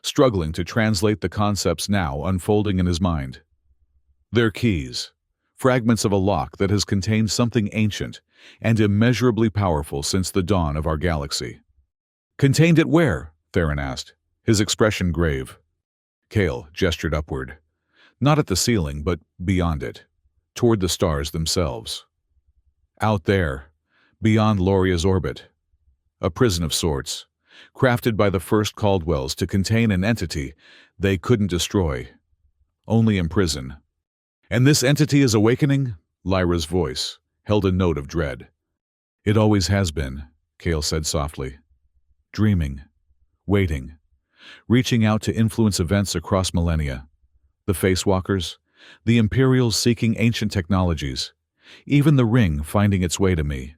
struggling to translate the concepts now unfolding in his mind. They're keys, fragments of a lock that has contained something ancient and immeasurably powerful since the dawn of our galaxy. Contained it where? Theron asked, his expression grave. Kale gestured upward, not at the ceiling but beyond it, toward the stars themselves. Out there, beyond Loria's orbit. A prison of sorts, crafted by the first Caldwells to contain an entity they couldn't destroy, only imprison. And this entity is awakening? Lyra's voice held a note of dread. It always has been, Kale said softly. Dreaming, waiting, reaching out to influence events across millennia. The Facewalkers, the Imperials seeking ancient technologies, even the Ring finding its way to me,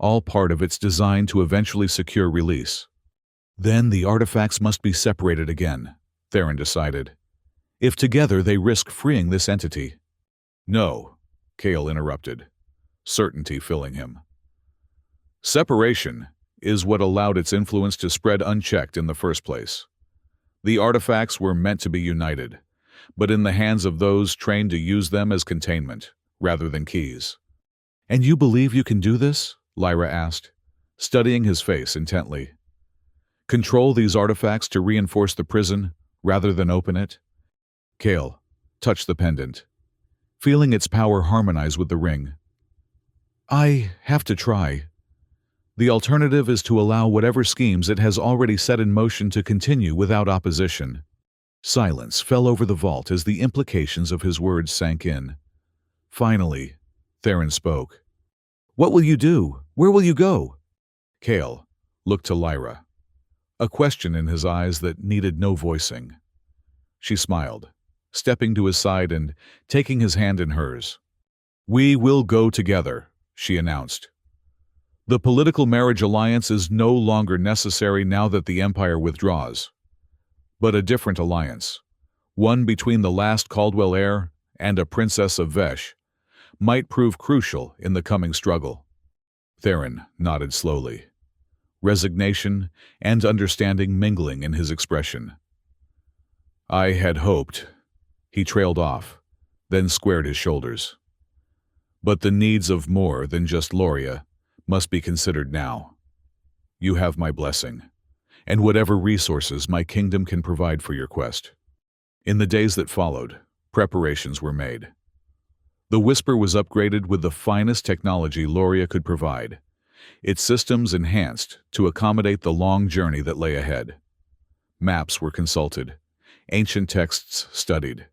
all part of its design to eventually secure release. Then the artifacts must be separated again, Theron decided. If together they risk freeing this entity. No, Kale interrupted, certainty filling him. Separation is what allowed its influence to spread unchecked in the first place. The artifacts were meant to be united, but in the hands of those trained to use them as containment, rather than keys. And you believe you can do this? Lyra asked, studying his face intently. Control these artifacts to reinforce the prison, rather than open it? Kale touched the pendant, feeling its power harmonize with the ring. I have to try. The alternative is to allow whatever schemes it has already set in motion to continue without opposition. Silence fell over the vault as the implications of his words sank in. Finally, Theron spoke. What will you do? Where will you go? Kale looked to Lyra, a question in his eyes that needed no voicing. She smiled, stepping to his side and taking his hand in hers. We will go together, she announced. The political marriage alliance is no longer necessary now that the Empire withdraws. But a different alliance, one between the last Caldwell heir and a princess of Vesh, might prove crucial in the coming struggle. Theron nodded slowly, resignation and understanding mingling in his expression. I had hoped. He trailed off, then squared his shoulders. But the needs of more than just Loria must be considered now. You have my blessing, and whatever resources my kingdom can provide for your quest. In the days that followed, preparations were made. The Whisper was upgraded with the finest technology Loria could provide, its systems enhanced to accommodate the long journey that lay ahead. Maps were consulted, ancient texts studied,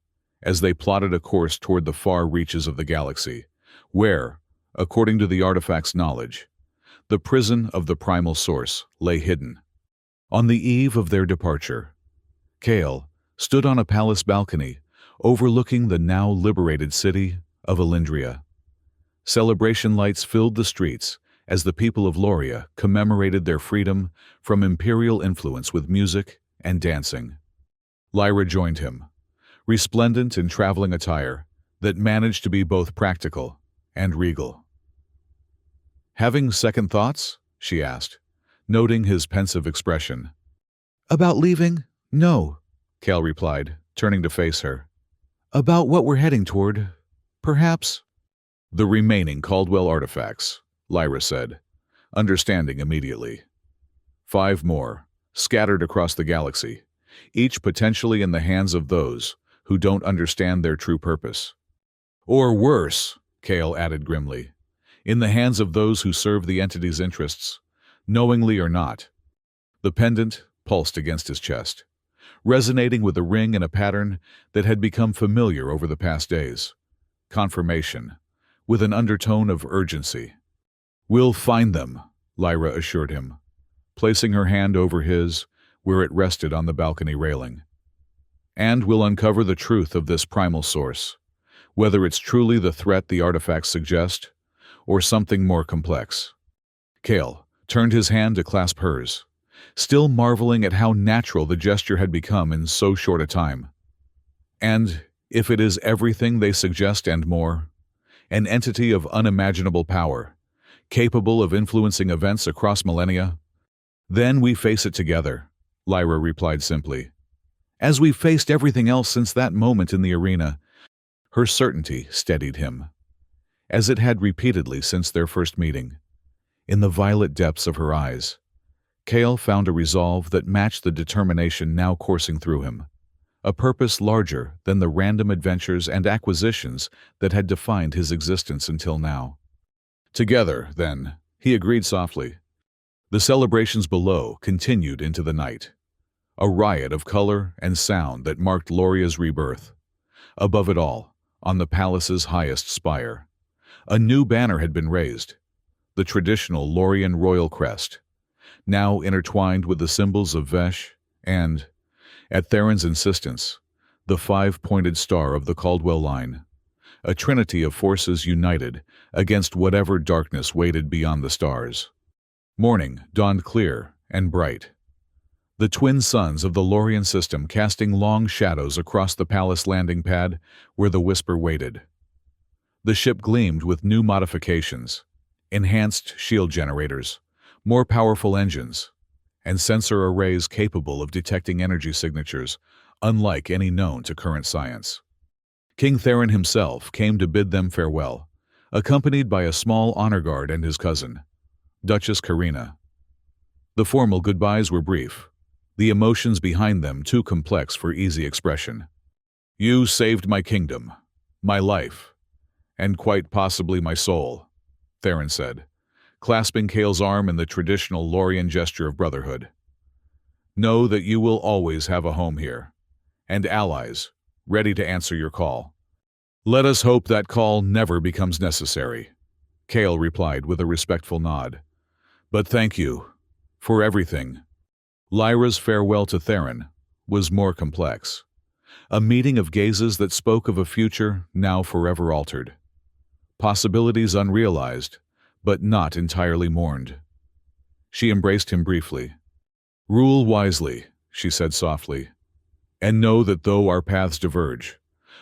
as they plotted a course toward the far reaches of the galaxy, where, according to the artifact's knowledge, the prison of the primal source lay hidden. On the eve of their departure, Kale stood on a palace balcony overlooking the now liberated city of Elindria. Celebration lights filled the streets as the people of Loria commemorated their freedom from imperial influence with music and dancing. Lyra joined him, resplendent in traveling attire that managed to be both practical and regal. Having second thoughts? She asked, noting his pensive expression. About leaving? No, Kale replied, turning to face her. About what we're heading toward, perhaps? The remaining Caldwell artifacts, Lyra said, understanding immediately. 5 more, scattered across the galaxy, each potentially in the hands of those who don't understand their true purpose. Or worse, Kale added grimly, in the hands of those who serve the entity's interests, knowingly or not. The pendant pulsed against his chest, resonating with a ring and a pattern that had become familiar over the past days. Confirmation, with an undertone of urgency. We'll find them, Lyra assured him, placing her hand over his, where it rested on the balcony railing. And we'll uncover the truth of this primal source, whether it's truly the threat the artifacts suggest, or something more complex. Kale turned his hand to clasp hers, still marveling at how natural the gesture had become in so short a time. And if it is everything they suggest and more, an entity of unimaginable power, capable of influencing events across millennia, Then we face it together, Lyra replied simply. As we faced everything else since that moment in the arena, her certainty steadied him, as it had repeatedly since their first meeting. In the violet depths of her eyes, Kale found a resolve that matched the determination now coursing through him, a purpose larger than the random adventures and acquisitions that had defined his existence until now. Together, then, he agreed softly. The celebrations below continued into the night, a riot of color and sound that marked Loria's rebirth. Above it all, on the palace's highest spire, a new banner had been raised, the traditional Lorian royal crest, now intertwined with the symbols of Vesh and, at Theron's insistence, the five-pointed star of the Caldwell line, a trinity of forces united against whatever darkness waited beyond the stars. Morning dawned clear and bright, the twin suns of the Lorian system casting long shadows across the palace landing pad where the Whisper waited. The ship gleamed with new modifications, enhanced shield generators, more powerful engines, and sensor arrays capable of detecting energy signatures unlike any known to current science. King Theron himself came to bid them farewell, accompanied by a small honor guard and his cousin, Duchess Karina. The formal goodbyes were brief, the emotions behind them too complex for easy expression. "You saved my kingdom, my life, and quite possibly my soul," Theron said, clasping Kale's arm in the traditional Lorian gesture of brotherhood. "Know that you will always have a home here, and allies ready to answer your call." "Let us hope that call never becomes necessary," Kale replied with a respectful nod. "But thank you for everything." Lyra's farewell to Theron was more complex, a meeting of gazes that spoke of a future now forever altered, possibilities unrealized, but not entirely mourned. She embraced him briefly. "Rule wisely," she said softly, "and know that though our paths diverge,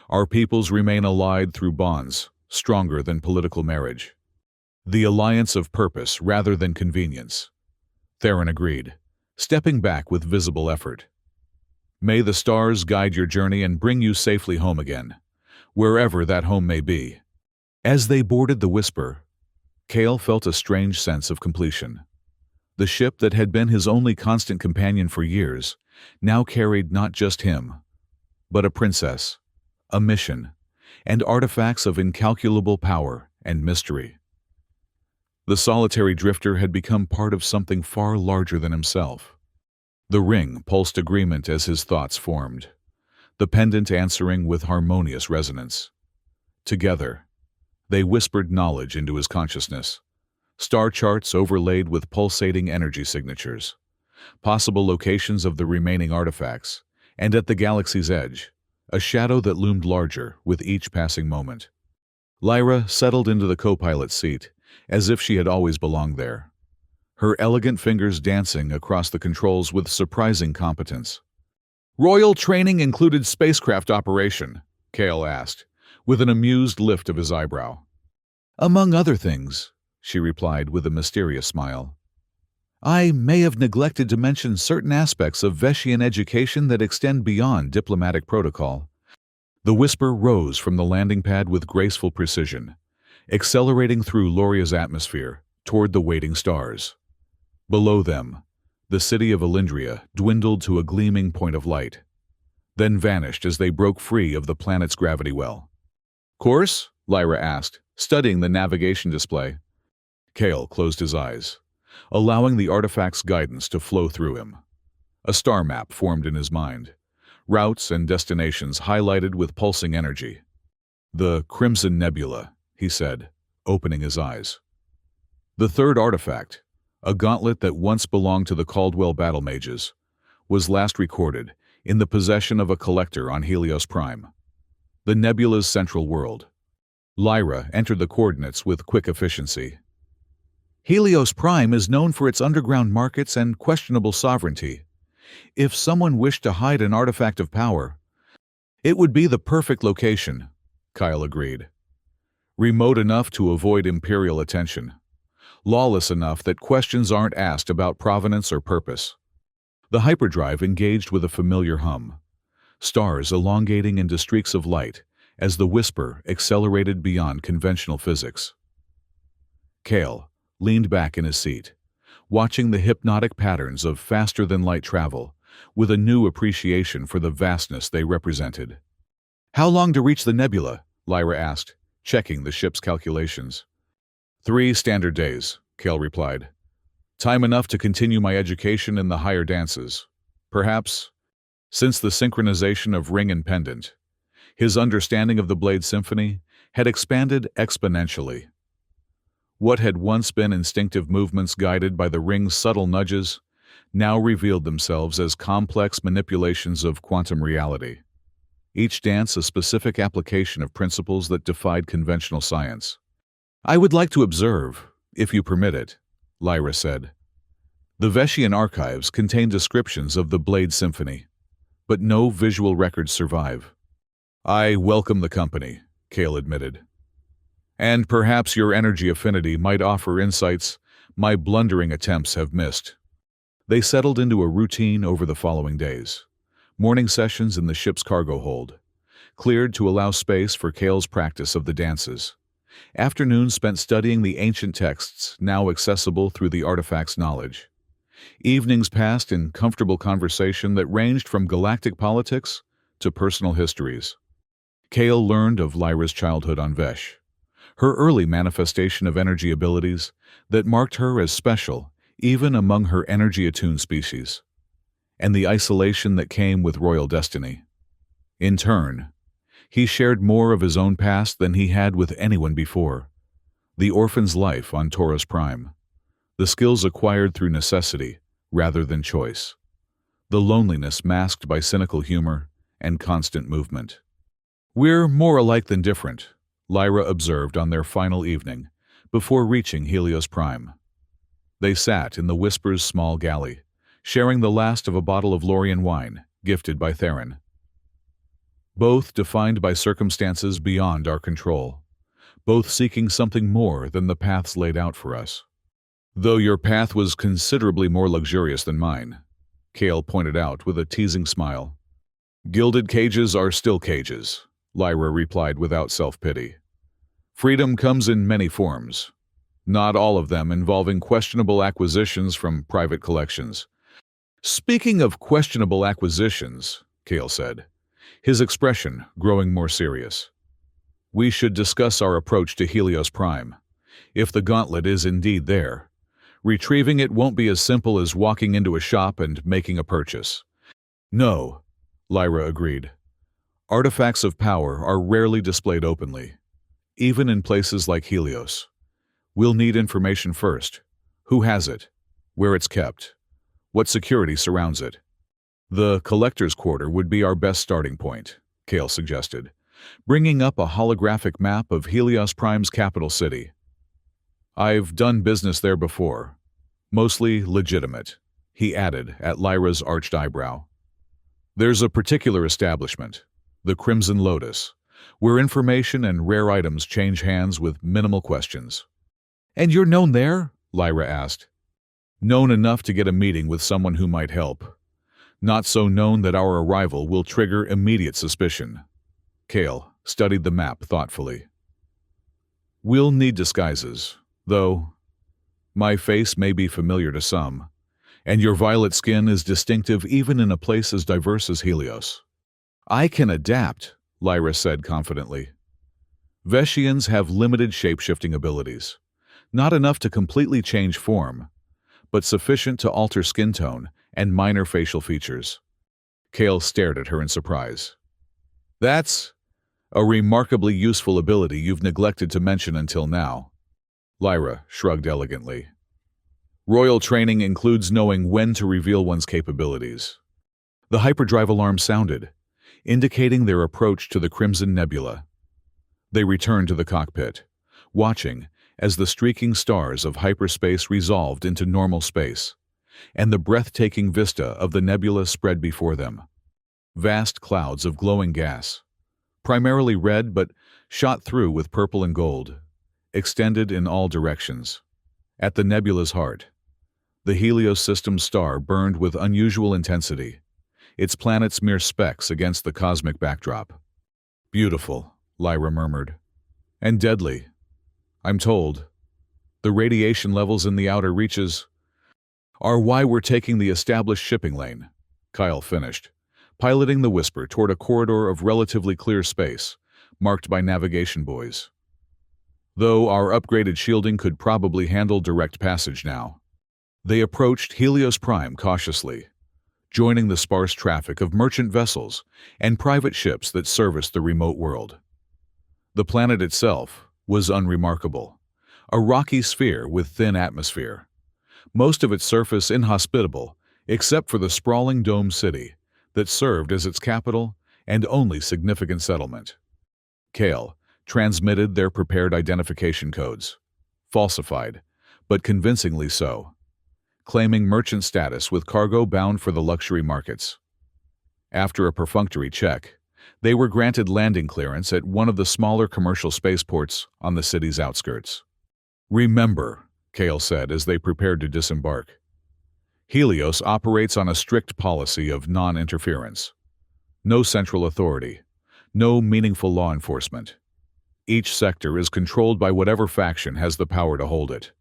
our peoples remain allied through bonds stronger than political marriage. The alliance of purpose rather than convenience." Theron agreed, stepping back with visible effort. "May the stars guide your journey and bring you safely home again, wherever that home may be." As they boarded the Whisper, Kale felt a strange sense of completion. The ship that had been his only constant companion for years now carried not just him, but a princess, a mission, and artifacts of incalculable power and mystery. The solitary drifter had become part of something far larger than himself. The ring pulsed agreement as his thoughts formed, the pendant answering with harmonious resonance. Together, they whispered knowledge into his consciousness, star charts overlaid with pulsating energy signatures, possible locations of the remaining artifacts, and at the galaxy's edge, a shadow that loomed larger with each passing moment. Lyra settled into the co-pilot's seat, as if she had always belonged there, her elegant fingers dancing across the controls with surprising competence. "Royal training included spacecraft operation?" Kale asked, with an amused lift of his eyebrow. "Among other things," she replied with a mysterious smile. "I may have neglected to mention certain aspects of Veshian education that extend beyond diplomatic protocol." The Whisper rose from the landing pad with graceful precision, accelerating through Loria's atmosphere toward the waiting stars. Below them, the city of Elindria dwindled to a gleaming point of light, then vanished as they broke free of the planet's gravity well. "Course?" Lyra asked, studying the navigation display. Kale closed his eyes, allowing the artifact's guidance to flow through him. A star map formed in his mind, routes and destinations highlighted with pulsing energy. "The Crimson Nebula," he said, opening his eyes. The third artifact, a gauntlet that once belonged to the Caldwell battle mages, was last recorded in the possession of a collector on Helios Prime, the nebula's central world. Lyra entered the coordinates with quick efficiency. "Helios Prime is known for its underground markets and questionable sovereignty. If someone wished to hide an artifact of power, it would be the perfect location," Kyle agreed. "Remote enough to avoid Imperial attention, lawless enough that questions aren't asked about provenance or purpose. The hyperdrive engaged with a familiar hum, stars elongating into streaks of light as the whisper accelerated beyond conventional physics. Cale leaned back in his seat, watching the hypnotic patterns of faster-than-light travel with a new appreciation for the vastness they represented. "How long to reach the nebula?" Lyra asked, checking the ship's calculations. 3 standard days, Cale replied. "Time enough to continue my education in the higher dances. Perhaps, since the synchronization of ring and pendant, his understanding of the Blade Symphony had expanded exponentially. What had once been instinctive movements guided by the ring's subtle nudges now revealed themselves as complex manipulations of quantum reality. Each dance a specific application of principles that defied conventional science. "I would like to observe, if you permit it," Lyra said. The Veshian archives contain descriptions of the Blade Symphony, but no visual records survive. "I welcome the company," Cale admitted. "And perhaps your energy affinity might offer insights my blundering attempts have missed." They settled into a routine over the following days. Morning sessions in the ship's cargo hold, cleared to allow space for Cale's practice of the dances. Afternoons spent studying the ancient texts now accessible through the artifact's knowledge. Evenings passed in comfortable conversation that ranged from galactic politics to personal histories. Cale learned of Lyra's childhood on Vesh, her early manifestation of energy abilities that marked her as special even among her energy-attuned species, and the isolation that came with royal destiny. In turn, he shared more of his own past than he had with anyone before. The orphan's life on Taurus Prime, the skills acquired through necessity rather than choice, the loneliness masked by cynical humor and constant movement. "We're more alike than different," Lyra observed on their final evening, before reaching Helios Prime. They sat in the Whisper's small galley, sharing the last of a bottle of Lorian wine, gifted by Theron. Both defined by circumstances beyond our control, both seeking something more than the paths laid out for us. "Though your path was considerably more luxurious than mine," Cale pointed out with a teasing smile. "Gilded cages are still cages," Lyra replied without self-pity. "Freedom comes in many forms, not all of them involving questionable acquisitions from private collections." "Speaking of questionable acquisitions," Cale said, his expression growing more serious, "we should discuss our approach to Helios Prime. If the gauntlet is indeed there, retrieving it won't be as simple as walking into a shop and making a purchase." "No," Lyra agreed. "Artifacts of power are rarely displayed openly, even in places like Helios. We'll need information first. Who has it? Where it's kept? What security surrounds it?" "The collector's quarter would be our best starting point," Cale suggested, bringing up a holographic map of Helios Prime's capital city. "I've done business there before. Mostly legitimate," he added at Lyra's arched eyebrow. "There's a particular establishment, the Crimson Lotus, where information and rare items change hands with minimal questions." "And you're known there?" Lyra asked. "Known enough to get a meeting with someone who might help. Not so known that our arrival will trigger immediate suspicion." Cale studied the map thoughtfully. "We'll need disguises, though. My face may be familiar to some, and your violet skin is distinctive even in a place as diverse as Helios." "I can adapt," Lyra said confidently. "Veshians have limited shape-shifting abilities. Not enough to completely change form, but sufficient to alter skin tone and minor facial features." Cale stared at her in surprise. "That's a remarkably useful ability you've neglected to mention until now." Lyra shrugged elegantly. "Royal training includes knowing when to reveal one's capabilities." The hyperdrive alarm sounded, indicating their approach to the Crimson Nebula. They returned to the cockpit, watching as the streaking stars of hyperspace resolved into normal space, and the breathtaking vista of the nebula spread before them. Vast clouds of glowing gas, primarily red but shot through with purple and gold, extended in all directions. At the nebula's heart, the Helios system star burned with unusual intensity, its planets mere specks against the cosmic backdrop. Beautiful, Lyra murmured. And deadly, I'm told. The radiation levels in the outer reaches are why we're taking the established shipping lane, Kyle finished, piloting the Whisper toward a corridor of relatively clear space, marked by navigation buoys. Though our upgraded shielding could probably handle direct passage now. They approached Helios Prime cautiously, joining the sparse traffic of merchant vessels and private ships that serviced the remote world. The planet itself was unremarkable, a rocky sphere with thin atmosphere, most of its surface inhospitable except for the sprawling dome city that served as its capital and only significant settlement. Kale transmitted their prepared identification codes, falsified, but convincingly so, claiming merchant status with cargo bound for the luxury markets. After a perfunctory check, they were granted landing clearance at one of the smaller commercial spaceports on the city's outskirts. Remember, Kale said as they prepared to disembark, Helios operates on a strict policy of non-interference. No central authority, no meaningful law enforcement. Each sector is controlled by whatever faction has the power to hold it.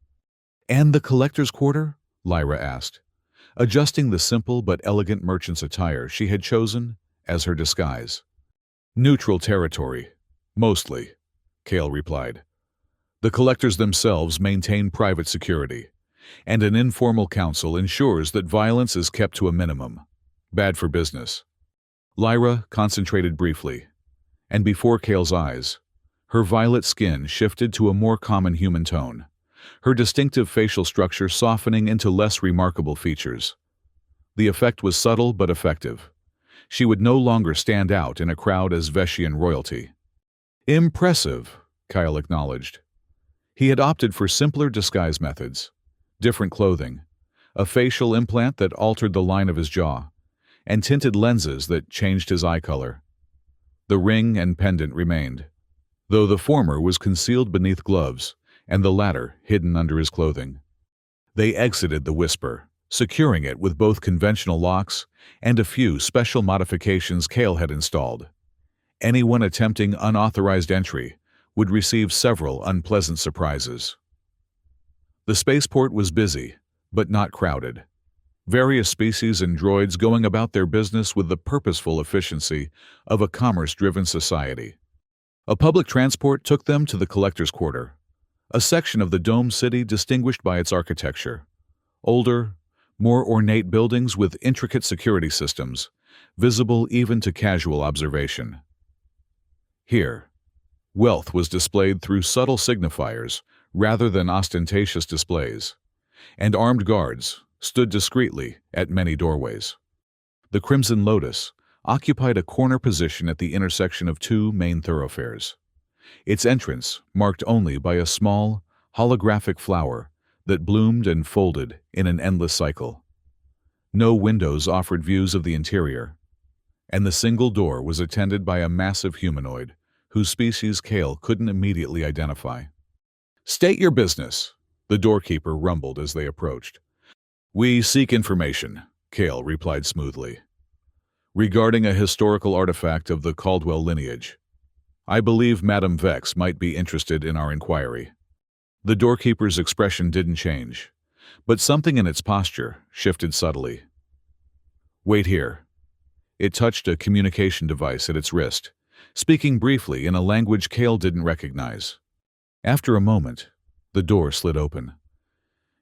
And the collector's quarter? Lyra asked, adjusting the simple but elegant merchant's attire she had chosen as her disguise. Neutral territory, mostly, Kale replied. The collectors themselves maintain private security, and an informal council ensures that violence is kept to a minimum. Bad for business. Lyra concentrated briefly, and before Kale's eyes, her violet skin shifted to a more common human tone, her distinctive facial structure softening into less remarkable features. The effect was subtle but effective. She would no longer stand out in a crowd as Veshian royalty. Impressive, Kyle acknowledged. He had opted for simpler disguise methods, different clothing, a facial implant that altered the line of his jaw, and tinted lenses that changed his eye color. The ring and pendant remained, though the former was concealed beneath gloves and the latter hidden under his clothing. They exited the Whisper, securing it with both conventional locks and a few special modifications Kale had installed. Anyone attempting unauthorized entry would receive several unpleasant surprises. The spaceport was busy, but not crowded. Various species and droids going about their business with the purposeful efficiency of a commerce-driven society. A public transport took them to the collector's quarter, a section of the dome city distinguished by its architecture. Older, more ornate buildings with intricate security systems, visible even to casual observation. Here, wealth was displayed through subtle signifiers rather than ostentatious displays, and armed guards stood discreetly at many doorways. The Crimson Lotus occupied a corner position at the intersection of two main thoroughfares, its entrance marked only by a small, holographic flower that bloomed and folded in an endless cycle. No windows offered views of the interior, and the single door was attended by a massive humanoid whose species Kale couldn't immediately identify. "State your business," the doorkeeper rumbled as they approached. "We seek information," Kale replied smoothly. "Regarding a historical artifact of the Caldwell lineage. I believe Madame Vex might be interested in our inquiry." The doorkeeper's expression didn't change, but something in its posture shifted subtly. "Wait here." It touched a communication device at its wrist, speaking briefly in a language Kale didn't recognize. After a moment, the door slid open.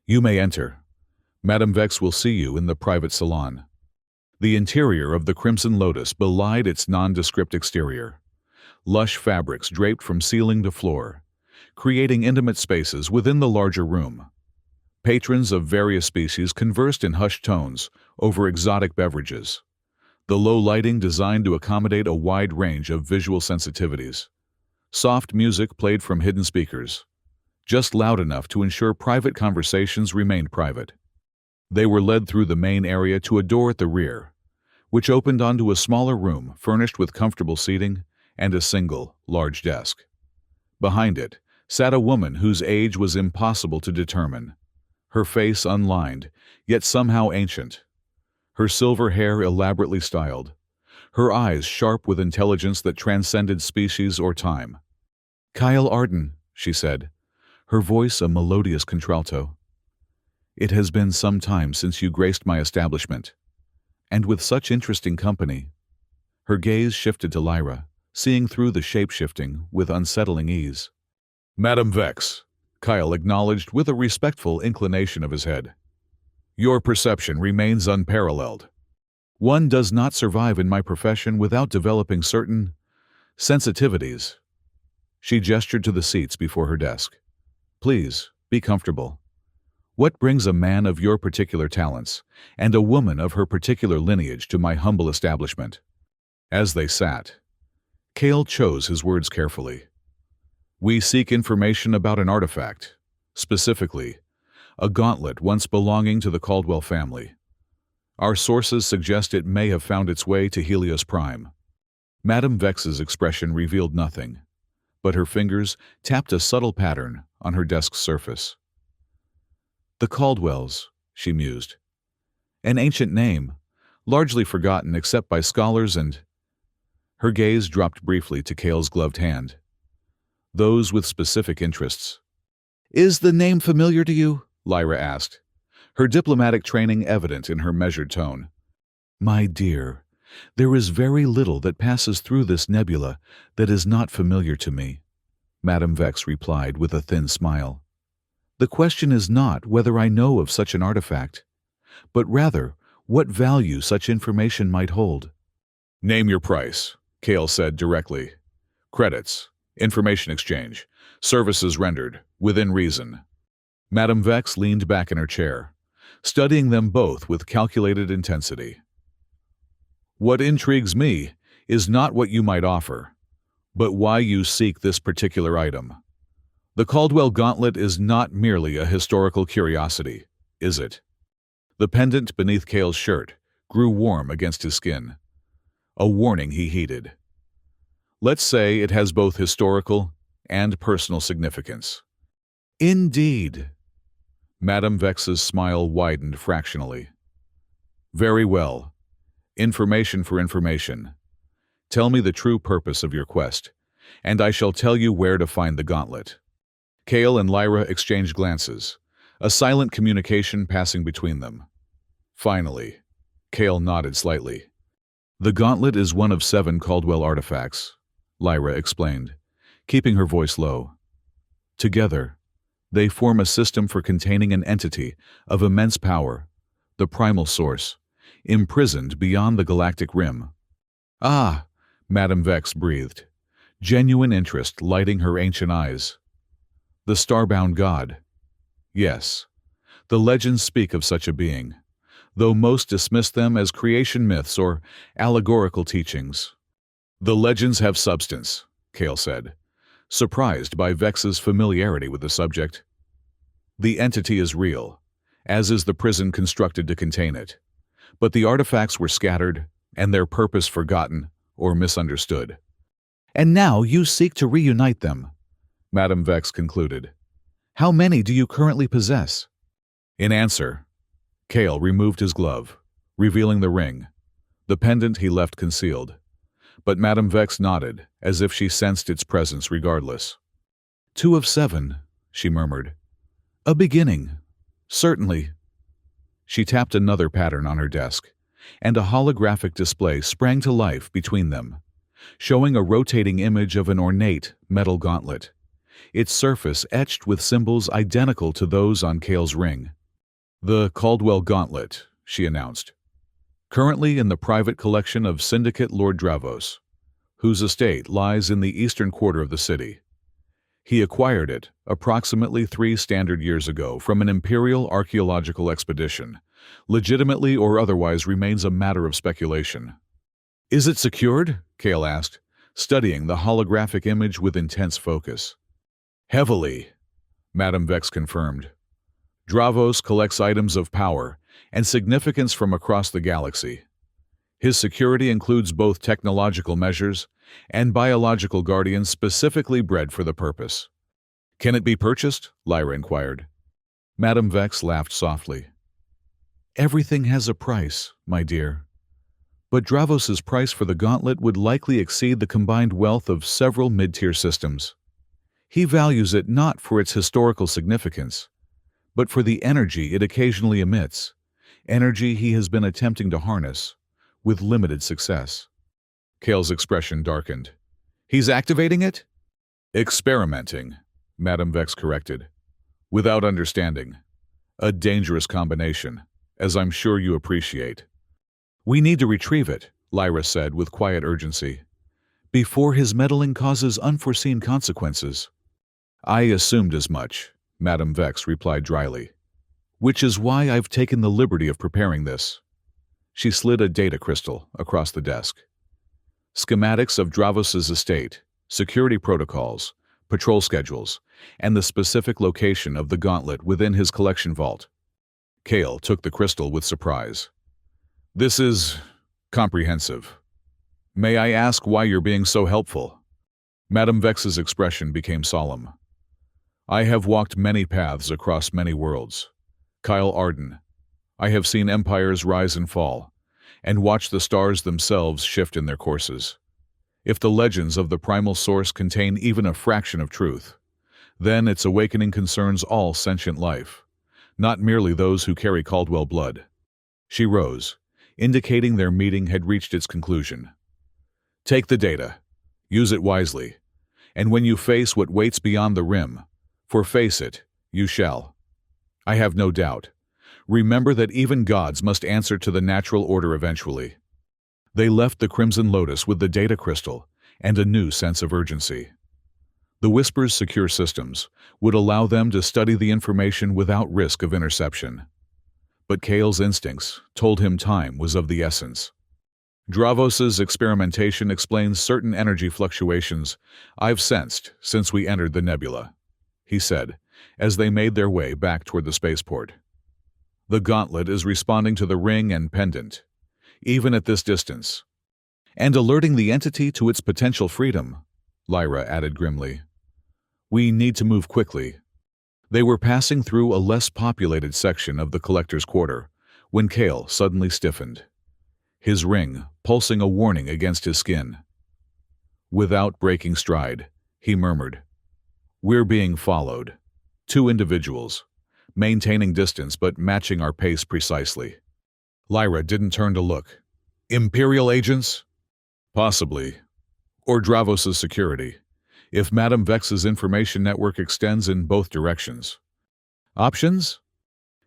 "You may enter. Madame Vex will see you in the private salon." The interior of the Crimson Lotus belied its nondescript exterior. Lush fabrics draped from ceiling to floor, creating intimate spaces within the larger room. Patrons of various species conversed in hushed tones over exotic beverages, the low lighting designed to accommodate a wide range of visual sensitivities. Soft music played from hidden speakers, just loud enough to ensure private conversations remained private. They were led through the main area to a door at the rear, which opened onto a smaller room furnished with comfortable seating and a single, large desk. Behind it sat a woman whose age was impossible to determine, her face unlined, yet somehow ancient, her silver hair elaborately styled, her eyes sharp with intelligence that transcended species or time. "Kyle Arden," she said, her voice a melodious contralto. "It has been some time since you graced my establishment, and with such interesting company." Her gaze shifted to Lyra, seeing through the shape-shifting with unsettling ease. "Madam Vex," Kyle acknowledged with a respectful inclination of his head. "Your perception remains unparalleled." "One does not survive in my profession without developing certain sensitivities." She gestured to the seats before her desk. "Please, be comfortable. What brings a man of your particular talents and a woman of her particular lineage to my humble establishment?" As they sat, Kale chose his words carefully. "We seek information about an artifact, specifically, a gauntlet once belonging to the Caldwell family. Our sources suggest it may have found its way to Helios Prime." Madame Vex's expression revealed nothing, but her fingers tapped a subtle pattern on her desk's surface. "The Caldwells," she mused. "An ancient name, largely forgotten except by scholars and—" Her gaze dropped briefly to Kale's gloved hand. "Those with specific interests." "Is the name familiar to you?" Lyra asked, her diplomatic training evident in her measured tone. "My dear, there is very little that passes through this nebula that is not familiar to me," Madame Vex replied with a thin smile. "The question is not whether I know of such an artifact, but rather what value such information might hold." "Name your price," Kale said directly. "Credits, information exchange, services rendered, within reason." Madame Vex leaned back in her chair, studying them both with calculated intensity. "What intrigues me is not what you might offer, but why you seek this particular item. The Caldwell Gauntlet is not merely a historical curiosity, is it?" The pendant beneath Kale's shirt grew warm against his skin. A warning he heeded. "Let's say it has both historical and personal significance." "Indeed." Madame Vex's smile widened fractionally. "Very well. Information for information. Tell me the true purpose of your quest, and I shall tell you where to find the gauntlet." Kale and Lyra exchanged glances, a silent communication passing between them. Finally, Kale nodded slightly. "The gauntlet is one of 7 Caldwell artifacts," Lyra explained, keeping her voice low. "Together, they form a system for containing an entity of immense power, the primal source, imprisoned beyond the galactic rim." "Ah," Madame Vex breathed, genuine interest lighting her ancient eyes. "The starbound god." "Yes, the legends speak of such a being, though most dismiss them as creation myths or allegorical teachings." "The legends have substance," Kale said, surprised by Vex's familiarity with the subject. "The entity is real, as is the prison constructed to contain it, but the artifacts were scattered and their purpose forgotten or misunderstood." "And now you seek to reunite them," Madame Vex concluded. "How many do you currently possess?" In answer, Kale removed his glove, revealing the ring. The pendant he left concealed, but Madame Vex nodded, as if she sensed its presence regardless. "2 of 7, she murmured. "A beginning, certainly." She tapped another pattern on her desk, and a holographic display sprang to life between them, showing a rotating image of an ornate metal gauntlet, its surface etched with symbols identical to those on Kale's ring. "The Caldwell Gauntlet," she announced. "Currently in the private collection of Syndicate Lord Dravos, whose estate lies in the eastern quarter of the city. He acquired it approximately 3 standard years ago from an Imperial archaeological expedition. Legitimately or otherwise remains a matter of speculation." "Is it secured?" Kale asked, studying the holographic image with intense focus. "Heavily," Madame Vex confirmed. "Dravos collects items of power and significance from across the galaxy. His security includes both technological measures and biological guardians specifically bred for the purpose." "Can it be purchased?" Lyra inquired. Madame Vex laughed softly. Everything has a price, my dear. But Dravos's price for the gauntlet would likely exceed the combined wealth of several mid-tier systems. He values it not for its historical significance, but for the energy it occasionally emits, energy he has been attempting to harness, with limited success. Kale's expression darkened. He's activating it? Experimenting, Madame Vex corrected. Without understanding. A dangerous combination, as I'm sure you appreciate. We need to retrieve it, Lyra said with quiet urgency, before his meddling causes unforeseen consequences. I assumed as much, Madame Vex replied dryly. Which is why I've taken the liberty of preparing this. She slid a data crystal across the desk. Schematics of Dravos's estate, security protocols, patrol schedules, and the specific location of the gauntlet within his collection vault. Kale took the crystal with surprise. This is comprehensive. May I ask why you're being so helpful? Madame Vex's expression became solemn. I have walked many paths across many worlds. Kyle Arden. I have seen empires rise and fall, and watched the stars themselves shift in their courses. If the legends of the primal source contain even a fraction of truth, then its awakening concerns all sentient life, not merely those who carry Caldwell blood. She rose, indicating their meeting had reached its conclusion. Take the data, use it wisely, and when you face what waits beyond the rim, for face it, you shall. I have no doubt. Remember that even gods must answer to the natural order eventually. They left the Crimson Lotus with the data crystal and a new sense of urgency. The Whisper's secure systems would allow them to study the information without risk of interception. But Kale's instincts told him time was of the essence. Dravos's experimentation explains certain energy fluctuations I've sensed since we entered the nebula, he said, as they made their way back toward the spaceport. The gauntlet is responding to the ring and pendant, even at this distance, and alerting the entity to its potential freedom, Lyra added grimly. We need to move quickly. They were passing through a less populated section of the collector's quarter when Kale suddenly stiffened, his ring pulsing a warning against his skin. Without breaking stride, he murmured, We're being followed. 2 individuals, maintaining distance but matching our pace precisely. Lyra didn't turn to look. Imperial agents? Possibly. Or Dravos's security, if Madame Vex's information network extends in both directions. Options?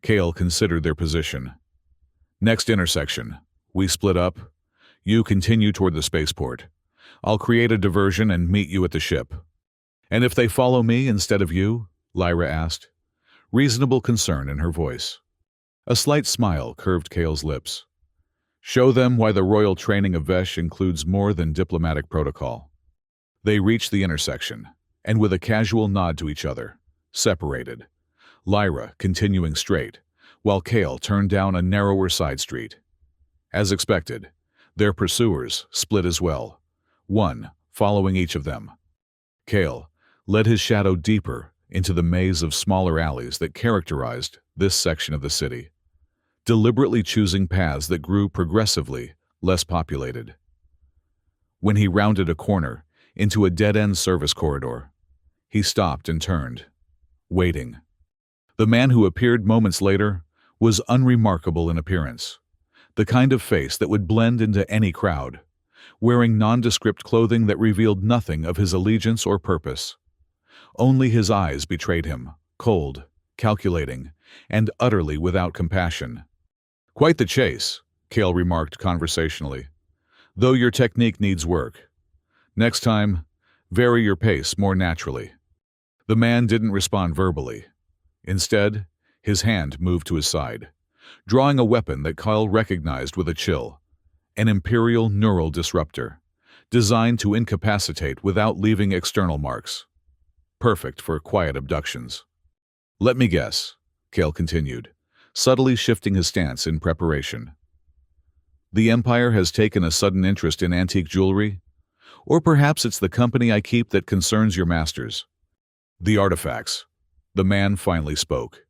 Kale considered their position. Next intersection. We split up. You continue toward the spaceport. I'll create a diversion and meet you at the ship. And if they follow me instead of you? Lyra asked, reasonable concern in her voice. A slight smile curved Kale's lips. Show them why the royal training of Vesh includes more than diplomatic protocol. They reached the intersection, and with a casual nod to each other, separated, Lyra continuing straight, while Kale turned down a narrower side street. As expected, their pursuers split as well, one following each of them. Kale led his shadow deeper into the maze of smaller alleys that characterized this section of the city, deliberately choosing paths that grew progressively less populated. When he rounded a corner into a dead-end service corridor, he stopped and turned, waiting. The man who appeared moments later was unremarkable in appearance, the kind of face that would blend into any crowd, wearing nondescript clothing that revealed nothing of his allegiance or purpose. Only his eyes betrayed him, cold, calculating, and utterly without compassion. Quite the chase, Kale remarked conversationally, though your technique needs work. Next time, vary your pace more naturally. The man didn't respond verbally. Instead, his hand moved to his side, drawing a weapon that Kyle recognized with a chill, an Imperial neural disruptor, designed to incapacitate without leaving external marks. Perfect for quiet abductions. Let me guess, Kale continued, subtly shifting his stance in preparation. The Empire has taken a sudden interest in antique jewelry? Or perhaps it's the company I keep that concerns your masters. The artifacts. The man finally spoke,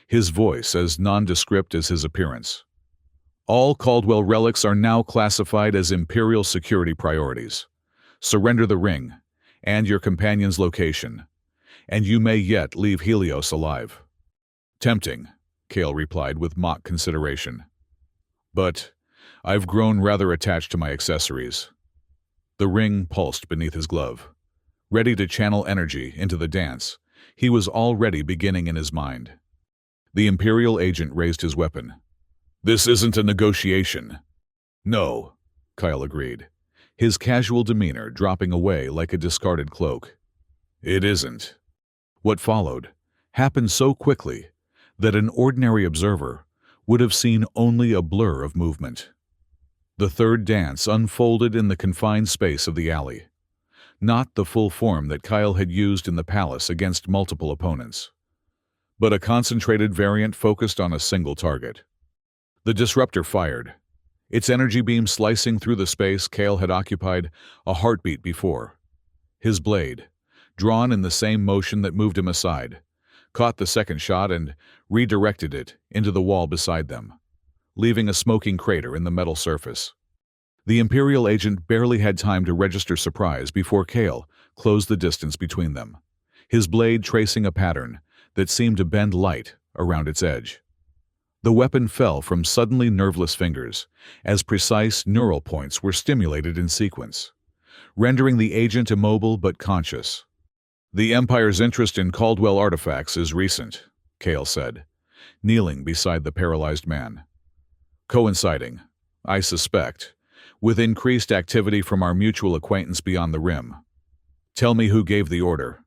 his voice as nondescript as his appearance. All Caldwell relics are now classified as Imperial security priorities. Surrender the ring and your companion's location, and you may yet leave Helios alive. Tempting, Kale replied with mock consideration. But I've grown rather attached to my accessories. The ring pulsed beneath his glove. Ready to channel energy into the dance, he was already beginning in his mind. The Imperial agent raised his weapon. This isn't a negotiation. No, Kyle agreed, his casual demeanor dropping away like a discarded cloak. It isn't. What followed happened so quickly that an ordinary observer would have seen only a blur of movement. The third dance unfolded in the confined space of the alley, not the full form that Kyle had used in the palace against multiple opponents, but a concentrated variant focused on a single target. The disruptor fired, its energy beam slicing through the space Kale had occupied a heartbeat before. His blade, drawn in the same motion that moved him aside, caught the second shot and redirected it into the wall beside them, leaving a smoking crater in the metal surface. The Imperial agent barely had time to register surprise before Kale closed the distance between them, his blade tracing a pattern that seemed to bend light around its edge. The weapon fell from suddenly nerveless fingers as precise neural points were stimulated in sequence, rendering the agent immobile but conscious. The Empire's interest in Caldwell artifacts is recent, Kale said, kneeling beside the paralyzed man. Coinciding, I suspect, with increased activity from our mutual acquaintance beyond the rim. Tell me who gave the order.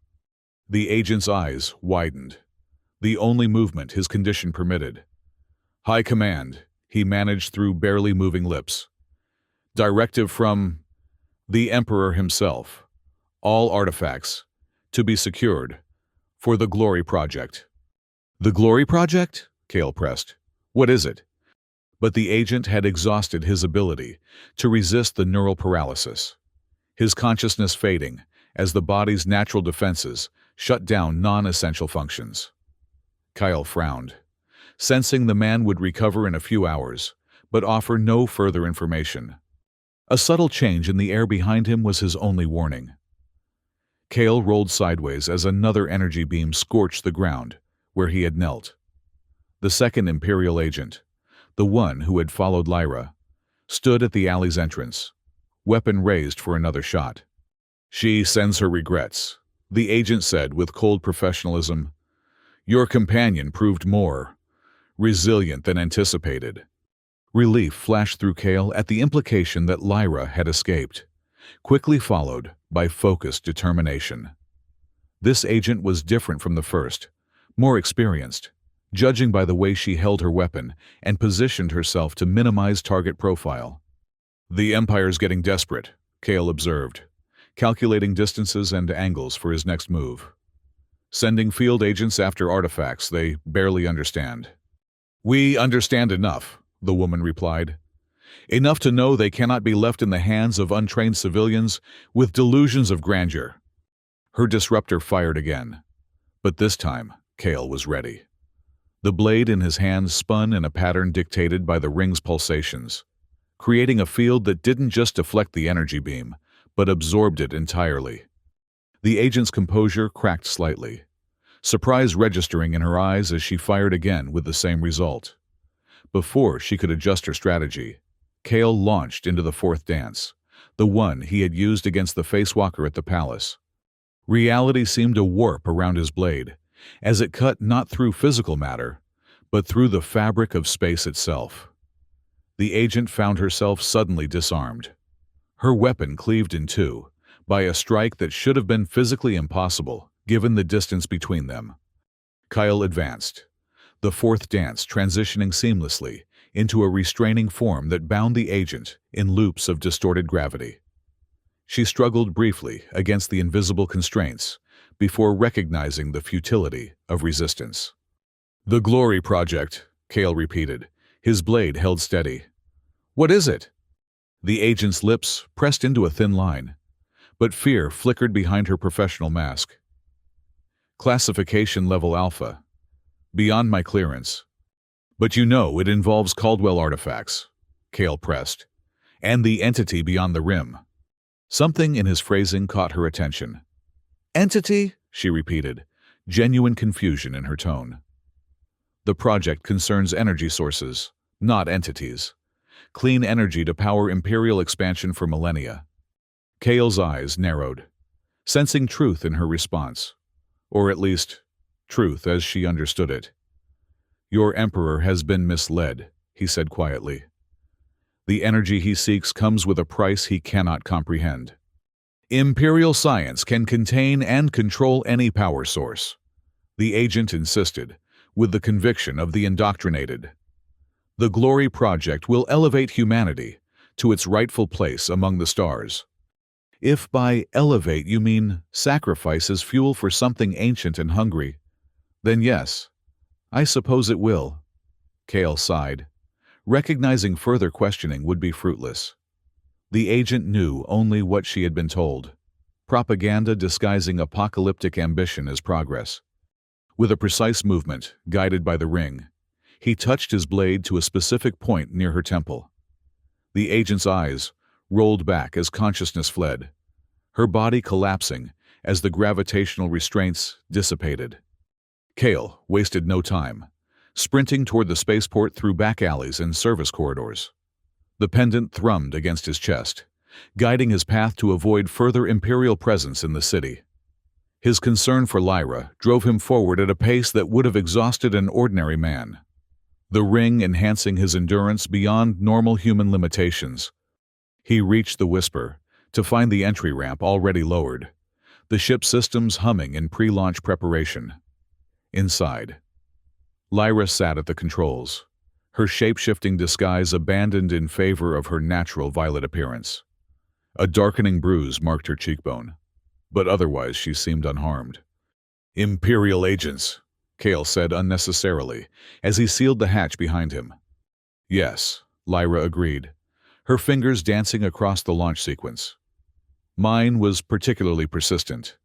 The agent's eyes widened, the only movement his condition permitted. High command, he managed through barely moving lips. Directive from the Emperor himself. All artifacts to be secured for the Glory Project. The Glory Project? Kale pressed. What is it? But the agent had exhausted his ability to resist the neural paralysis, his consciousness fading as the body's natural defenses shut down non-essential functions. Kyle frowned, sensing the man would recover in a few hours, but offer no further information. A subtle change in the air behind him was his only warning. Kale rolled sideways as another energy beam scorched the ground where he had knelt. The second Imperial agent, the one who had followed Lyra, stood at the alley's entrance, weapon raised for another shot. She sends her regrets, the agent said with cold professionalism. Your companion proved more resilient than anticipated. Relief flashed through Kale at the implication that Lyra had escaped, quickly followed by focused determination. This agent was different from the first, more experienced, judging by the way she held her weapon and positioned herself to minimize target profile. The Empire's getting desperate, Kale observed, calculating distances and angles for his next move. Sending field agents after artifacts they barely understand. We understand enough, the woman replied. Enough to know they cannot be left in the hands of untrained civilians with delusions of grandeur. Her disruptor fired again, but this time Kale was ready. The blade in his hand spun in a pattern dictated by the ring's pulsations, creating a field that didn't just deflect the energy beam, but absorbed it entirely. The agent's composure cracked slightly, surprise registering in her eyes as she fired again with the same result. Before she could adjust her strategy, Kale launched into the fourth dance, the one he had used against the facewalker at the palace. Reality seemed to warp around his blade, as it cut not through physical matter, but through the fabric of space itself. The agent found herself suddenly disarmed, her weapon cleaved in two by a strike that should have been physically impossible given the distance between them. Kyle advanced, the fourth dance transitioning seamlessly into a restraining form that bound the agent in loops of distorted gravity. She struggled briefly against the invisible constraints before recognizing the futility of resistance. The Glory Project, Kale repeated, his blade held steady. What is it? The agent's lips pressed into a thin line, but fear flickered behind her professional mask. Classification Level Alpha. Beyond my clearance. But you know it involves Caldwell artifacts, Kale pressed, and the entity beyond the rim. Something in his phrasing caught her attention. Entity? She repeated, genuine confusion in her tone. The project concerns energy sources, not entities. Clean energy to power imperial expansion for millennia. Kale's eyes narrowed, sensing truth in her response. Or at least, truth as she understood it. Your emperor has been misled, he said quietly. The energy he seeks comes with a price he cannot comprehend. Imperial science can contain and control any power source, the agent insisted, with the conviction of the indoctrinated. The Glory Project will elevate humanity to its rightful place among the stars. If by elevate you mean sacrifice as fuel for something ancient and hungry, then yes, I suppose it will. Kale sighed, recognizing further questioning would be fruitless. The agent knew only what she had been told. Propaganda disguising apocalyptic ambition as progress. With a precise movement, guided by the ring, he touched his blade to a specific point near her temple. The agent's eyes rolled back as consciousness fled, her body collapsing as the gravitational restraints dissipated. Kale wasted no time, sprinting toward the spaceport through back alleys and service corridors. The pendant thrummed against his chest, guiding his path to avoid further Imperial presence in the city. His concern for Lyra drove him forward at a pace that would have exhausted an ordinary man, the ring enhancing his endurance beyond normal human limitations. He reached the Whisper to find the entry ramp already lowered, the ship's systems humming in pre-launch preparation. Inside, Lyra sat at the controls, her shape-shifting disguise abandoned in favor of her natural violet appearance. A darkening bruise marked her cheekbone, but otherwise she seemed unharmed. Imperial agents, Kale said unnecessarily, as he sealed the hatch behind him. Yes, Lyra agreed, her fingers dancing across the launch sequence. Mine was particularly persistent.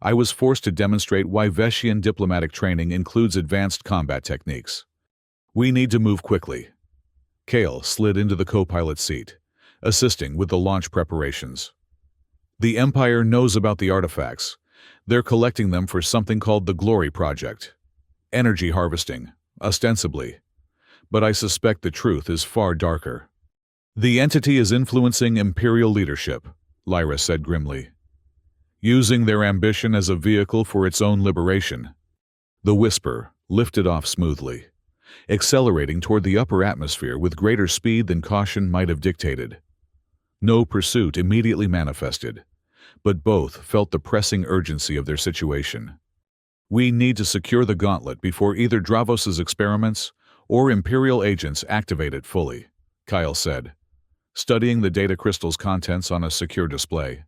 I was forced to demonstrate why Veshian diplomatic training includes advanced combat techniques. We need to move quickly. Kale slid into the co-pilot seat, assisting with the launch preparations. The Empire knows about the artifacts. They're collecting them for something called the Glory Project. Energy harvesting, ostensibly. But I suspect the truth is far darker. The entity is influencing Imperial leadership, Lyra said grimly, using their ambition as a vehicle for its own liberation. The Whisper lifted off smoothly, accelerating toward the upper atmosphere with greater speed than caution might have dictated. No pursuit immediately manifested, but both felt the pressing urgency of their situation. We need to secure the gauntlet before either Dravos's experiments or Imperial agents activate it fully, Kyle said, studying the data crystal's contents on a secure display.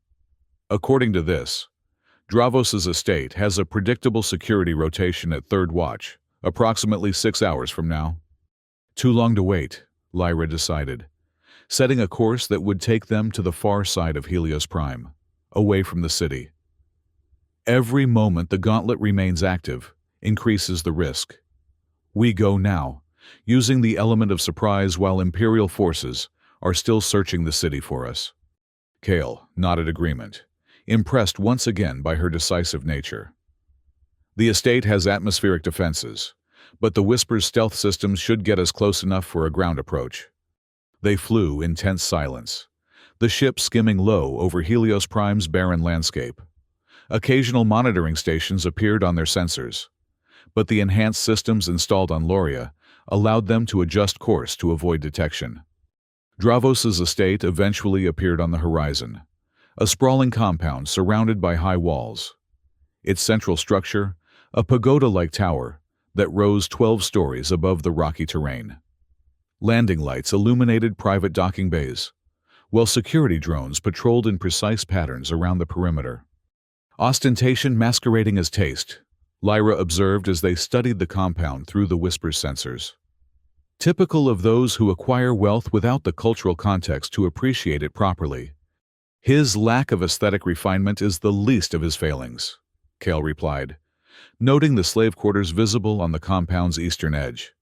According to this, Dravos's estate has a predictable security rotation at third watch, approximately 6 hours from now. Too long to wait, Lyra decided, setting a course that would take them to the far side of Helios Prime, away from the city. Every moment the gauntlet remains active increases the risk. We go now, using the element of surprise while Imperial forces are still searching the city for us. Kale nodded agreement, impressed once again by her decisive nature. The estate has atmospheric defenses, but the Whisper's stealth systems should get us close enough for a ground approach. They flew in tense silence, the ship skimming low over Helios Prime's barren landscape. Occasional monitoring stations appeared on their sensors, but the enhanced systems installed on Loria allowed them to adjust course to avoid detection. Dravos's estate eventually appeared on the horizon, a sprawling compound surrounded by high walls. Its central structure, a pagoda-like tower that rose 12 stories above the rocky terrain. Landing lights illuminated private docking bays, while security drones patrolled in precise patterns around the perimeter. Ostentation masquerading as taste, Lyra observed as they studied the compound through the Whisper's sensors. Typical of those who acquire wealth without the cultural context to appreciate it properly. His lack of aesthetic refinement is the least of his failings, Kale replied, noting the slave quarters visible on the compound's eastern edge.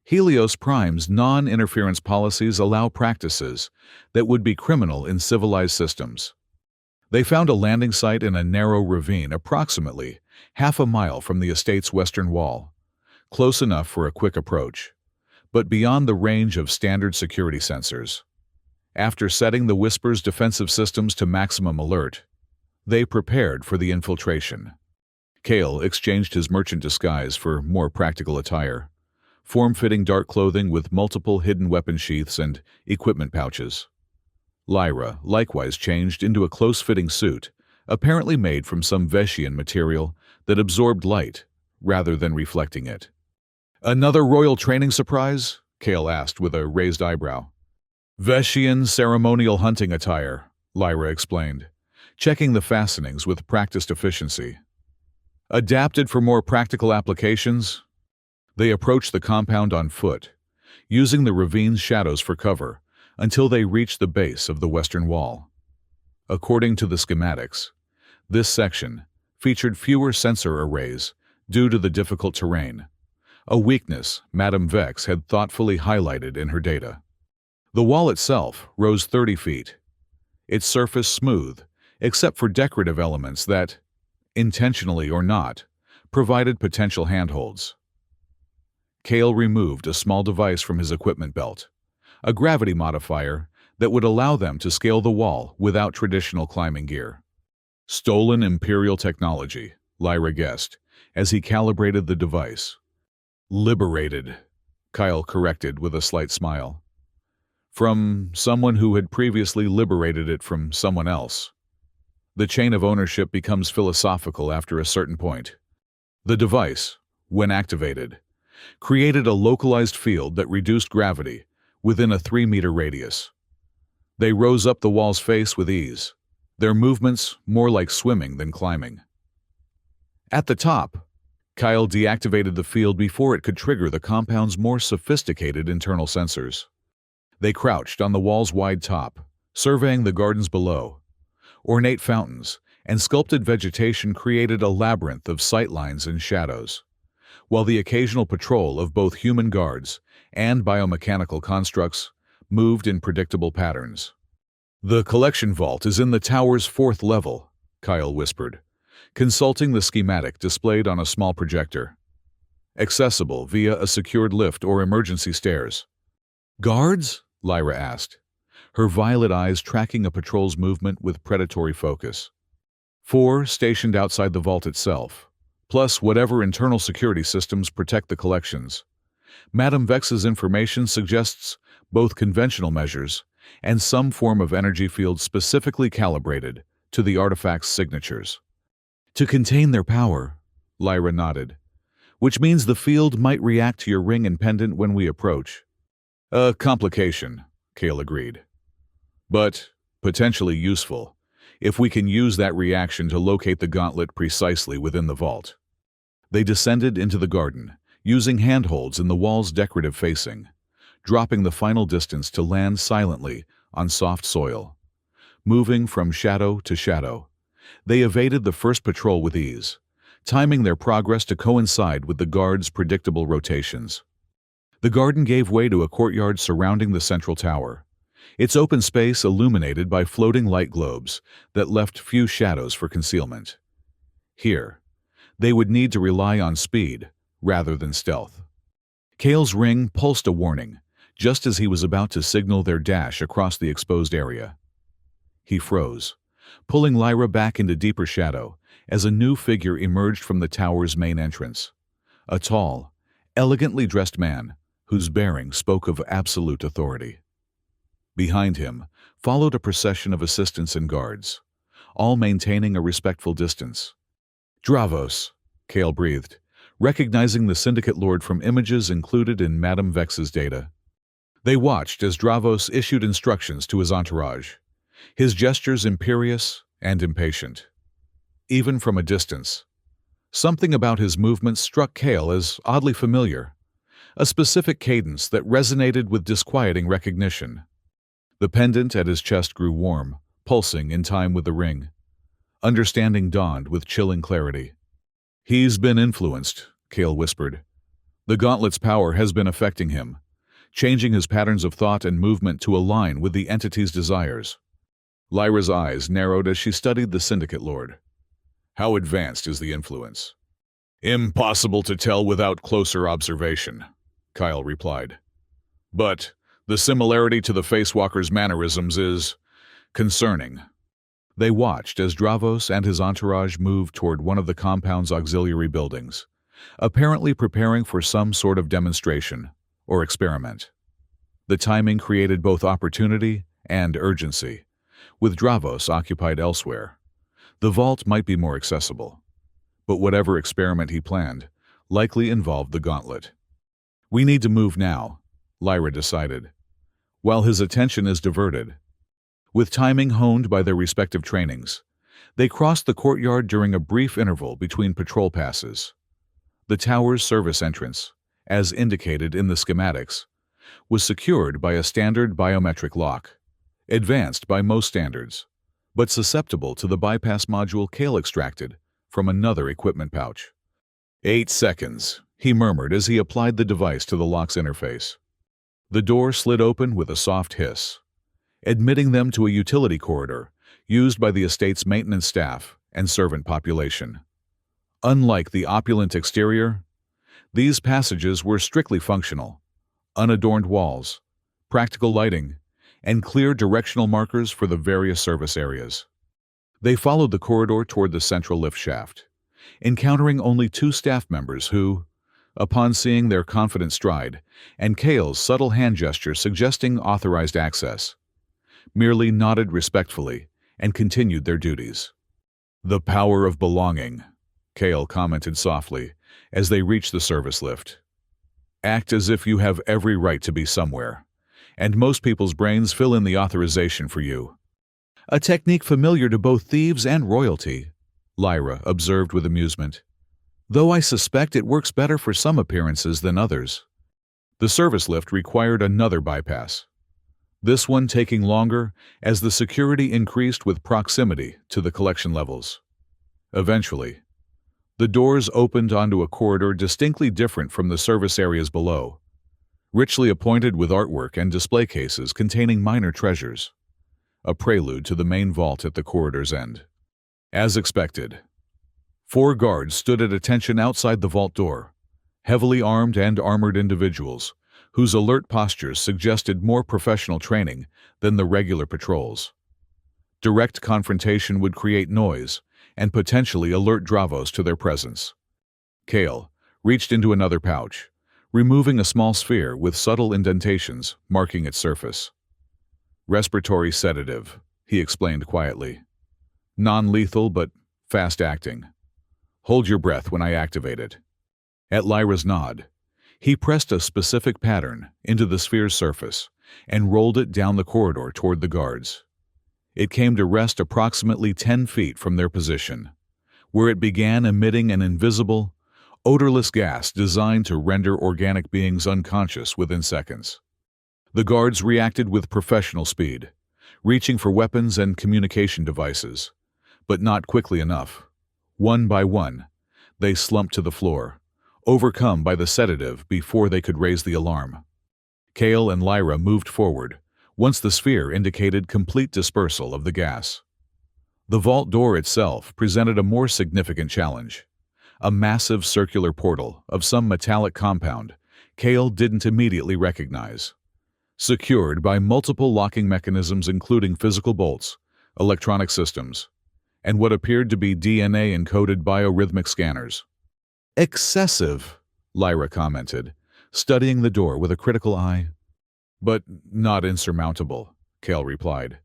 Helios Prime's non-interference policies allow practices that would be criminal in civilized systems. They found a landing site in a narrow ravine approximately half a mile from the estate's western wall, close enough for a quick approach, but beyond the range of standard security sensors. After setting the Whisper's defensive systems to maximum alert, they prepared for the infiltration. Kale exchanged his merchant disguise for more practical attire, form-fitting dark clothing with multiple hidden weapon sheaths and equipment pouches. Lyra likewise changed into a close-fitting suit, apparently made from some Veshian material that absorbed light rather than reflecting it. "Another royal training surprise?" Kale asked with a raised eyebrow. "Veshian ceremonial hunting attire," Lyra explained, checking the fastenings with practiced efficiency. "Adapted for more practical applications?" They approached the compound on foot, using the ravine's shadows for cover until they reached the base of the western wall. According to the schematics, this section featured fewer sensor arrays due to the difficult terrain, a weakness Madame Vex had thoughtfully highlighted in her data. The wall itself rose 30 feet, its surface smooth, except for decorative elements that, intentionally or not, provided potential handholds. Kale removed a small device from his equipment belt, a gravity modifier that would allow them to scale the wall without traditional climbing gear. "Stolen Imperial technology," Lyra guessed, as he calibrated the device. "Liberated," Kyle corrected with a slight smile. "From someone who had previously liberated it from someone else. The chain of ownership becomes philosophical after a certain point." The device, when activated, created a localized field that reduced gravity within a 3-meter radius. They rose up the wall's face with ease, their movements more like swimming than climbing. At the top, Kyle deactivated the field before it could trigger the compound's more sophisticated internal sensors. They crouched on the wall's wide top, surveying the gardens below. Ornate fountains and sculpted vegetation created a labyrinth of sightlines and shadows, while the occasional patrol of both human guards and biomechanical constructs moved in predictable patterns. "The collection vault is in the tower's 4th level," Kyle whispered, consulting the schematic displayed on a small projector. "Accessible via a secured lift or emergency stairs." "Guards?" Lyra asked, her violet eyes tracking a patrol's movement with predatory focus. 4 stationed outside the vault itself, plus whatever internal security systems protect the collections. Madame Vex's information suggests both conventional measures and some form of energy field specifically calibrated to the artifact's signatures. "To contain their power," Lyra nodded, "which means the field might react to your ring and pendant when we approach." "A complication," Kale agreed. "But potentially useful, if we can use that reaction to locate the gauntlet precisely within the vault." They descended into the garden, using handholds in the wall's decorative facing, dropping the final distance to land silently on soft soil. Moving from shadow to shadow, they evaded the first patrol with ease, timing their progress to coincide with the guards' predictable rotations. The garden gave way to a courtyard surrounding the central tower, its open space illuminated by floating light globes that left few shadows for concealment. Here, they would need to rely on speed rather than stealth. Kale's ring pulsed a warning, just as he was about to signal their dash across the exposed area. He froze, pulling Lyra back into deeper shadow as a new figure emerged from the tower's main entrance. A tall, elegantly dressed man whose bearing spoke of absolute authority. Behind him followed a procession of assistants and guards, all maintaining a respectful distance. "Dravos," Kale breathed, recognizing the Syndicate Lord from images included in Madame Vex's data. They watched as Dravos issued instructions to his entourage, his gestures imperious and impatient. Even from a distance, something about his movements struck Kale as oddly familiar, a specific cadence that resonated with disquieting recognition. The pendant at his chest grew warm, pulsing in time with the ring. Understanding dawned with chilling clarity. He's been influenced, Kale whispered. The gauntlet's power has been affecting him, changing his patterns of thought and movement to align with the entity's desires. Lyra's eyes narrowed as she studied the Syndicate Lord. How advanced is the influence? Impossible to tell without closer observation, Kyle replied. But the similarity to the Facewalker's mannerisms is concerning. They watched as Dravos and his entourage moved toward one of the compound's auxiliary buildings, apparently preparing for some sort of demonstration or experiment. The timing created both opportunity and urgency, with Dravos occupied elsewhere. The vault might be more accessible, but whatever experiment he planned likely involved the gauntlet. We need to move now, Lyra decided, while his attention is diverted. With timing honed by their respective trainings, they crossed the courtyard during a brief interval between patrol passes. The tower's service entrance, as indicated in the schematics, was secured by a standard biometric lock, advanced by most standards, but susceptible to the bypass module Kale extracted from another equipment pouch. 8 seconds, he murmured as he applied the device to the lock's interface. The door slid open with a soft hiss, admitting them to a utility corridor used by the estate's maintenance staff and servant population. Unlike the opulent exterior, these passages were strictly functional: unadorned walls, practical lighting, and clear directional markers for the various service areas. They followed the corridor toward the central lift shaft, encountering only 2 staff members who, upon seeing their confident stride and Kale's subtle hand gesture suggesting authorized access, merely nodded respectfully and continued their duties. The power of belonging, Kale commented softly as they reached the service lift. Act as if you have every right to be somewhere, and most people's brains fill in the authorization for you. A technique familiar to both thieves and royalty, Lyra observed with amusement, though I suspect it works better for some appearances than others. The service lift required another bypass, this one taking longer as the security increased with proximity to the collection levels. Eventually, the doors opened onto a corridor distinctly different from the service areas below, richly appointed with artwork and display cases containing minor treasures, a prelude to the main vault at the corridor's end. As expected, 4 guards stood at attention outside the vault door, heavily armed and armored individuals whose alert postures suggested more professional training than the regular patrols. Direct confrontation would create noise and potentially alert Dravos to their presence. Kale reached into another pouch, removing a small sphere with subtle indentations marking its surface. Respiratory sedative, he explained quietly. Non-lethal but fast-acting. Hold your breath when I activate it. At Lyra's nod, he pressed a specific pattern into the sphere's surface and rolled it down the corridor toward the guards. It came to rest approximately 10 feet from their position, where it began emitting an invisible, odorless gas designed to render organic beings unconscious within seconds. The guards reacted with professional speed, reaching for weapons and communication devices, but not quickly enough. One by one, they slumped to the floor, overcome by the sedative before they could raise the alarm. Kale and Lyra moved forward once the sphere indicated complete dispersal of the gas. The vault door itself presented a more significant challenge. A massive circular portal of some metallic compound Kale didn't immediately recognize, secured by multiple locking mechanisms including physical bolts, electronic systems, and what appeared to be DNA-encoded biorhythmic scanners. Excessive, Lyra commented, studying the door with a critical eye. But not insurmountable, Kale replied,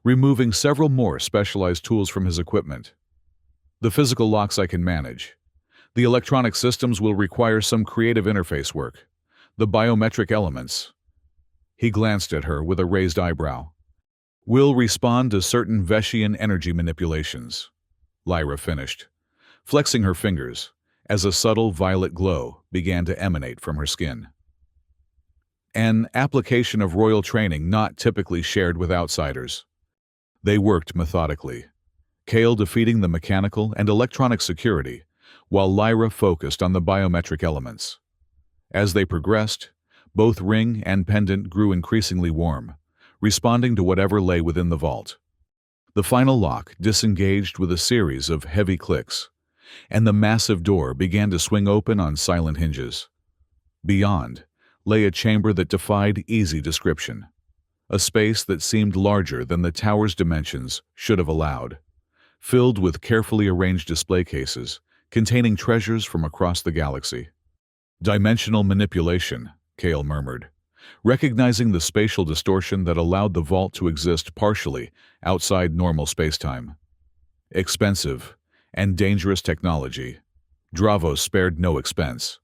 removing several more specialized tools from his equipment. The physical locks I can manage. The electronic systems will require some creative interface work. The biometric elements. He glanced at her with a raised eyebrow. Will respond to certain Veshian energy manipulations, Lyra finished, flexing her fingers as a subtle violet glow began to emanate from her skin. An application of royal training not typically shared with outsiders. They worked methodically, Kale defeating the mechanical and electronic security, while Lyra focused on the biometric elements. As they progressed, both ring and pendant grew increasingly warm, responding to whatever lay within the vault. The final lock disengaged with a series of heavy clicks, and the massive door began to swing open on silent hinges. Beyond lay a chamber that defied easy description, a space that seemed larger than the tower's dimensions should have allowed, filled with carefully arranged display cases containing treasures from across the galaxy. Dimensional manipulation, Kale murmured, recognizing the spatial distortion that allowed the vault to exist partially outside normal spacetime. Expensive and dangerous technology, Dravos spared no expense.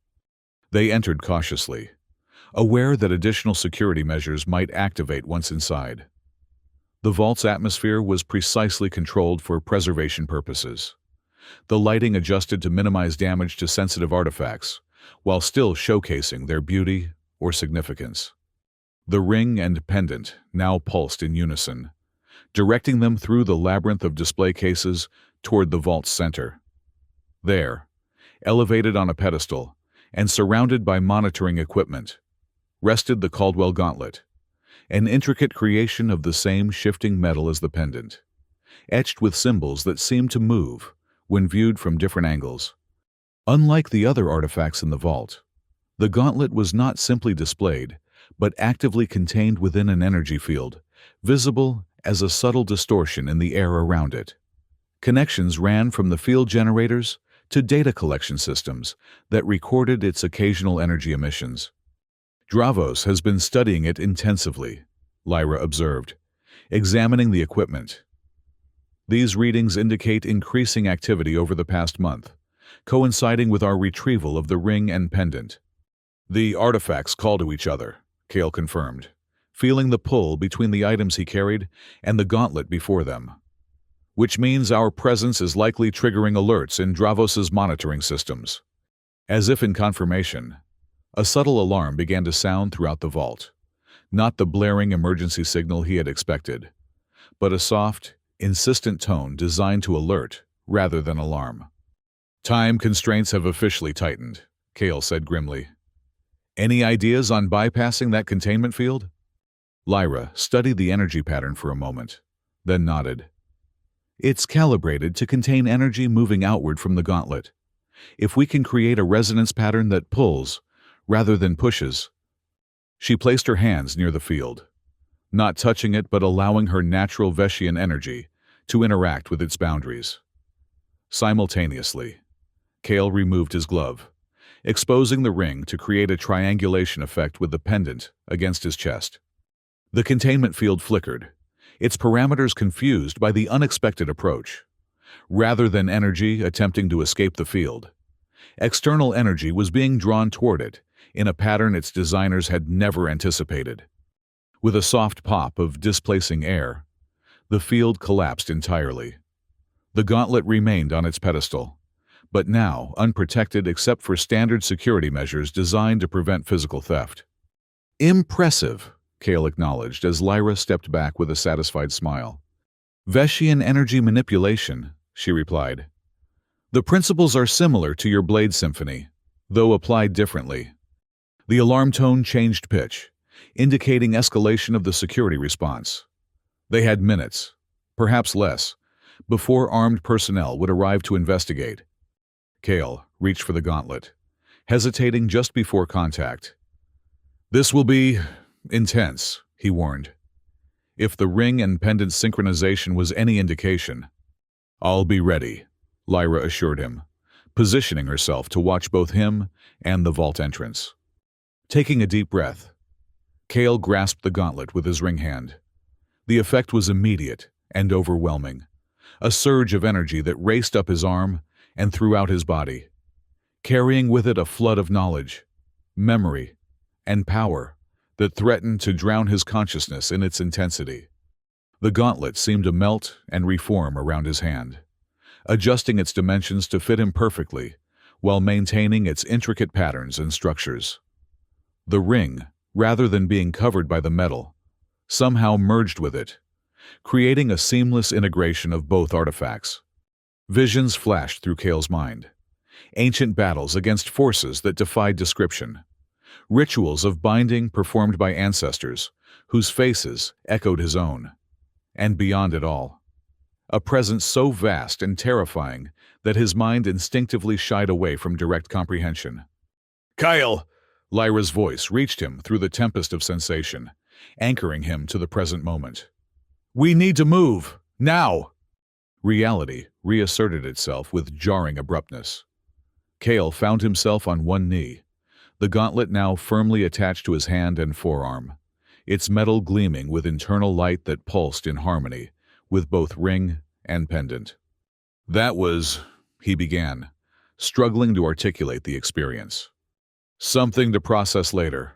They entered cautiously, aware that additional security measures might activate once inside. The vault's atmosphere was precisely controlled for preservation purposes. The lighting adjusted to minimize damage to sensitive artifacts, while still showcasing their beauty or significance. The ring and pendant now pulsed in unison, directing them through the labyrinth of display cases toward the vault's center. There, elevated on a pedestal and surrounded by monitoring equipment, rested the Caldwell Gauntlet, an intricate creation of the same shifting metal as the pendant, etched with symbols that seemed to move when viewed from different angles. Unlike the other artifacts in the vault, the gauntlet was not simply displayed, but actively contained within an energy field, visible as a subtle distortion in the air around it. Connections ran from the field generators to data collection systems that recorded its occasional energy emissions. Dravos has been studying it intensively, Lyra observed, examining the equipment. These readings indicate increasing activity over the past month, coinciding with our retrieval of the ring and pendant. The artifacts call to each other, Kale confirmed, feeling the pull between the items he carried and the gauntlet before them. Which means our presence is likely triggering alerts in Dravos's monitoring systems. As if in confirmation, a subtle alarm began to sound throughout the vault, not the blaring emergency signal he had expected, but a soft, insistent tone designed to alert rather than alarm. Time constraints have officially tightened, Kale said grimly. Any ideas on bypassing that containment field? Lyra studied the energy pattern for a moment, then nodded. It's calibrated to contain energy moving outward from the gauntlet. If we can create a resonance pattern that pulls, rather than pushes. She placed her hands near the field, not touching it but allowing her natural Veshian energy to interact with its boundaries. Simultaneously, Kale removed his glove, exposing the ring to create a triangulation effect with the pendant against his chest. The containment field flickered, its parameters confused by the unexpected approach. Rather than energy attempting to escape the field, external energy was being drawn toward it in a pattern its designers had never anticipated. With a soft pop of displacing air, the field collapsed entirely. The gauntlet remained on its pedestal, but now unprotected except for standard security measures designed to prevent physical theft. Impressive, Kale acknowledged as Lyra stepped back with a satisfied smile. Veshian energy manipulation, she replied. The principles are similar to your Blade Symphony, though applied differently. The alarm tone changed pitch, indicating escalation of the security response. They had minutes, perhaps less, before armed personnel would arrive to investigate. Kale reached for the gauntlet, hesitating just before contact. This will be intense, he warned. If the ring and pendant synchronization was any indication. I'll be ready, Lyra assured him, positioning herself to watch both him and the vault entrance. Taking a deep breath, Kale grasped the gauntlet with his ring hand. The effect was immediate and overwhelming, a surge of energy that raced up his arm and throughout his body, carrying with it a flood of knowledge, memory, and power that threatened to drown his consciousness in its intensity. The gauntlet seemed to melt and reform around his hand, adjusting its dimensions to fit him perfectly while maintaining its intricate patterns and structures. The ring, rather than being covered by the metal, somehow merged with it, creating a seamless integration of both artifacts. Visions flashed through Kale's mind, ancient battles against forces that defied description, rituals of binding performed by ancestors whose faces echoed his own, and beyond it all, a presence so vast and terrifying that his mind instinctively shied away from direct comprehension. "Kyle!" Lyra's voice reached him through the tempest of sensation, anchoring him to the present moment. "We need to move! Now!" Reality reasserted itself with jarring abruptness. Kale found himself on one knee, the gauntlet now firmly attached to his hand and forearm, its metal gleaming with internal light that pulsed in harmony with both ring and pendant. "That was," he began, struggling to articulate the experience. "Something to process later,"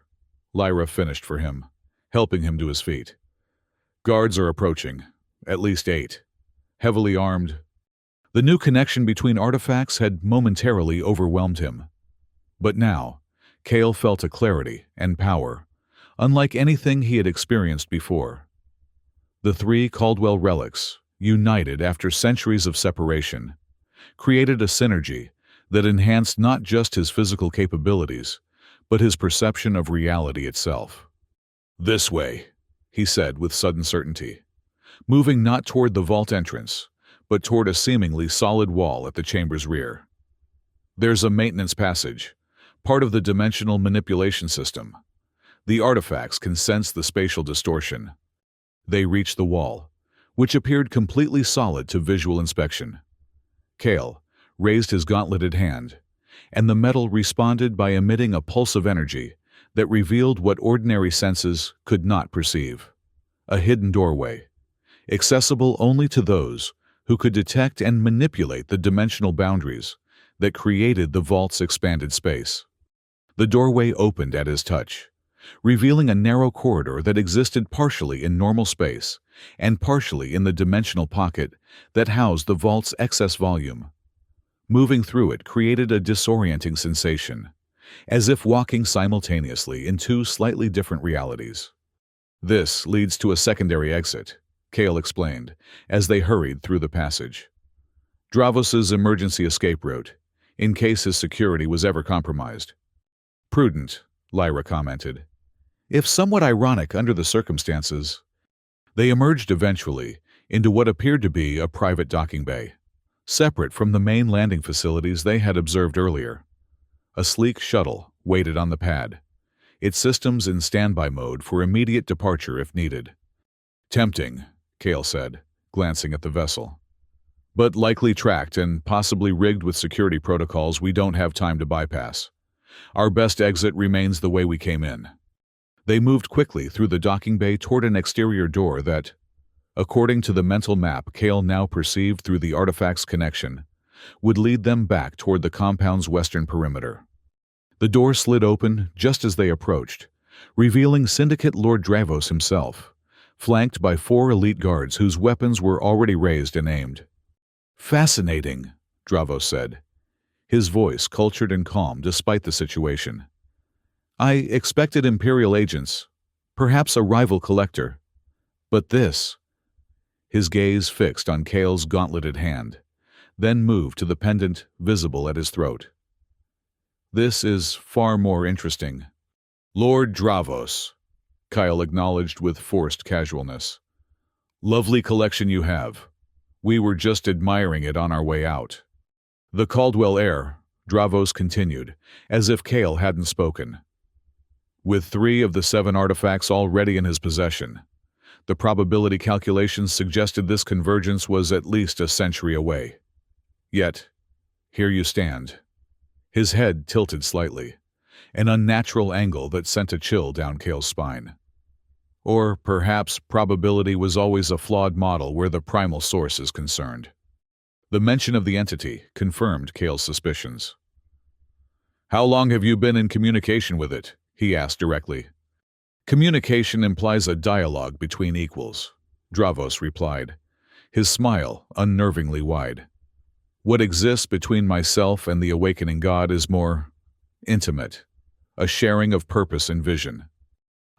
Lyra finished for him, helping him to his feet. "Guards are approaching, at least 8, heavily armed." The new connection between artifacts had momentarily overwhelmed him. But now, Kale felt a clarity and power, unlike anything he had experienced before. The 3 Caldwell relics, united after centuries of separation, created a synergy that enhanced not just his physical capabilities, but his perception of reality itself. "This way," he said with sudden certainty, moving not toward the vault entrance, but toward a seemingly solid wall at the chamber's rear. "There's a maintenance passage, part of the dimensional manipulation system. The artifacts can sense the spatial distortion." They reached the wall, which appeared completely solid to visual inspection. Kale raised his gauntleted hand, and the metal responded by emitting a pulse of energy that revealed what ordinary senses could not perceive: a hidden doorway, accessible only to those who could detect and manipulate the dimensional boundaries that created the vault's expanded space. The doorway opened at his touch, revealing a narrow corridor that existed partially in normal space and partially in the dimensional pocket that housed the vault's excess volume. Moving through it created a disorienting sensation, as if walking simultaneously in 2 slightly different realities. "This leads to a secondary exit," Kale explained, as they hurried through the passage. "Dravos's emergency escape route, in case his security was ever compromised." "Prudent," Lyra commented, "if somewhat ironic under the circumstances." They emerged eventually into what appeared to be a private docking bay, separate from the main landing facilities they had observed earlier. A sleek shuttle waited on the pad, its systems in standby mode for immediate departure if needed. "Tempting," Kale said, glancing at the vessel, "but likely tracked and possibly rigged with security protocols we don't have time to bypass. Our best exit remains the way we came in." They moved quickly through the docking bay toward an exterior door that, according to the mental map Kale now perceived through the artifact's connection, would lead them back toward the compound's western perimeter. The door slid open just as they approached, revealing Syndicate Lord Dravos himself, flanked by 4 elite guards whose weapons were already raised and aimed. "Fascinating," Dravos said, his voice cultured and calm despite the situation. "I expected Imperial agents, perhaps a rival collector. But this—" His gaze fixed on Kale's gauntleted hand, then moved to the pendant visible at his throat. "This is far more interesting." "Lord Dravos," Kyle acknowledged with forced casualness. "Lovely collection you have. We were just admiring it on our way out." "The Caldwell heir," Dravos continued, as if Kale hadn't spoken. "With 3 of the 7 artifacts already in his possession, the probability calculations suggested this convergence was at least a century away. Yet, here you stand." His head tilted slightly, an unnatural angle that sent a chill down Kale's spine. Or perhaps probability was always a flawed model where the primal source is concerned. The mention of the entity confirmed Kale's suspicions. "How long have you been in communication with it?" he asked directly. "Communication implies a dialogue between equals," Dravos replied, his smile unnervingly wide. "What exists between myself and the awakening god is more intimate, a sharing of purpose and vision."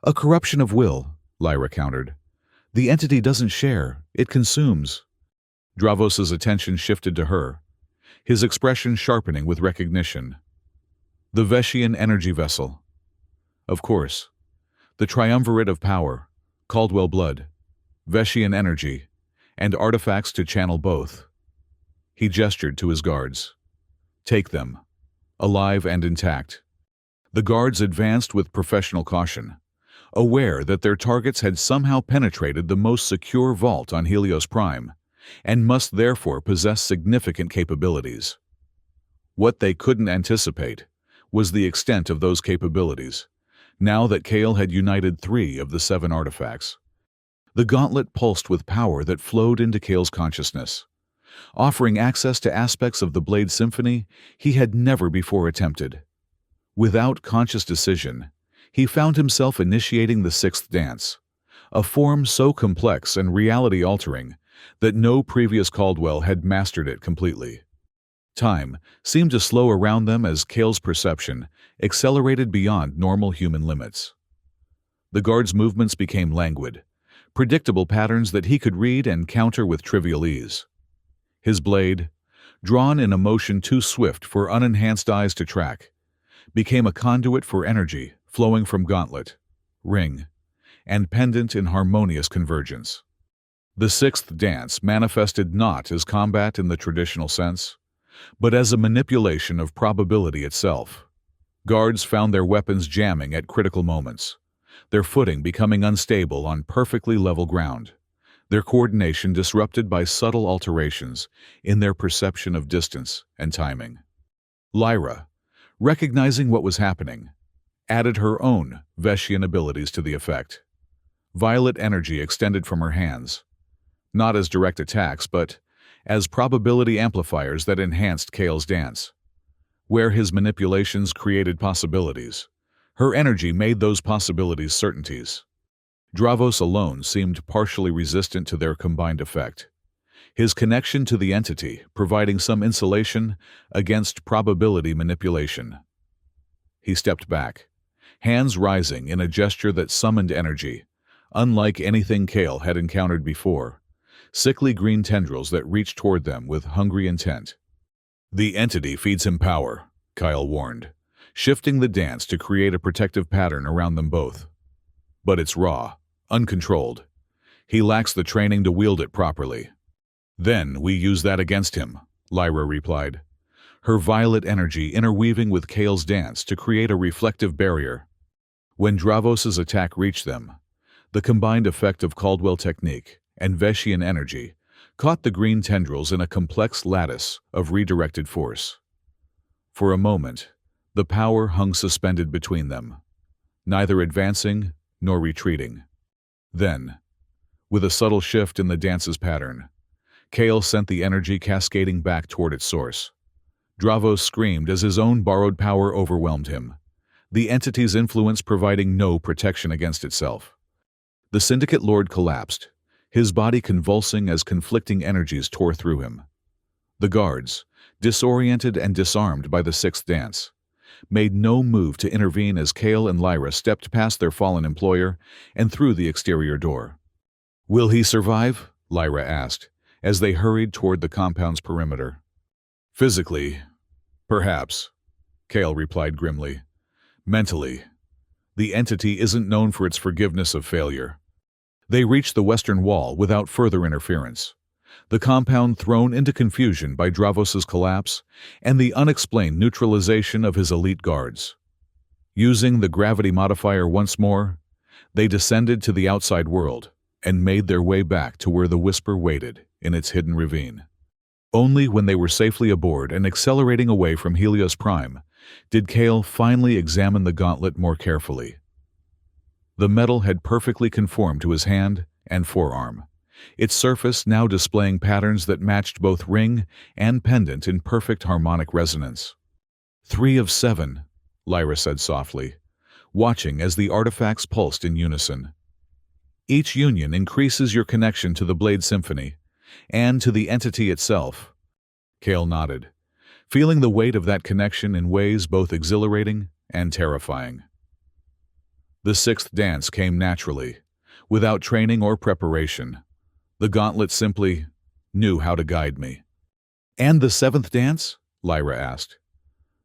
"A corruption of will," Lyra countered. "The entity doesn't share, it consumes." Dravos's attention shifted to her, his expression sharpening with recognition. The Veshian energy vessel. Of course. The triumvirate of power, Caldwell blood, Veshian energy, and artifacts to channel both. He gestured to his guards. Take them, alive and intact. The guards advanced with professional caution, aware that their targets had somehow penetrated the most secure vault on Helios Prime, and must therefore possess significant capabilities. What they couldn't anticipate was the extent of those capabilities, now that Kale had united 3 of the 7 artifacts. The gauntlet pulsed with power that flowed into Kale's consciousness, offering access to aspects of the Blade Symphony he had never before attempted. Without conscious decision, he found himself initiating the 6th dance, a form so complex and reality-altering that no previous Caldwell had mastered it completely. Time seemed to slow around them as Kale's perception accelerated beyond normal human limits. The guard's movements became languid, predictable patterns that he could read and counter with trivial ease. His blade, drawn in a motion too swift for unenhanced eyes to track, became a conduit for energy flowing from gauntlet, ring, and pendant in harmonious convergence. The 6th dance manifested not as combat in the traditional sense, but as a manipulation of probability itself. Guards found their weapons jamming at critical moments, their footing becoming unstable on perfectly level ground, their coordination disrupted by subtle alterations in their perception of distance and timing. Lyra, recognizing what was happening, added her own Veshian abilities to the effect. Violet energy extended from her hands, not as direct attacks, but as probability amplifiers that enhanced Kale's dance. Where his manipulations created possibilities, her energy made those possibilities certainties. Dravos alone seemed partially resistant to their combined effect, his connection to the entity providing some insulation against probability manipulation. He stepped back, hands rising in a gesture that summoned energy, unlike anything Kale had encountered before, sickly green tendrils that reached toward them with hungry intent. The entity feeds him power, Kyle warned, shifting the dance to create a protective pattern around them both. But it's raw, uncontrolled. He lacks the training to wield it properly. Then we use that against him, Lyra replied, her violet energy interweaving with Kale's dance to create a reflective barrier. When Dravos's attack reached them, the combined effect of Caldwell technique and Veshian energy caught the green tendrils in a complex lattice of redirected force. For a moment, the power hung suspended between them, neither advancing nor retreating. Then, with a subtle shift in the dance's pattern, Kale sent the energy cascading back toward its source. Dravos screamed as his own borrowed power overwhelmed him, the entity's influence providing no protection against itself. The Syndicate Lord collapsed, his body convulsing as conflicting energies tore through him. The guards, disoriented and disarmed by the 6th dance, made no move to intervene as Kale and Lyra stepped past their fallen employer and through the exterior door. "Will he survive?" Lyra asked, as they hurried toward the compound's perimeter. "Physically, perhaps," Kale replied grimly. "Mentally, the entity isn't known for its forgiveness of failure." They reached the western wall without further interference, the compound thrown into confusion by Dravos's collapse and the unexplained neutralization of his elite guards. Using the gravity modifier once more, they descended to the outside world and made their way back to where the Whisper waited in its hidden ravine. Only when they were safely aboard and accelerating away from Helios Prime did Kale finally examine the gauntlet more carefully. The metal had perfectly conformed to his hand and forearm, its surface now displaying patterns that matched both ring and pendant in perfect harmonic resonance. 3 of 7, Lyra said softly, watching as the artifacts pulsed in unison. Each union increases your connection to the Blade Symphony and to the entity itself. Kale nodded, feeling the weight of that connection in ways both exhilarating and terrifying. The 6th dance came naturally, without training or preparation. The gauntlet simply knew how to guide me. And the seventh dance? Lyra asked,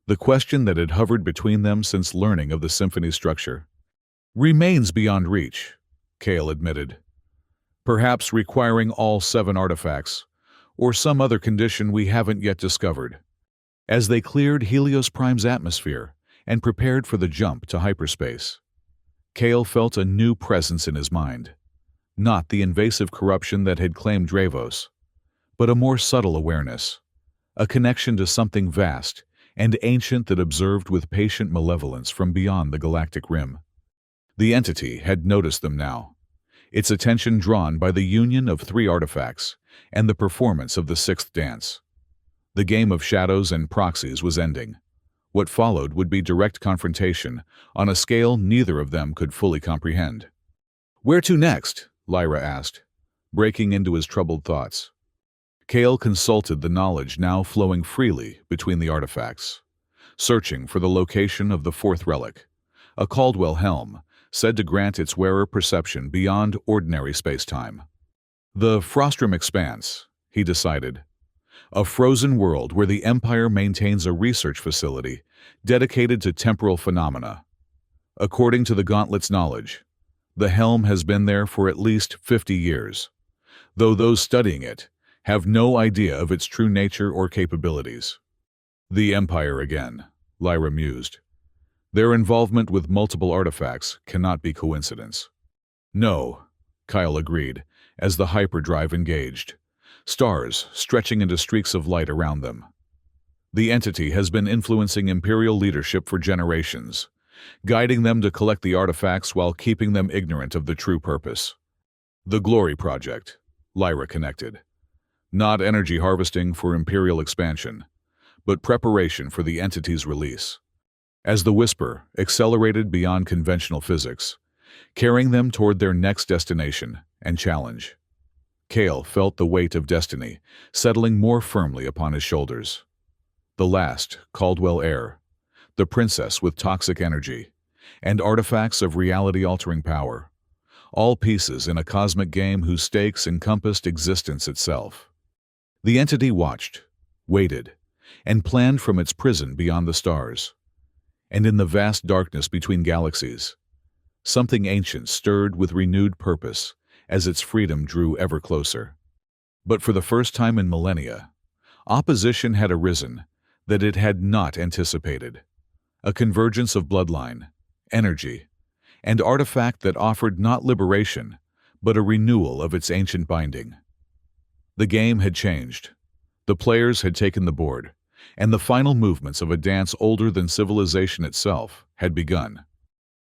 the question that had hovered between them since learning of the symphony's structure. Remains beyond reach, Kale admitted, perhaps requiring all 7 artifacts, or some other condition we haven't yet discovered. As they cleared Helios Prime's atmosphere and prepared for the jump to hyperspace, Kale felt a new presence in his mind. Not the invasive corruption that had claimed Dravos, but a more subtle awareness, a connection to something vast and ancient that observed with patient malevolence from beyond the galactic rim. The entity had noticed them now, its attention drawn by the union of 3 artifacts and the performance of the 6th dance. The game of shadows and proxies was ending. What followed would be direct confrontation on a scale neither of them could fully comprehend. Where to next? Lyra asked, breaking into his troubled thoughts. Kale consulted the knowledge now flowing freely between the artifacts, searching for the location of the 4th relic, a Caldwell helm said to grant its wearer perception beyond ordinary space-time. The Frostrum Expanse, he decided, a frozen world where the Empire maintains a research facility dedicated to temporal phenomena. According to the Gauntlet's knowledge, the helm has been there for at least 50 years, though those studying it have no idea of its true nature or capabilities. The Empire again, Lyra mused. Their involvement with multiple artifacts cannot be coincidence. No, Kyle agreed, as the hyperdrive engaged, stars stretching into streaks of light around them. The entity has been influencing Imperial leadership for generations, guiding them to collect the artifacts while keeping them ignorant of the true purpose. The Glory Project, Lyra connected. Not energy harvesting for Imperial expansion, but preparation for the entity's release. As the Whisper accelerated beyond conventional physics, carrying them toward their next destination and challenge, Kale felt the weight of destiny settling more firmly upon his shoulders. The last, Caldwell heir, the princess with toxic energy, and artifacts of reality-altering power, all pieces in a cosmic game whose stakes encompassed existence itself. The entity watched, waited, and planned from its prison beyond the stars. And in the vast darkness between galaxies, something ancient stirred with renewed purpose as its freedom drew ever closer. But for the first time in millennia, opposition had arisen that it had not anticipated. A convergence of bloodline, energy, and artifact that offered not liberation, but a renewal of its ancient binding. The game had changed. The players had taken the board, and the final movements of a dance older than civilization itself had begun.